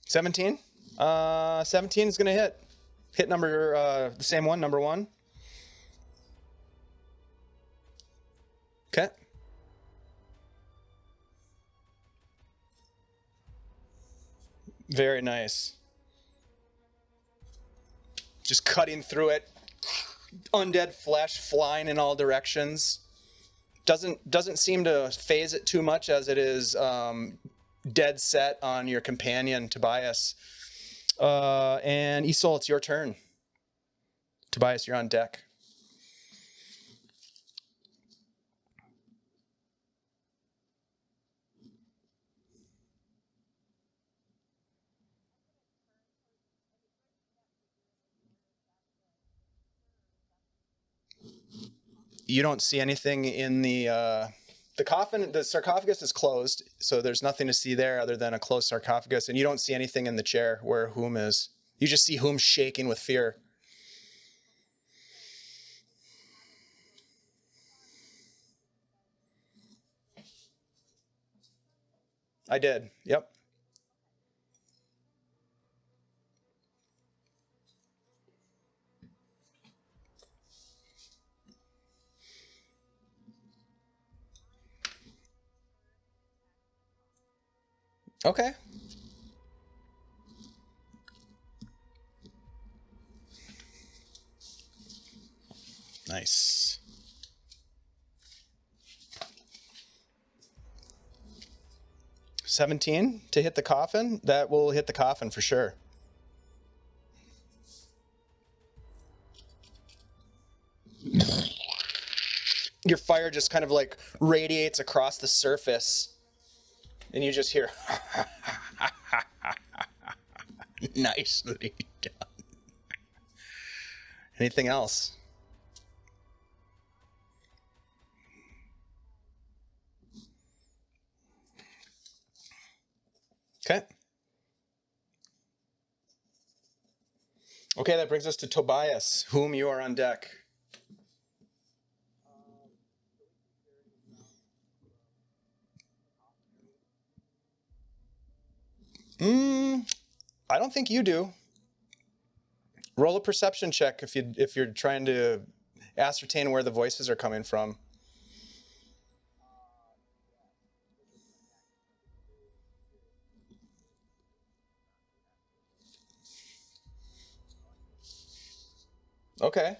$17. 17 is going to hit. Hit number, the same one, number 1. Okay. Very nice. Just cutting through it. Undead flesh flying in all directions. Doesn't seem to phase it too much as it is dead set on your companion, Tobias. And Isol, it's your turn. Tobias, you're on deck. You don't see anything in the The coffin, the sarcophagus is closed, so there's nothing to see there other than a closed sarcophagus, and you don't see anything in the chair where Whom is. You just see Whom shaking with fear. I did, yep. Okay. Nice. $17 to hit the coffin. That will hit the coffin for sure. Your fire just kind of like radiates across the surface, and you just hear nicely done. Anything else? Okay. Okay, that brings us to Tobias, Whom you are on deck. I don't think you do. Roll a perception check if you're trying to ascertain where the voices are coming from. Okay.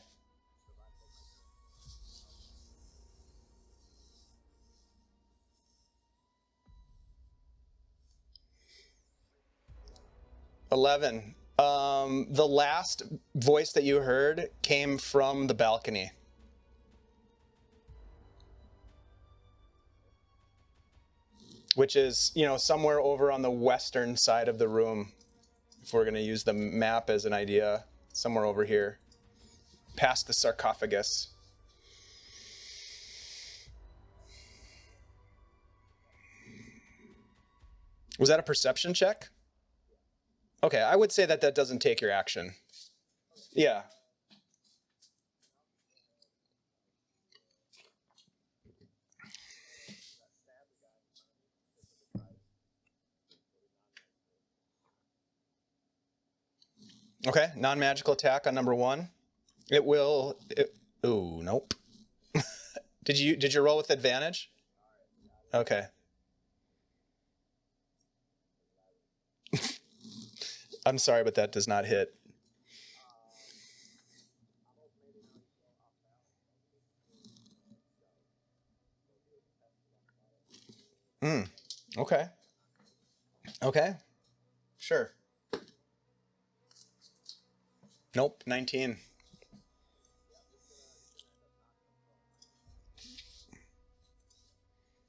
$11. The last voice that you heard came from the balcony. Which is, you know, somewhere over on the western side of the room. If we're going to use the map as an idea, somewhere over here, past the sarcophagus. Was that a perception check? Okay, I would say that that doesn't take your action. Yeah. Okay, non-magical attack on number 1. It will. Ooh, nope. Did you roll with advantage? Okay. I'm sorry, but that does not hit. Okay. Okay. Sure. Nope, 19.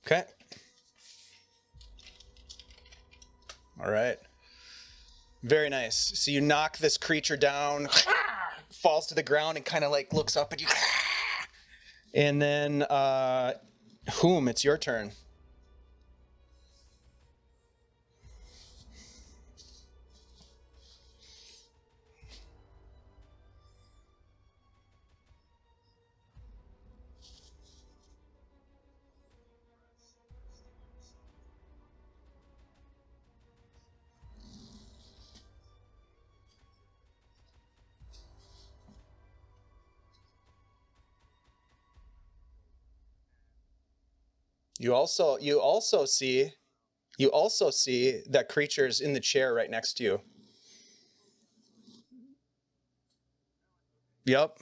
Okay. All right. Very nice. So you knock this creature down, falls to the ground, and kind of like looks up at you. And then, Whom, it's your turn. You also see that creature's in the chair right next to you. Yep.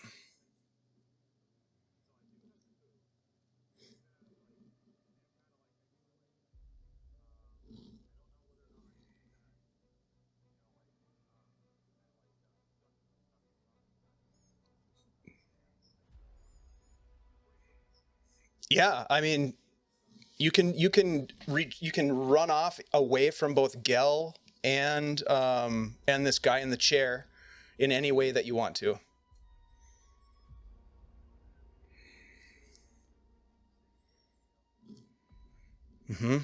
Yeah, I mean, you can run off away from both Gel and this guy in the chair in any way that you want to. Mm-hmm.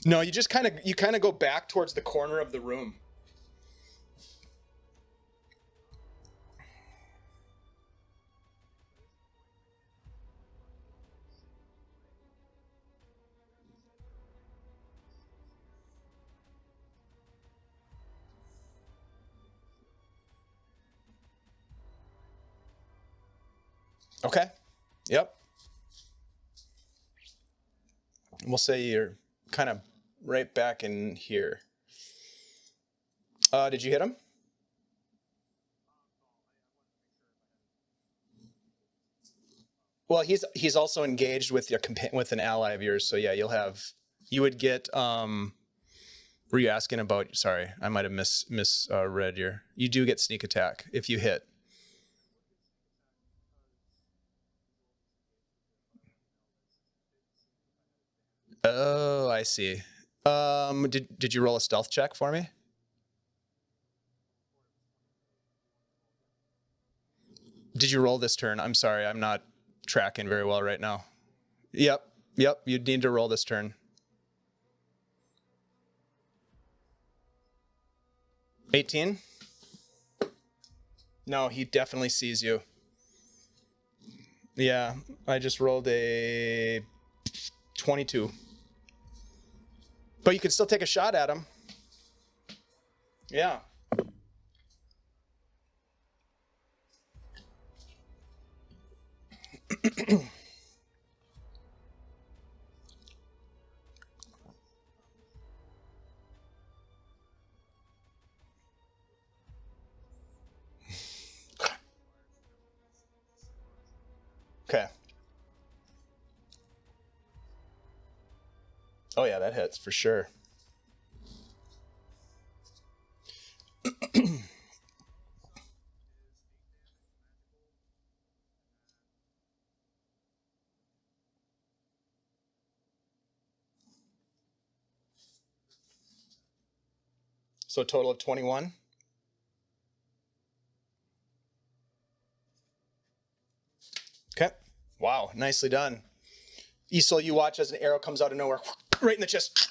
No, you just kind of go back towards the corner of the room. Okay. Yep. We'll say you're kind of right back in here. Did you hit him? Well, he's also engaged with with an ally of yours. So yeah, you would get. Were you asking about? Sorry, I might have misread your. You do get sneak attack if you hit. Oh, I see. Did you roll a stealth check for me? Did you roll this turn? I'm sorry, I'm not tracking very well right now. Yep, you'd need to roll this turn. 18? No, he definitely sees you. Yeah, I just rolled a 22. But you can still take a shot at him. Yeah. Okay. Oh yeah, that hits for sure. So a total of 21. Okay. Wow, nicely done. Isol, you watch as an arrow comes out of nowhere, right in the chest.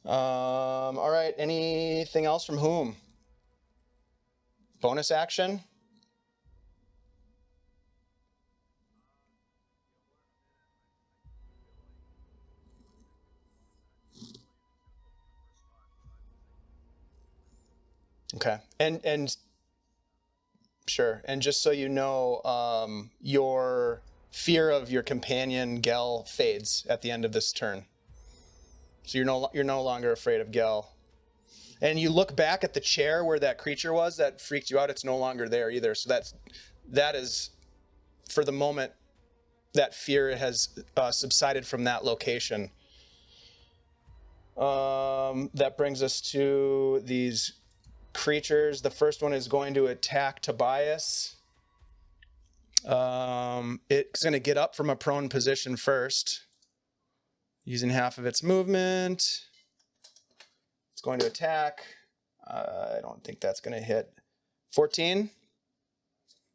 All right, anything else from whom? Bonus action? Okay, and sure, and just so you know, your fear of your companion Gel fades at the end of this turn. So you're no longer afraid of Gel. And you look back at the chair where that creature was that freaked you out. It's no longer there either. So that is, for the moment, that fear has subsided from that location. That brings us to these creatures. The first one is going to attack Tobias. It's going to get up from a prone position first, using half of its movement. It's going to attack. I don't think that's going to hit. 14.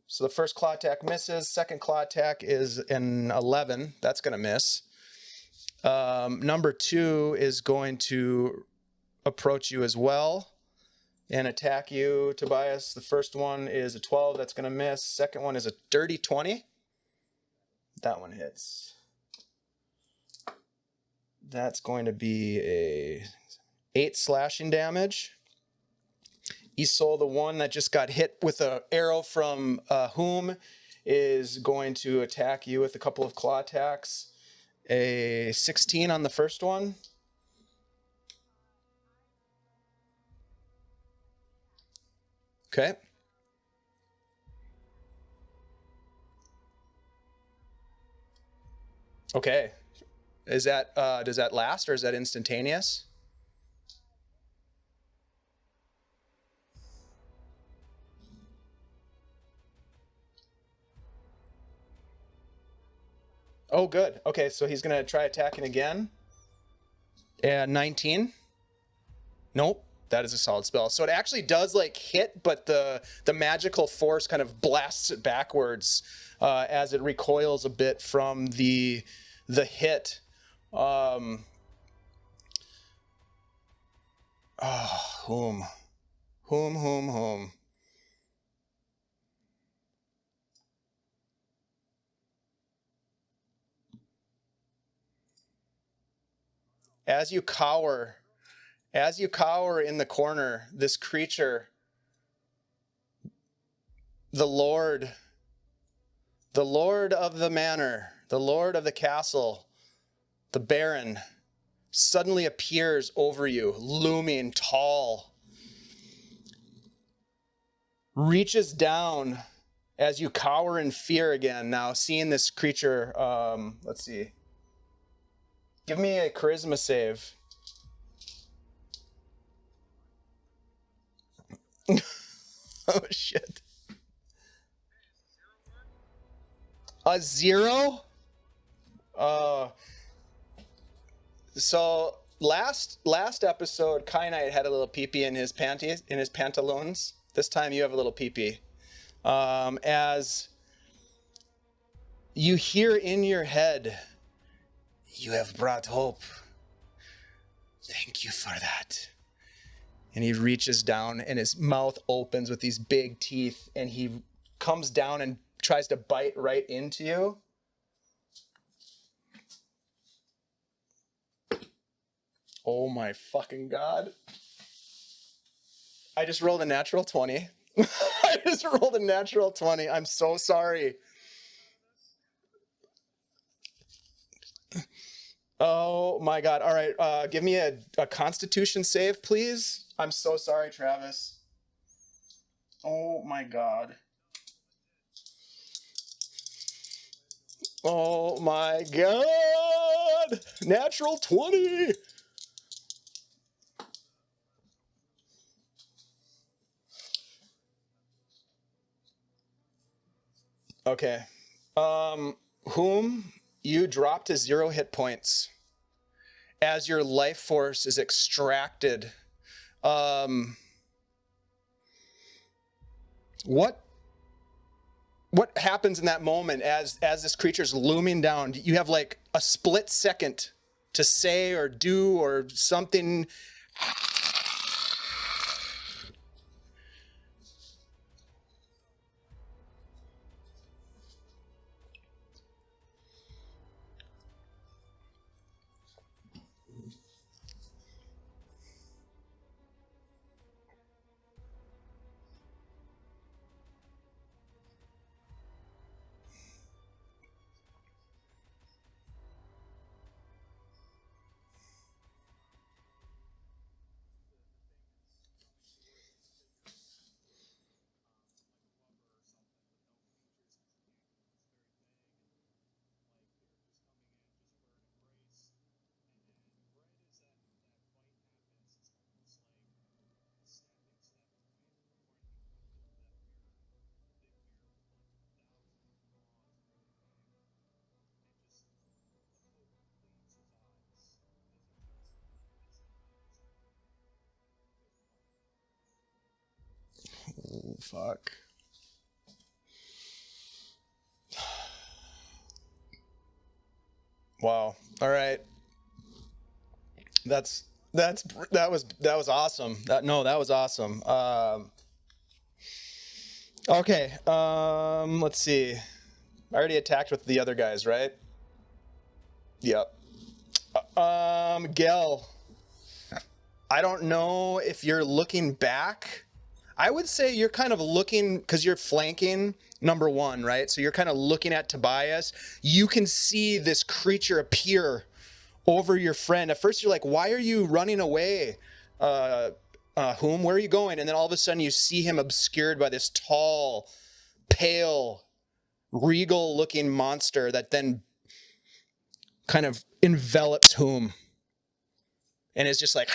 So the first claw attack misses. Second claw attack is an 11. That's going to miss. Number 2 is going to approach you as well and attack you, Tobias. The first one is a 12. That's going to miss. Second one is a dirty 20. That one hits. That's going to be a 8 slashing damage. Isol, the one that just got hit with an arrow from whom, is going to attack you with a couple of claw attacks. A 16 on the first one. Okay. Okay. Is that does that last, or is that instantaneous? Oh, good. Okay, so he's going to try attacking again. And 19. Nope. That is a solid spell. So it actually does like hit, but the magical force kind of blasts it backwards as it recoils a bit from the hit. Whom. As you cower in the corner, this creature, the Lord of the manor, the Lord of the castle, the Baron, suddenly appears over you, looming tall. Reaches down as you cower in fear again. Now, seeing this creature, let's see. Give me a charisma save. Oh, shit. A 0? So last episode, Kai Knight had a little pee-pee in his panties, in his pantaloons. This time you have a little pee-pee. As you hear in your head, "You have brought hope. Thank you for that." And he reaches down and his mouth opens with these big teeth and he comes down and tries to bite right into you. Oh my fucking God. I just rolled a natural 20. I just rolled a natural 20. I'm so sorry. Oh my God. All right. Give me a Constitution save, please. I'm so sorry, Travis. Oh my God. Oh my God. Natural 20. Okay. Whom you drop to 0 hit points as your life force is extracted. What happens in that moment as this creature's looming down? You have like a split second to say or do or something. Oh, fuck. Wow. All right. That was awesome. That was awesome. Okay. Let's see. I already attacked with the other guys, right? Yep. Gel. I don't know if you're looking back. I would say you're kind of looking, because you're flanking number 1, right? So you're kind of looking at Tobias. You can see this creature appear over your friend. At first you're like, why are you running away? Whom? Where are you going? And then all of a sudden you see him obscured by this tall, pale, regal looking monster that then kind of envelops Whom. And is just like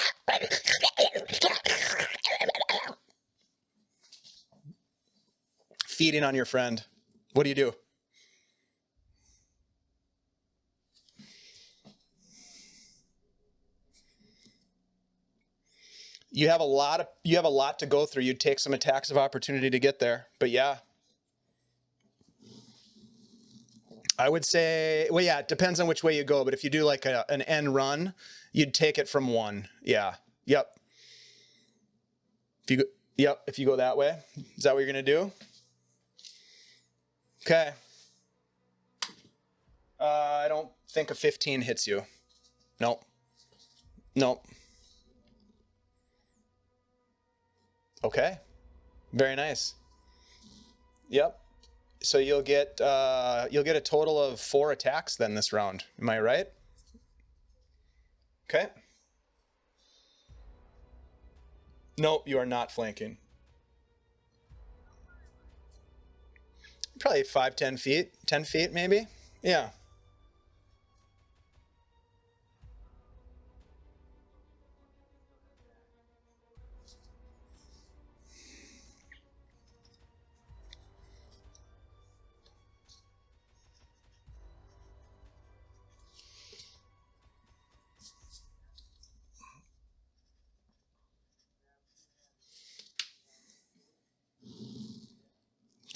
feeding on your friend. What do you do? You have a lot to go through. You'd take some attacks of opportunity to get there. But yeah. I would say, well, yeah, it depends on which way you go. But if you do like an end run, you'd take it from 1. Yeah. Yep. If you go that way. Is that what you're going to do? Okay. I don't think a 15 hits you. Nope. Nope. Okay. Very nice. Yep. So you'll get a total of 4 attacks then this round. Am I right? Okay. Nope, you are not flanking. Probably 5, 10 feet. 10 feet maybe? Yeah.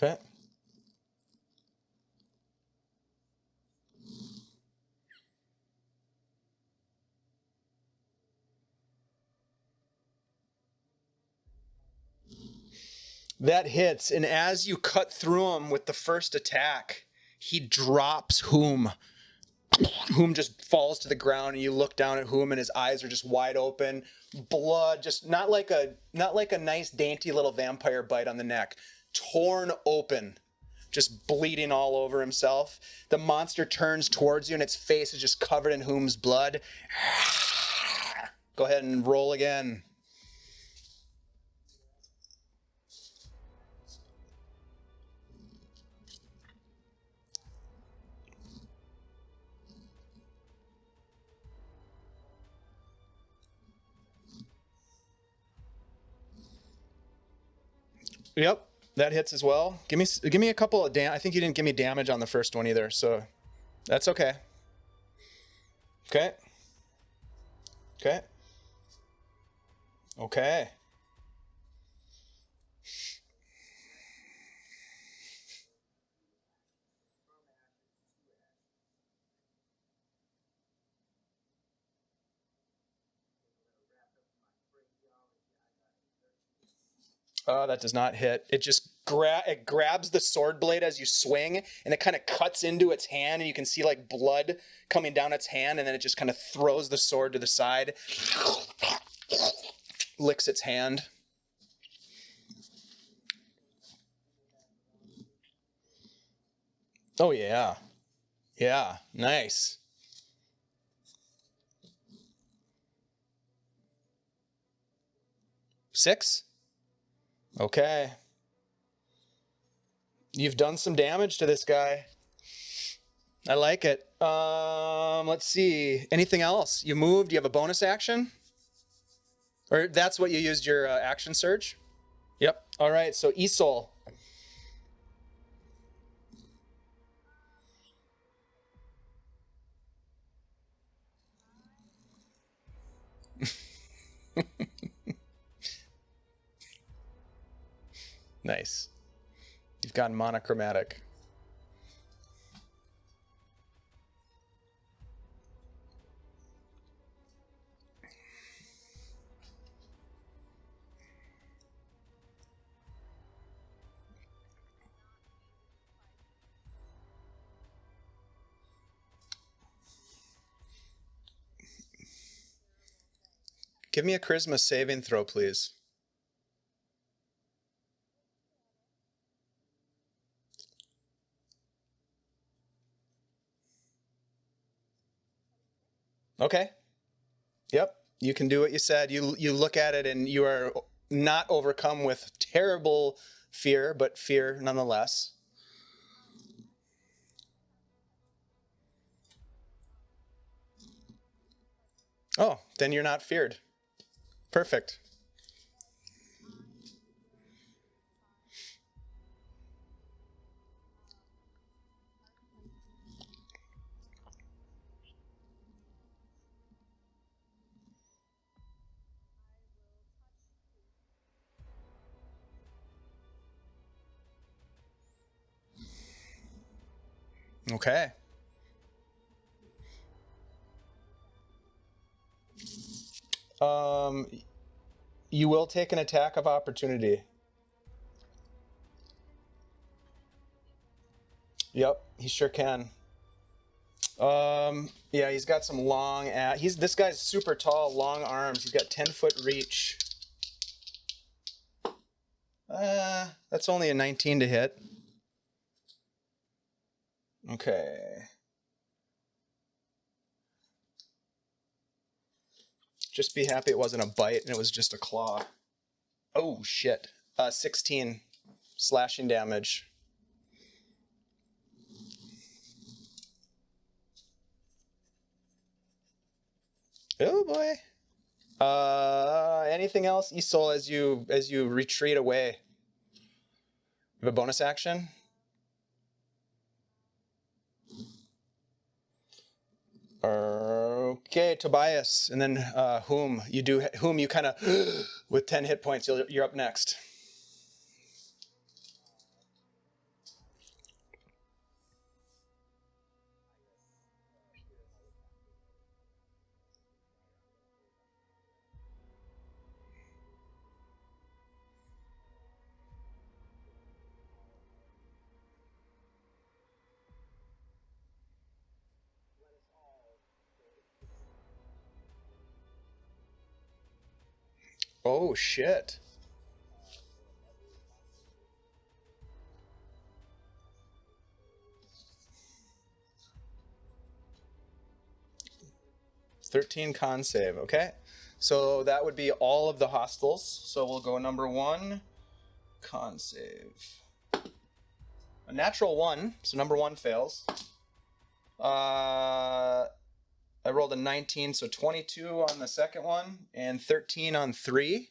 Okay. That hits, and as you cut through him with the first attack, he drops Whom. Whom just falls to the ground, and you look down at Whom, and his eyes are just wide open. Blood, just not like a nice dainty little vampire bite on the neck, torn open, just bleeding all over himself. The monster turns towards you, and its face is just covered in Whom's blood. Go ahead and roll again. Yep, that hits as well. Give me a couple of I think you didn't give me damage on the first one either, so that's okay. Okay. Okay. Okay. Oh, that does not hit. It just grabs the sword blade as you swing, and it kind of cuts into its hand, and you can see like blood coming down its hand, and then it just kind of throws the sword to the side, licks its hand. Oh yeah. Yeah, nice. Six? Okay. You've done some damage to this guy. I like it. Let's see. Anything else? You moved? You have a bonus action? Or that's what you used your action surge? Yep. All right. So Isol. Nice. You've gone monochromatic. Give me a charisma saving throw, please. Okay. Yep. You can do what you said. You look at it and you are not overcome with terrible fear, but fear nonetheless. Oh, then you're not feared. Perfect. Okay. You will take an attack of opportunity. Yep, he sure can. Yeah, he's got some long this guy's super tall, long arms. He's got 10-foot reach. That's only a 19 to hit. Okay. Just be happy it wasn't a bite and it was just a claw. Oh, shit. 16 slashing damage. Oh, boy. Anything else, Isol, as you retreat away? You have a bonus action? Okay, Tobias, and then whom you kind of with 10 hit points. You're up next. Oh shit. $13 con save. Okay, so that would be all of the hostiles. So we'll go number 1, con save. A natural 1, so number 1 fails. I rolled a 19, so 22 on the second one, and 13 on 3.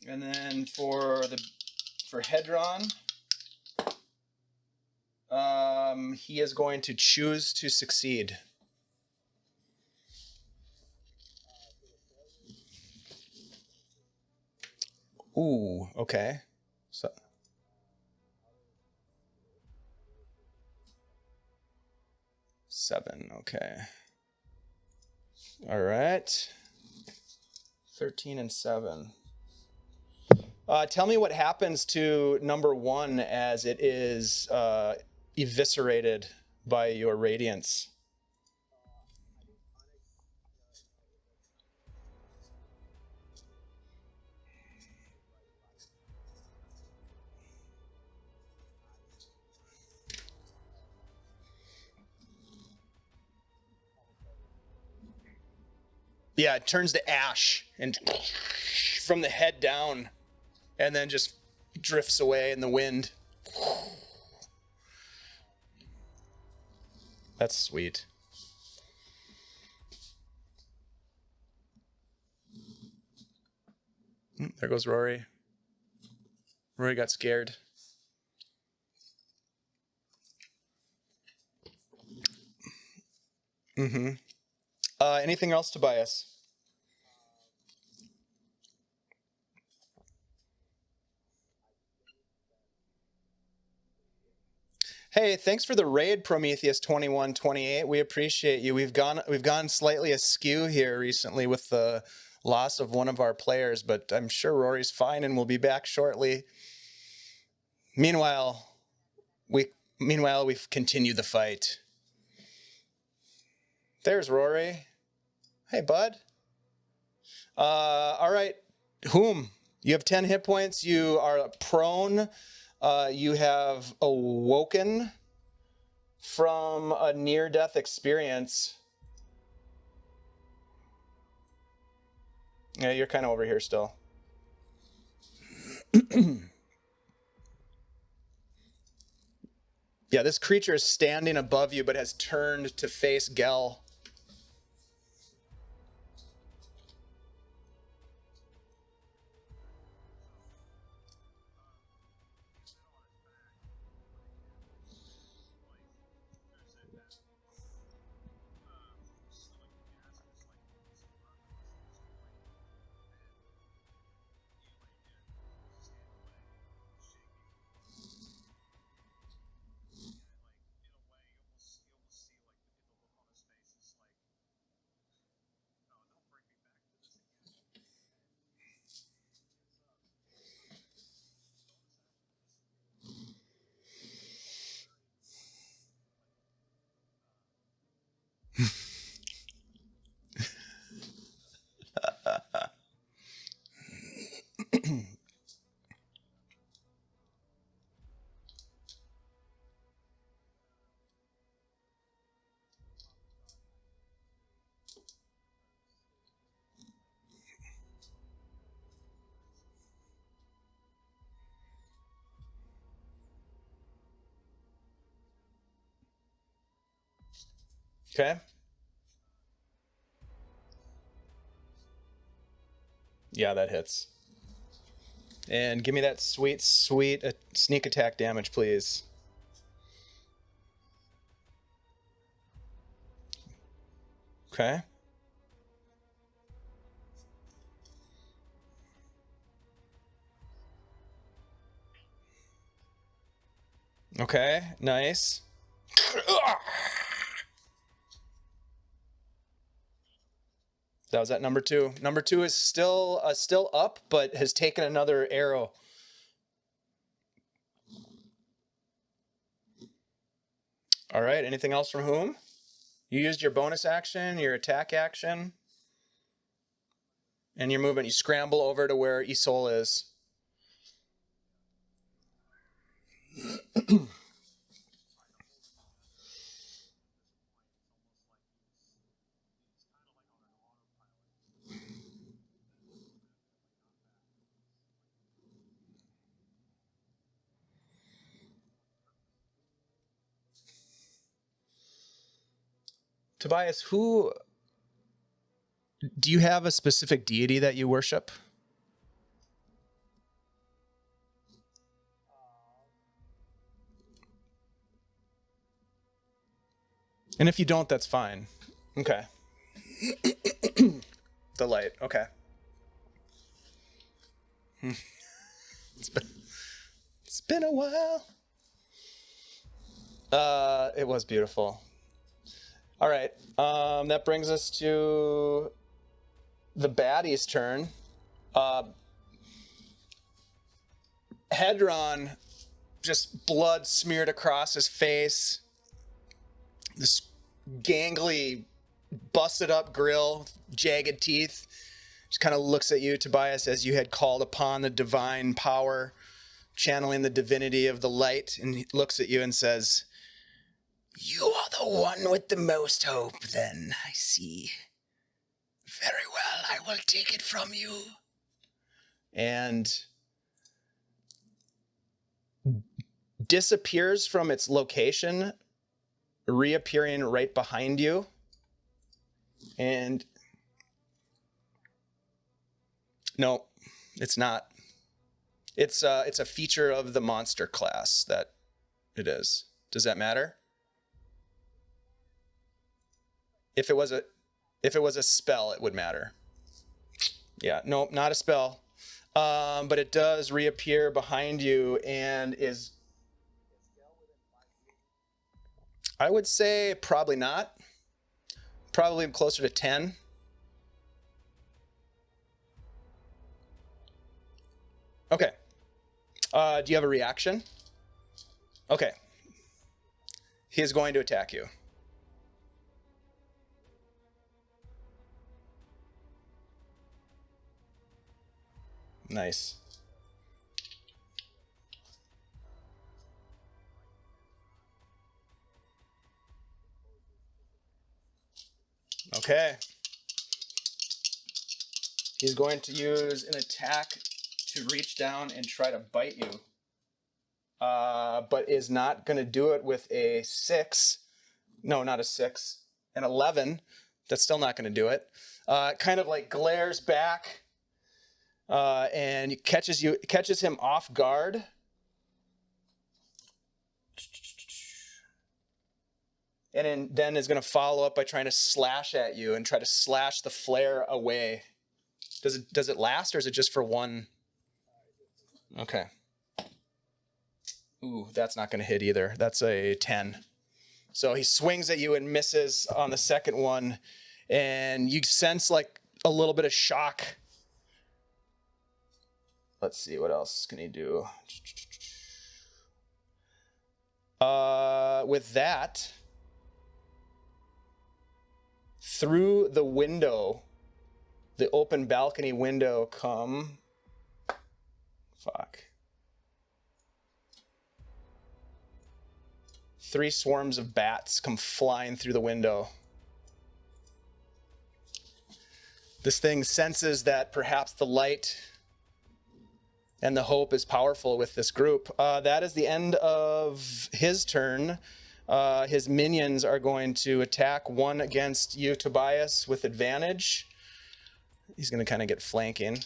And then for Hedron, he is going to choose to succeed. Ooh, okay. So 7, okay. All right. 13 and 7. Tell me what happens to number 1 as it is eviscerated by your radiance. Yeah, it turns to ash and from the head down, and then just drifts away in the wind. That's sweet. There goes Rory. Rory got scared. Mm-hmm. Anything else, Tobias? Hey, thanks for the raid, Prometheus 2128. We appreciate you. We've gone slightly askew here recently with the loss of one of our players, but I'm sure Rory's fine and will be back shortly. Meanwhile, we've continued the fight. There's Rory. Hey, bud. All right. Whom? You have 10 hit points. You are prone. You have awoken from a near-death experience. Yeah, you're kind of over here still. Yeah, this creature is standing above you but has turned to face Gel. Okay. Yeah, that hits. And give me that sweet, sweet sneak attack damage, please. Okay. Okay, nice. That was at number 2. Number 2 is still up, but has taken another arrow. All right, anything else from whom? You used your bonus action, your attack action, and your movement. You scramble over to where Isol is. Tobias, do you have a specific deity that you worship? And if you don't, that's fine. Okay. The light, okay. It's been a while. It was beautiful. All right, that brings us to the baddie's turn. Hedron, just blood smeared across his face. This gangly, busted up grill, jagged teeth. Just kind of looks at you, Tobias, as you had called upon the divine power, channeling the divinity of the light, and he looks at you and says, "You are the one with the most hope, then, I see. Very well, I will take it from you." And disappears from its location, reappearing right behind you. And no, it's not. It's a feature of the monster class that it is. Does that matter? If it was a spell, it would matter. Yeah, no, not a spell. But it does reappear behind you and is, I would say probably not. Probably closer to 10. Okay. Do you have a reaction? Okay. He is going to attack you. Nice. Okay. He's going to use an attack to reach down and try to bite you. But is not going to do it with a 6. No, not a 6. An 11. That's still not going to do it. Kind of like glares back and catches him off guard. And then is going to follow up by trying to slash at you and try to slash the flare away. Does it last, or is it just for one? Okay. Ooh, that's not going to hit either. That's a 10. So he swings at you and misses on the second one, and you sense like a little bit of shock. Let's see, what else can he do? With that, through the window, the open balcony window come... Fuck. 3 swarms of bats come flying through the window. This thing senses that perhaps the light and the hope is powerful with this group. That is the end of his turn. His minions are going to attack one against you, Tobias, with advantage. He's going to kind of get flanking.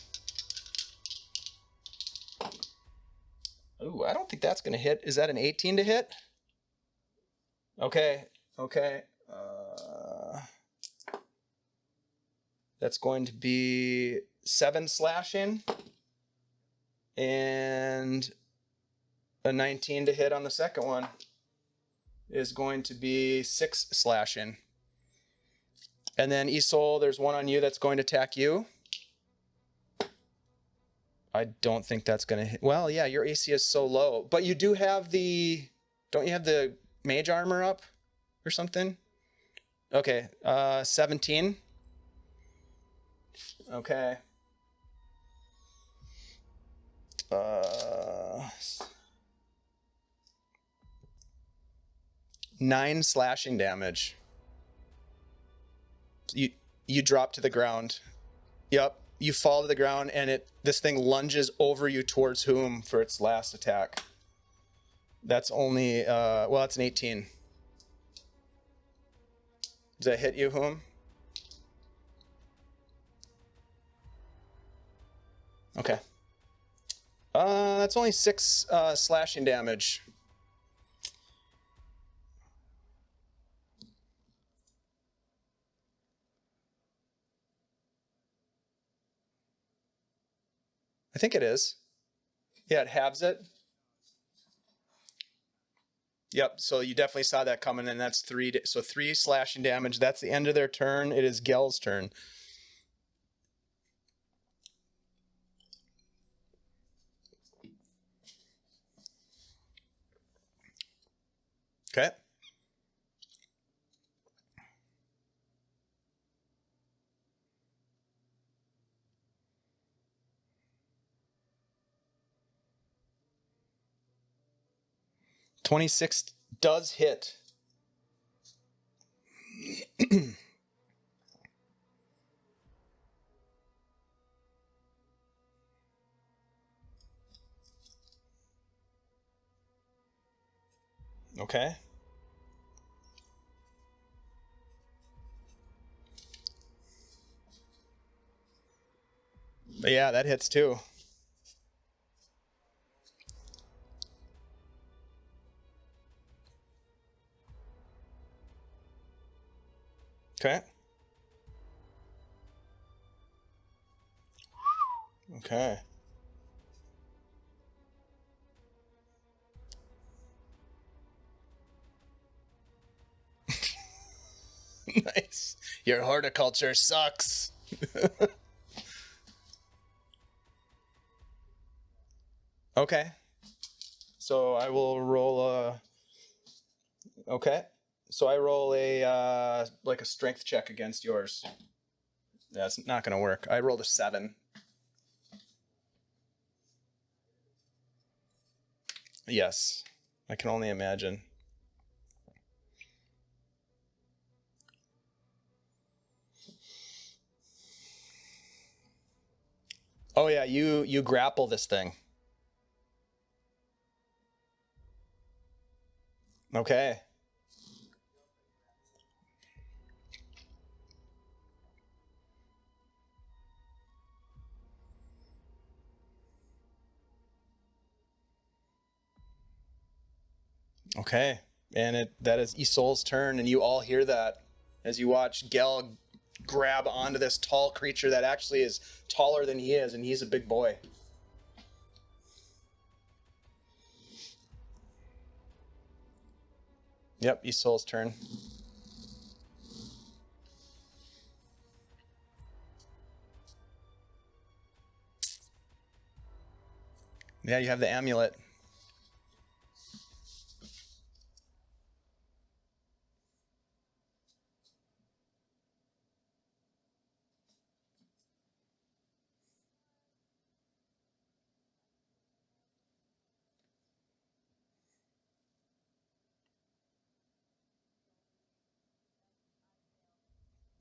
Ooh, I don't think that's going to hit. Is that an 18 to hit? Okay, okay. That's going to be 7 slashing and a 19 to hit on the second one is going to be 6 slashing. And then Isol, there's one on you that's going to attack you. I don't think that's going to hit. Well, yeah, your AC is so low, but you do have the, don't you have the mage armor up or something? Okay, 17. Okay. 9 slashing damage. You drop to the ground. Yep, you fall to the ground, and this thing lunges over you towards Whom for its last attack. That's only well, that's an 18. Does that hit you, Whom? Okay. That's only 6 slashing damage. I think it is. Yeah, it halves it. Yep, so you definitely saw that coming, and that's 3. So 3 slashing damage. That's the end of their turn. It is Gel's turn. Okay. $26 does hit. Okay. But yeah, that hits too. Okay. Okay. Nice. Your horticulture sucks. Okay. So I will roll a... Okay. So I roll a, like a strength check against yours. That's not going to work. I rolled a 7. Yes. I can only imagine. Oh yeah, you grapple this thing. Okay. Okay. And that is Isol's turn, and you all hear that as you watch Gel grab onto this tall creature that actually is taller than he is, and he's a big boy. Yep, Isol's turn. Yeah, you have the amulet.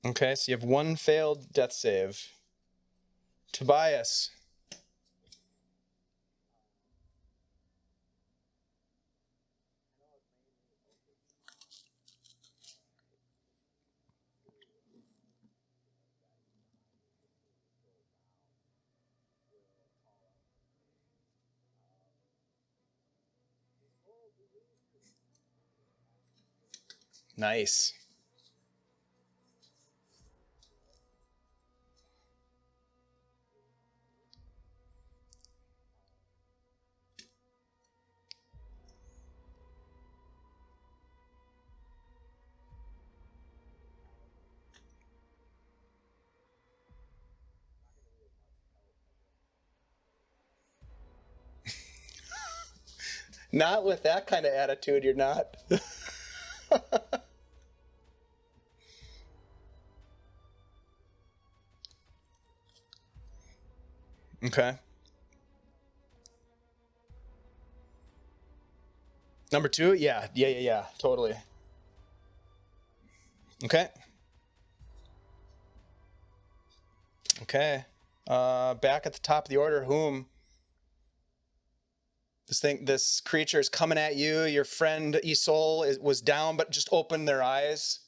Okay, so you have 1 failed death save. Tobias. Nice. Not with that kind of attitude, you're not. Okay. Number 2? Yeah, totally. Okay. Okay. Back at the top of the order, whom? This creature is coming at you. Your friend Isol was down, but just opened their eyes.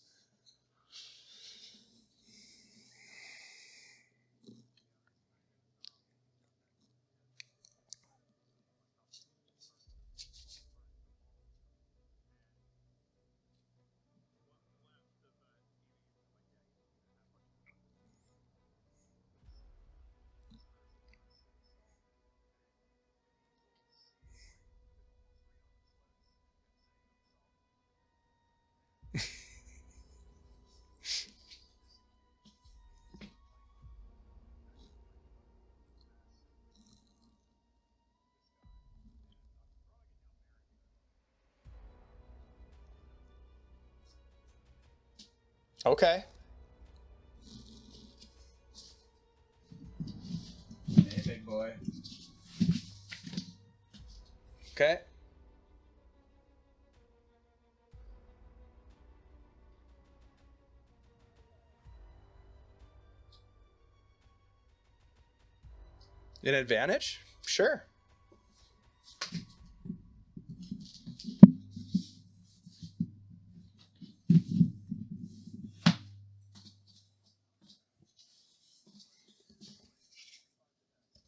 Okay. Hey, big boy. Okay. An advantage? Sure.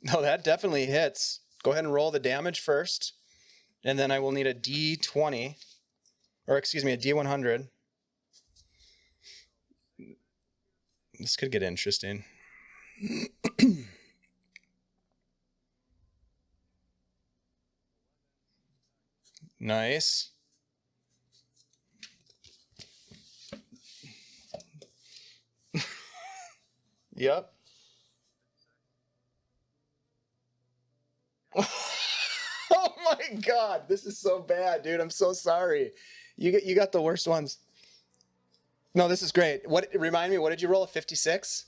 No, that definitely hits. Go ahead and roll the damage first. And then I will need a D20. Or excuse me, a D100. This could get interesting. Nice. Yep. Oh my God, this is so bad, dude. I'm so sorry. You got the worst ones. No, this is great. What remind me? What did you roll? A 56?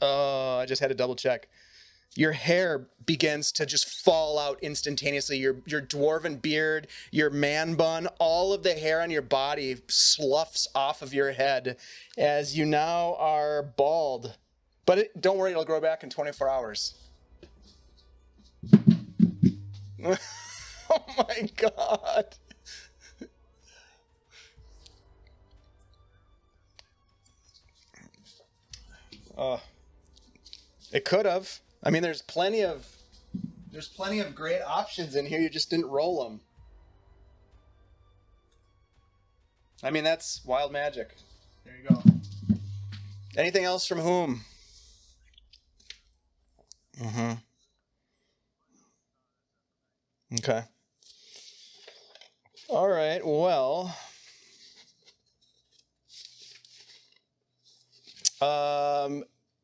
Oh, I just had to double check. Your hair begins to just fall out instantaneously. Your dwarven beard, your man bun, all of the hair on your body sloughs off of your head as you now are bald. But don't worry, it'll grow back in 24 hours. Oh my God. It could have. I mean, there's plenty of great options in here. You just didn't roll them. I mean, that's wild magic. There you go. Anything else from whom? Mm-hmm. Okay. All right. Well,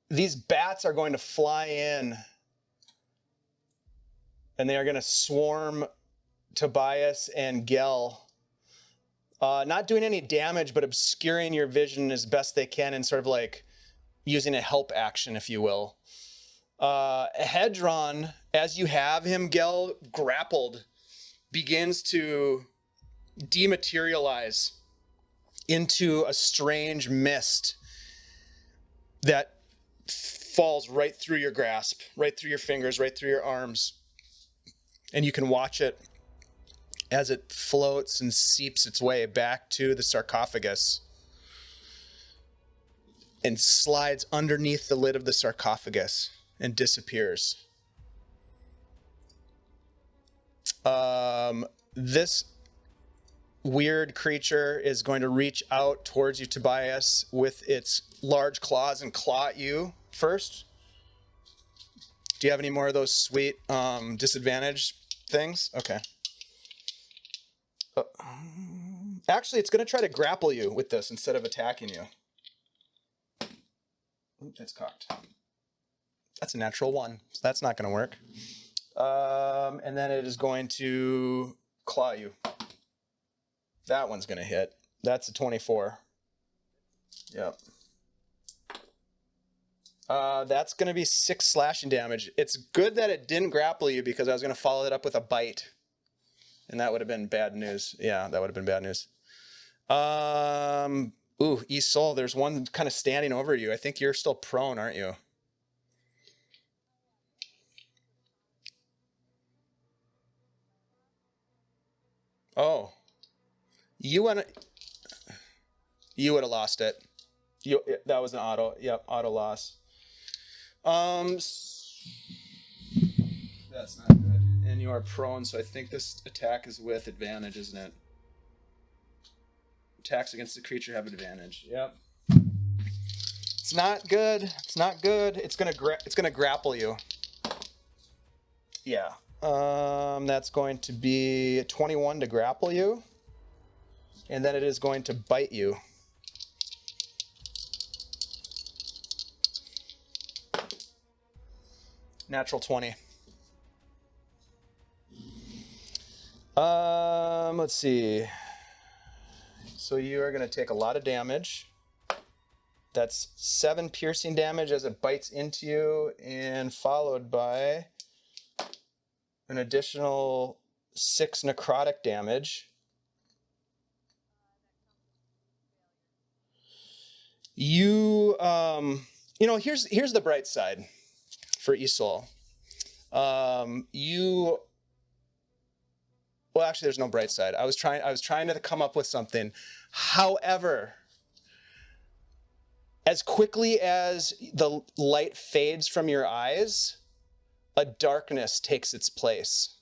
these bats are going to fly in, and they are going to swarm Tobias and Gel. Not doing any damage, but obscuring your vision as best they can, and sort of like using a help action, if you will. Hedron, as you have him, Gel, grappled, begins to dematerialize into a strange mist that falls right through your grasp, right through your fingers, right through your arms. And you can watch it as it floats and seeps its way back to the sarcophagus and slides underneath the lid of the sarcophagus and disappears. This weird creature is going to reach out towards you, Tobias, with its large claws and claw at you first. Do you have any more of those sweet disadvantage things? Okay. Actually, it's going to try to grapple you with this instead of attacking you. Ooh, that's cocked. That's a natural 1, so that's not going to work. And then it is going to claw you. That one's going to hit. That's a 24. Yep. That's going to be 6 slashing damage. It's good that it didn't grapple you because I was going to follow it up with a bite. And that would have been bad news. Yeah, that would have been bad news. Ooh, Isol, there's one kind of standing over you. I think you're still prone, aren't you? Oh. You would have lost it. That was an auto. Yep, auto loss. That's not good. And you are prone, so I think this attack is with advantage, isn't it? Attacks against the creature have advantage. Yep. It's not good. It's not good. It's gonna grapple you. Yeah. That's going to be a 21 to grapple you, and then it is going to bite you. Natural 20. Let's see. So you are going to take a lot of damage. That's 7 piercing damage as it bites into you, and followed by an additional 6 necrotic damage. You know, here's the bright side for Isol. Well, actually, there's no bright side. I was trying to come up with something. However, as quickly as the light fades from your eyes, a darkness takes its place.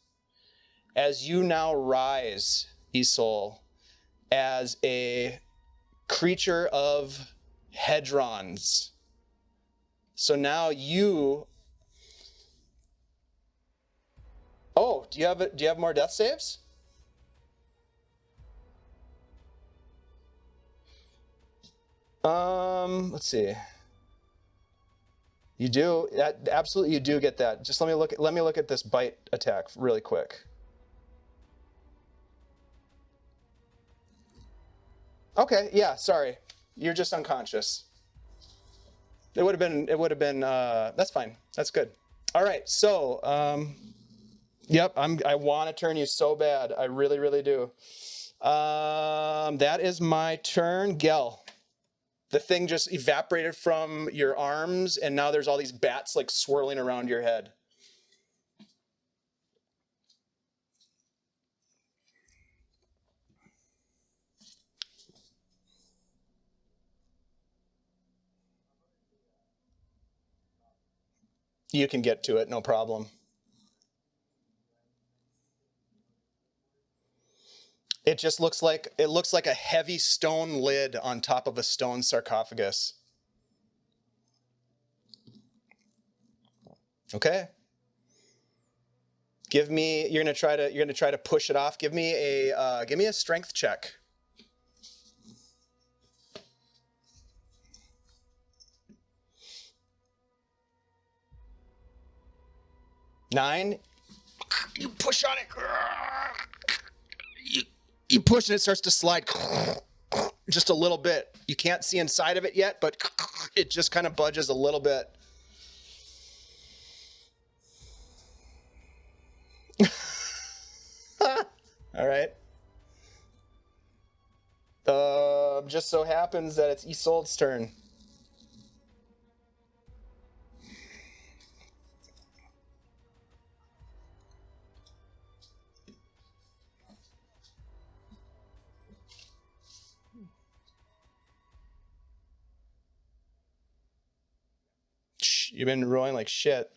As you now rise, Isol, as a creature of hedrons. So now you... Oh, do you have more death saves? Let's see. You do. Absolutely, you do get that. Just let me look at this bite attack really quick. Okay, yeah, sorry. You're just unconscious. It would have been that's fine. That's good. All right. So, yep, I want to turn you so bad. I really, really do. That is my turn. Gel. The thing just evaporated from your arms, and now there's all these bats like swirling around your head. You can get to it, no problem. It just looks like a heavy stone lid on top of a stone sarcophagus. Okay. You're gonna try to push it off. Give me a strength check. Nine. You push on it. You push and it starts to slide just a little bit. You can't see inside of it yet, but it just kind of budges a little bit. All right. Just so happens that it's Isolde's turn. You've been rolling like shit.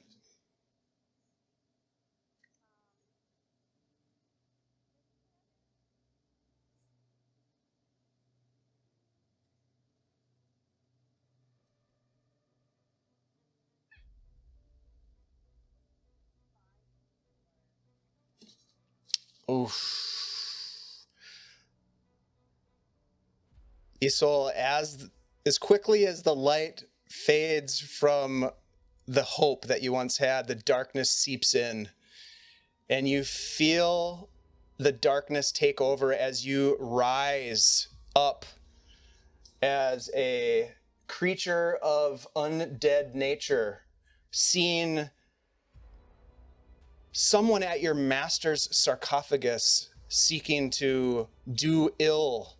Oof. Isol, as quickly as the light fades from the hope that you once had, the darkness seeps in, and you feel the darkness take over as you rise up as a creature of undead nature, seeing someone at your master's sarcophagus seeking to do ill.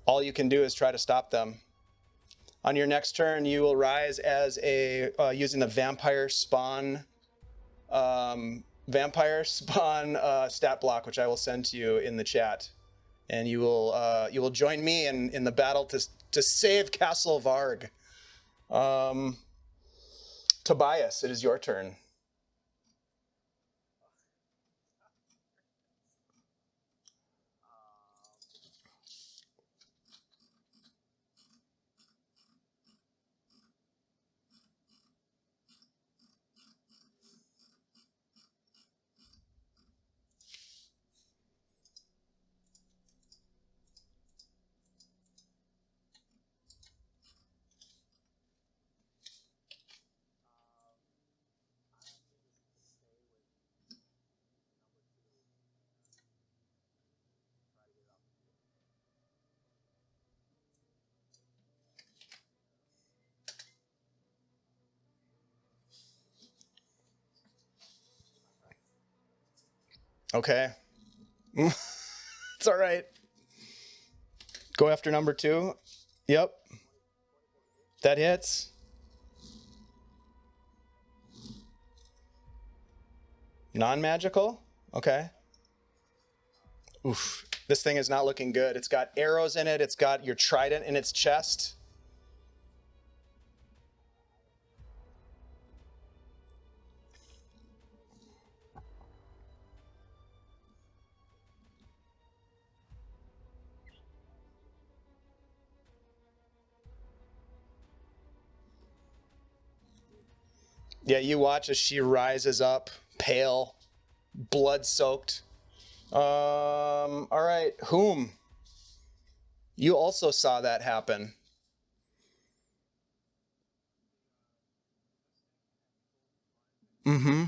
All you can do is try to stop them. On your next turn, you will rise as a using the vampire spawn stat block, which I will send to you in the chat, and you will join me in the battle to save Castle Vargg. Tobias, it is your turn. Okay. It's all right. Go after number 2. Yep. That hits. Non-magical? Okay. Oof. This thing is not looking good. It's got arrows in it. It's got your trident in its chest. Yeah, you watch as she rises up, pale, blood-soaked. All right, Whom? You also saw that happen. Mm-hmm.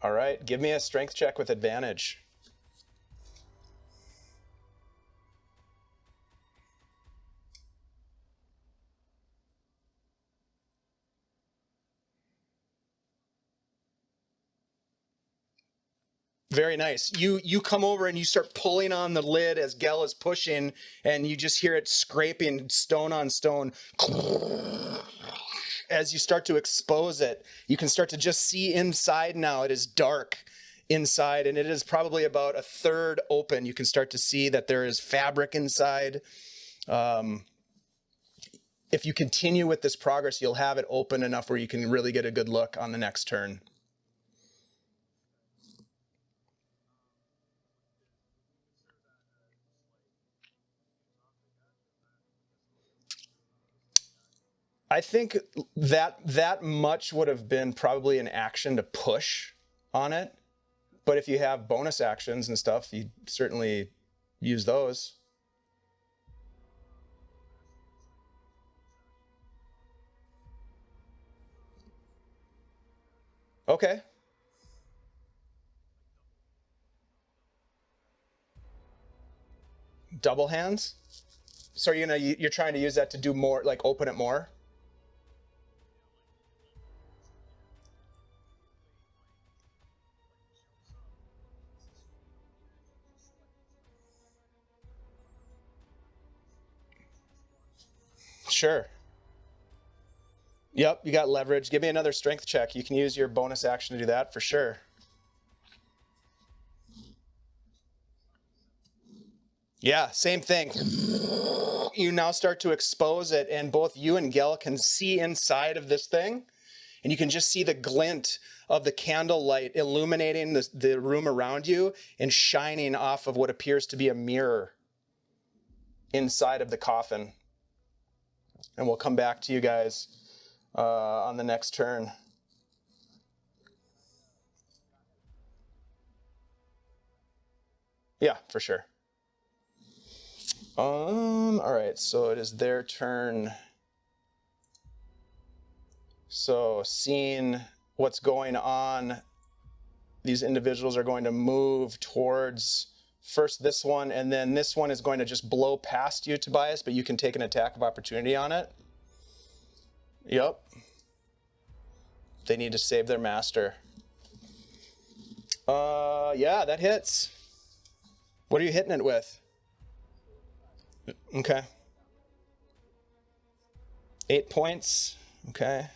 All right, give me a strength check with advantage. Very nice. You come over and you start pulling on the lid as Gel is pushing, and you just hear it scraping stone on stone. As you start to expose it, you can start to just see inside now. It is dark inside, and it is probably about a third open. You can start to see that there is fabric inside. If you continue with this progress, you'll have it open enough where you can really get a good look on the next turn. I think that much would have been probably an action to push on it. But if you have bonus actions and stuff, you certainly use those. Okay. Double hands? So you're trying to use that to do more, like open it more? Sure. Yep, you got leverage. Give me another strength check. You can use your bonus action to do that for sure. Yeah, same thing. You now start to expose it, and both you and Gel can see inside of this thing, and you can just see the glint of the candle light illuminating the room around you and shining off of what appears to be a mirror inside of the coffin. And we'll come back to you guys on the next turn. Yeah, for sure. All right, so it is their turn. So seeing what's going on, these individuals are going to move towards first this one, and then this one is going to just blow past you, Tobias, but you can take an attack of opportunity on it. Yep. They need to save their master. Yeah, that hits. What are you hitting it with? Okay. 8 points. Okay.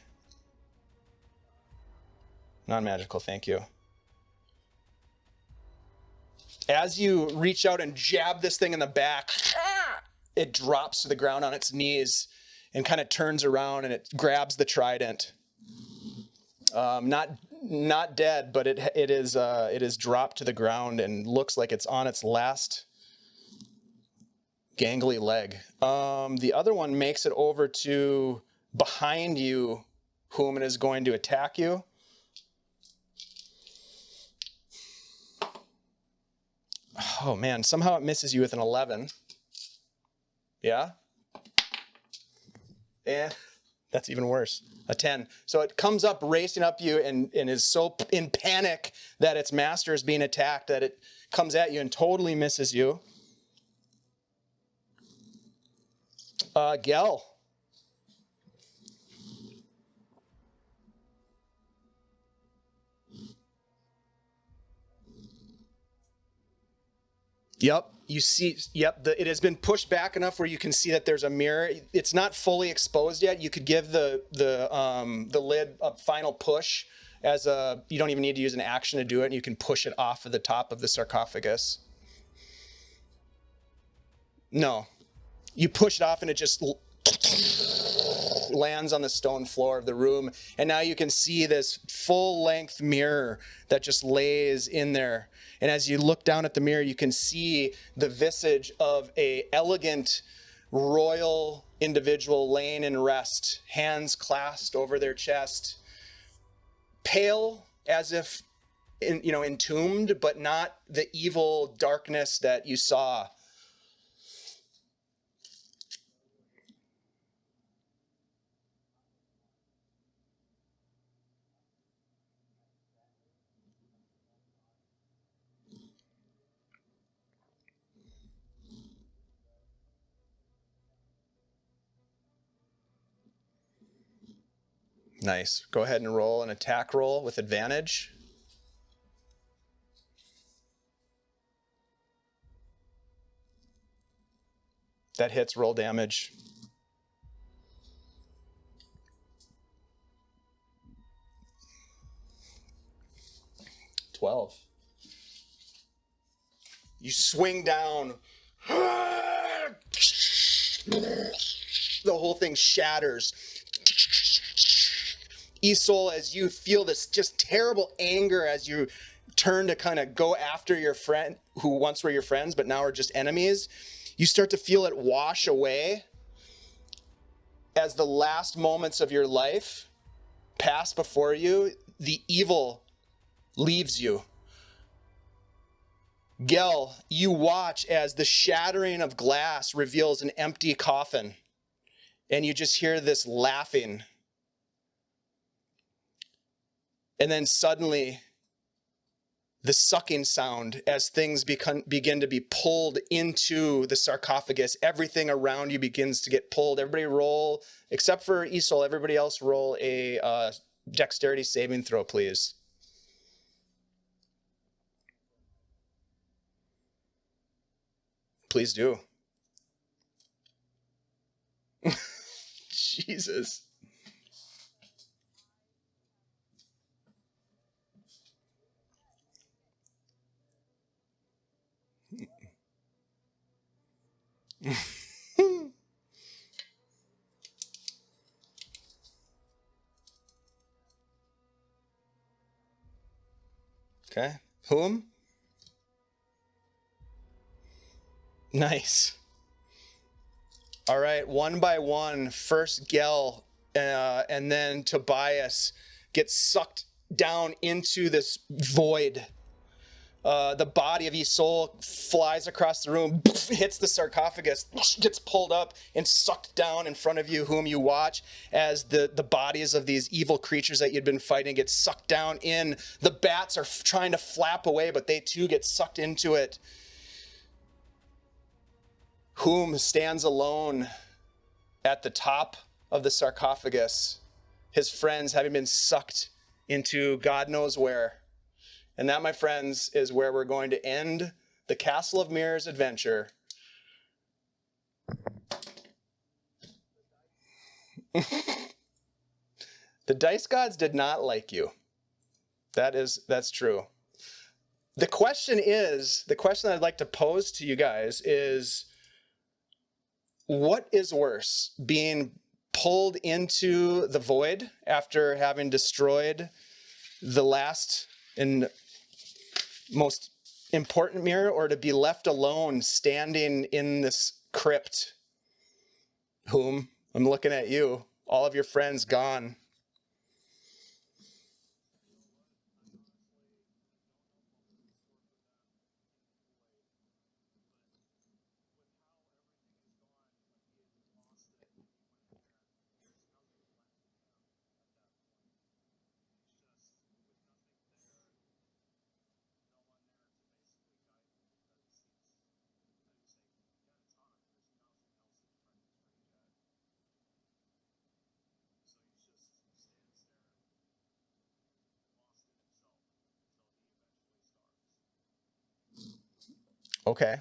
Non-magical, thank you. As you reach out and jab this thing in the back, it drops to the ground on its knees and kind of turns around and it grabs the trident. Not dead, but it is dropped to the ground and looks like it's on its last gangly leg. The other one makes it over to behind you, whom it is going to attack you. Oh man, somehow it misses you with an 11. Yeah? And that's even worse. A 10. So it comes up, racing up you, and is so in panic that its master is being attacked that it comes at you and totally misses you. Gel. Yep, you see, yep, it has been pushed back enough where you can see that there's a mirror. It's not fully exposed yet. You could give the lid a final push as you don't even need to use an action to do it, and you can push it off of the top of the sarcophagus. No, you push it off and it just lands on the stone floor of the room, and now you can see this full-length mirror that just lays in there. And as you look down at the mirror, you can see the visage of an elegant royal individual laying in rest, hands clasped over their chest, pale as if entombed, but not the evil darkness that you saw. Nice. Go ahead and roll an attack roll with advantage. That hits. Roll damage. $12. You swing down. The whole thing shatters. Isol, as you feel this just terrible anger as you turn to kind of go after your friend who once were your friends but now are just enemies, you start to feel it wash away as the last moments of your life pass before you. The evil leaves you. Gel, you watch as the shattering of glass reveals an empty coffin, and you just hear this laughing. And then suddenly, the sucking sound as things begin to be pulled into the sarcophagus. Everything around you begins to get pulled. Everybody roll, except for Isol, everybody else roll a dexterity saving throw, please. Please do. Jesus. Okay. Whom? Nice. All right, one by one, first Gel and then Tobias get sucked down into this void. The body of Isol flies across the room, hits the sarcophagus, gets pulled up and sucked down in front of you, whom you watch as the bodies of these evil creatures that you'd been fighting get sucked down in. The bats are trying to flap away, but they too get sucked into it. Whom stands alone at the top of the sarcophagus, his friends having been sucked into God knows where. And that, my friends, is where we're going to end the Castle of Mirrors adventure. The dice gods did not like you. That's true. The question I'd like to pose to you guys is, what is worse, being pulled into the void after having destroyed the last and most important mirror, or to be left alone standing in this crypt? Whom? I'm looking at you. All of your friends gone. Okay.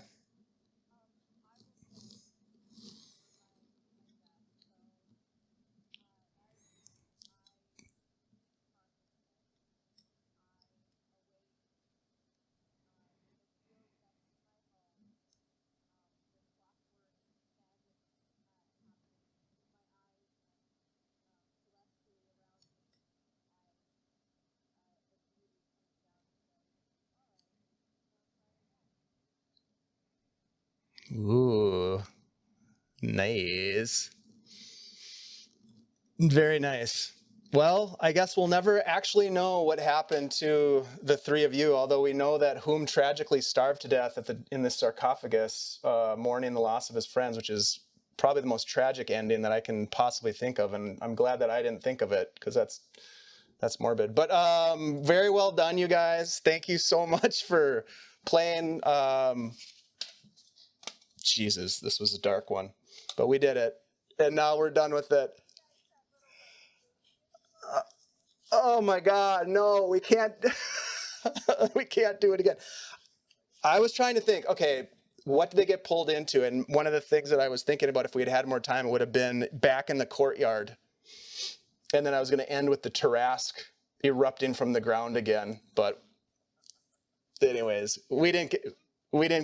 Ooh, nice. Very nice. Well, I guess we'll never actually know what happened to the three of you, although we know that Whom tragically starved to death in the sarcophagus, mourning the loss of his friends, which is probably the most tragic ending that I can possibly think of. And I'm glad that I didn't think of it, because that's morbid. But very well done, you guys. Thank you so much for playing. Jesus, this was a dark one, but we did it. And now we're done with it. Oh my God, no, we can't, we can't do it again. I was trying to think, okay, what did they get pulled into? And one of the things that I was thinking about, if we had had more time, it would have been back in the courtyard. And then I was going to end with the Tarrasque erupting from the ground again. But anyways, we didn't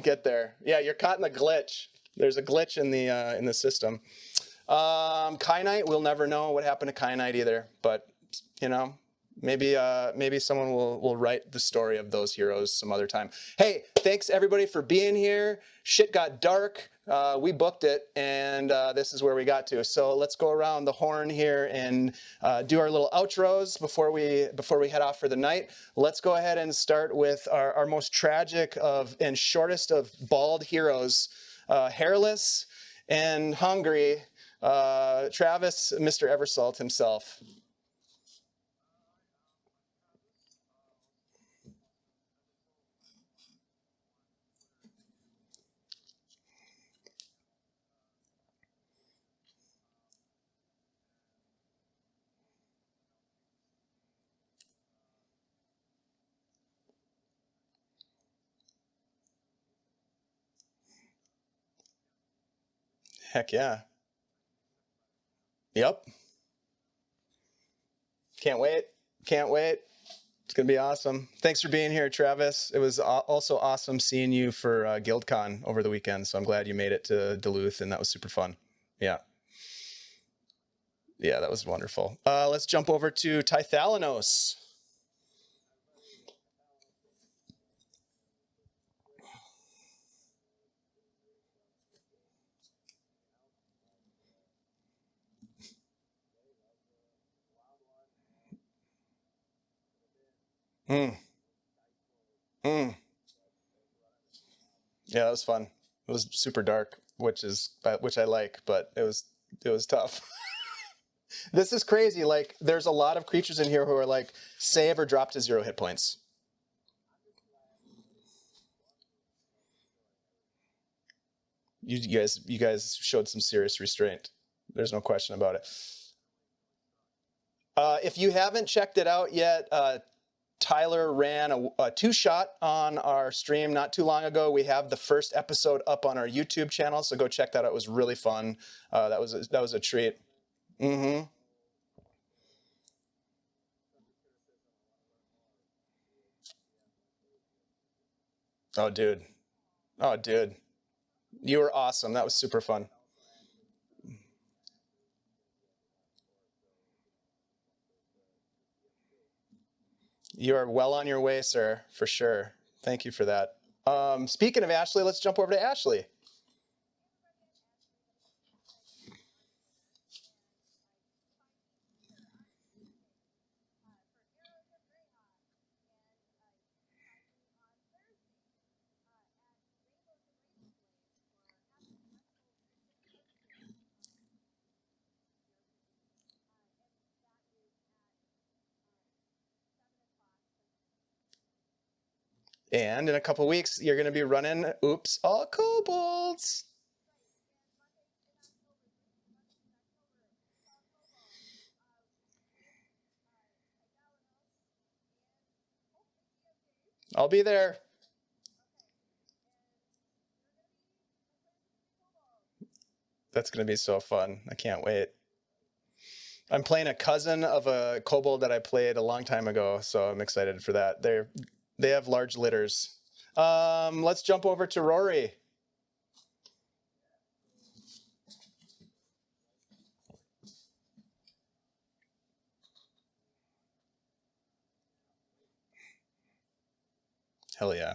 get there. Yeah, you're caught in the glitch. There's a glitch in the system. Kyanite, we'll never know what happened to Kyanite either, but you know, maybe someone will write the story of those heroes some other time. Hey, thanks everybody for being here. Shit got dark. We booked it, and this is where we got to. So let's go around the horn here and do our little outros before we head off for the night. Let's go ahead and start with our most tragic and shortest of bald heroes, hairless and hungry, Travis, Mr. Eversalt himself. Heck yeah. Yep. Can't wait. Can't wait. It's going to be awesome. Thanks for being here, Travis. It was also awesome seeing you for GuildCon over the weekend. So I'm glad you made it to Duluth, and that was super fun. Yeah. Yeah, that was wonderful. Let's jump over to Tithalanos. Mm. Mm. Yeah, that was fun. It was super dark, which I like, but it was tough. This is crazy. Like, there's a lot of creatures in here who are like save or drop to 0 hit points. You guys showed some serious restraint. There's no question about it. If you haven't checked it out yet, Tyler ran a 2-shot on our stream not too long ago. We have the first episode up on our YouTube channel, so go check that out. It was really fun. That was a treat. Mm-hmm. Oh, dude. Oh, dude. You were awesome. That was super fun. You are well on your way, sir, for sure. Thank you for that. Speaking of Ashley, let's jump over to Ashley. And in a couple weeks, you're going to be running Oops All Kobolds. I'll be there. That's going to be so fun. I can't wait. I'm playing a cousin of a kobold that I played a long time ago, so I'm excited for that. They have large litters. Let's jump over to Rory. Hell yeah.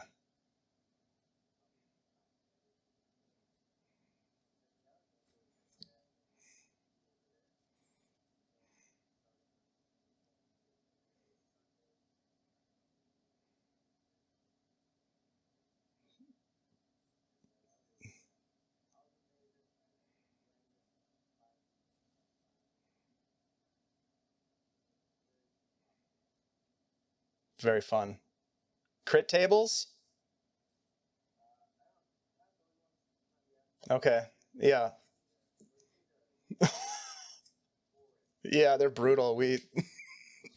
Very fun. Crit tables? Okay. Yeah. Yeah, they're brutal.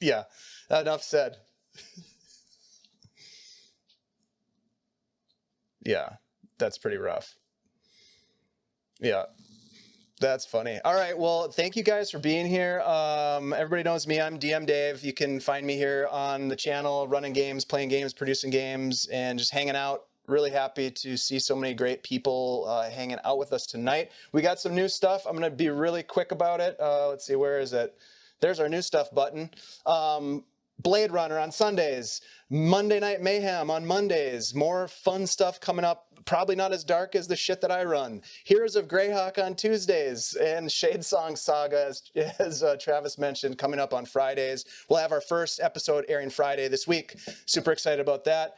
Yeah, enough said. Yeah, that's pretty rough. Yeah. That's funny. All right. Well, thank you guys for being here. Everybody knows me. I'm DM Dave. You can find me here on the channel, running games, playing games, producing games, and just hanging out. Really happy to see so many great people hanging out with us tonight. We got some new stuff. I'm going to be really quick about it. Let's see. Where is it? There's our new stuff button. Blade Runner on Sundays, Monday Night Mayhem on Mondays, more fun stuff coming up, probably not as dark as the shit that I run. Heroes of Greyhawk on Tuesdays, and Shadesong Saga, as Travis mentioned, coming up on Fridays. We'll have our first episode airing Friday this week. Super excited about that.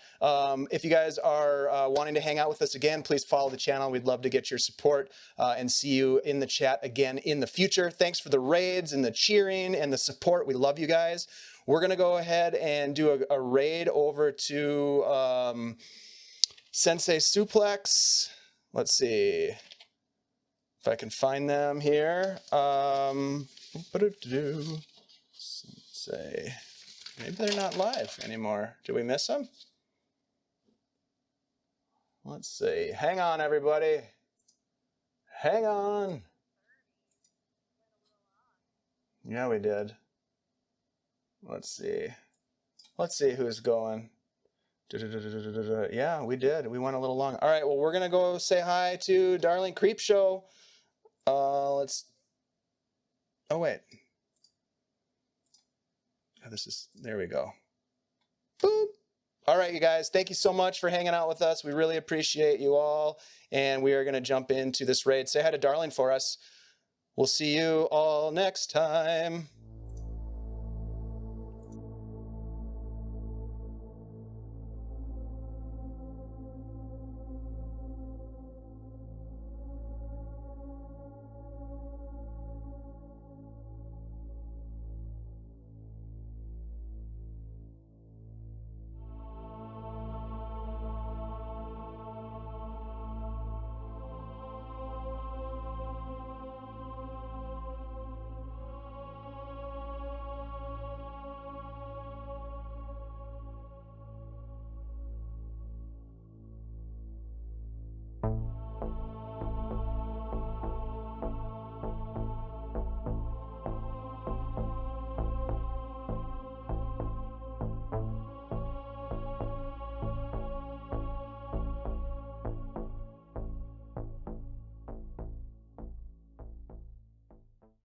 If you guys are wanting to hang out with us again, please follow the channel. We'd love to get your support and see you in the chat again in the future. Thanks for the raids and the cheering and the support. We love you guys. We're going to go ahead and do a raid over to Sensei Suplex. Let's see if I can find them here. Sensei. Maybe they're not live anymore. Did we miss them? Let's see. Hang on, everybody. Hang on. Yeah, we did. Let's see. Let's see who's going. Yeah, we did. We went a little long. All right, well, we're going to go say hi to Darling Creepshow. Let's... Oh, wait. Oh, there we go. Boop. All right, you guys, thank you so much for hanging out with us. We really appreciate you all. And we are going to jump into this raid. Say hi to Darling for us. We'll see you all next time.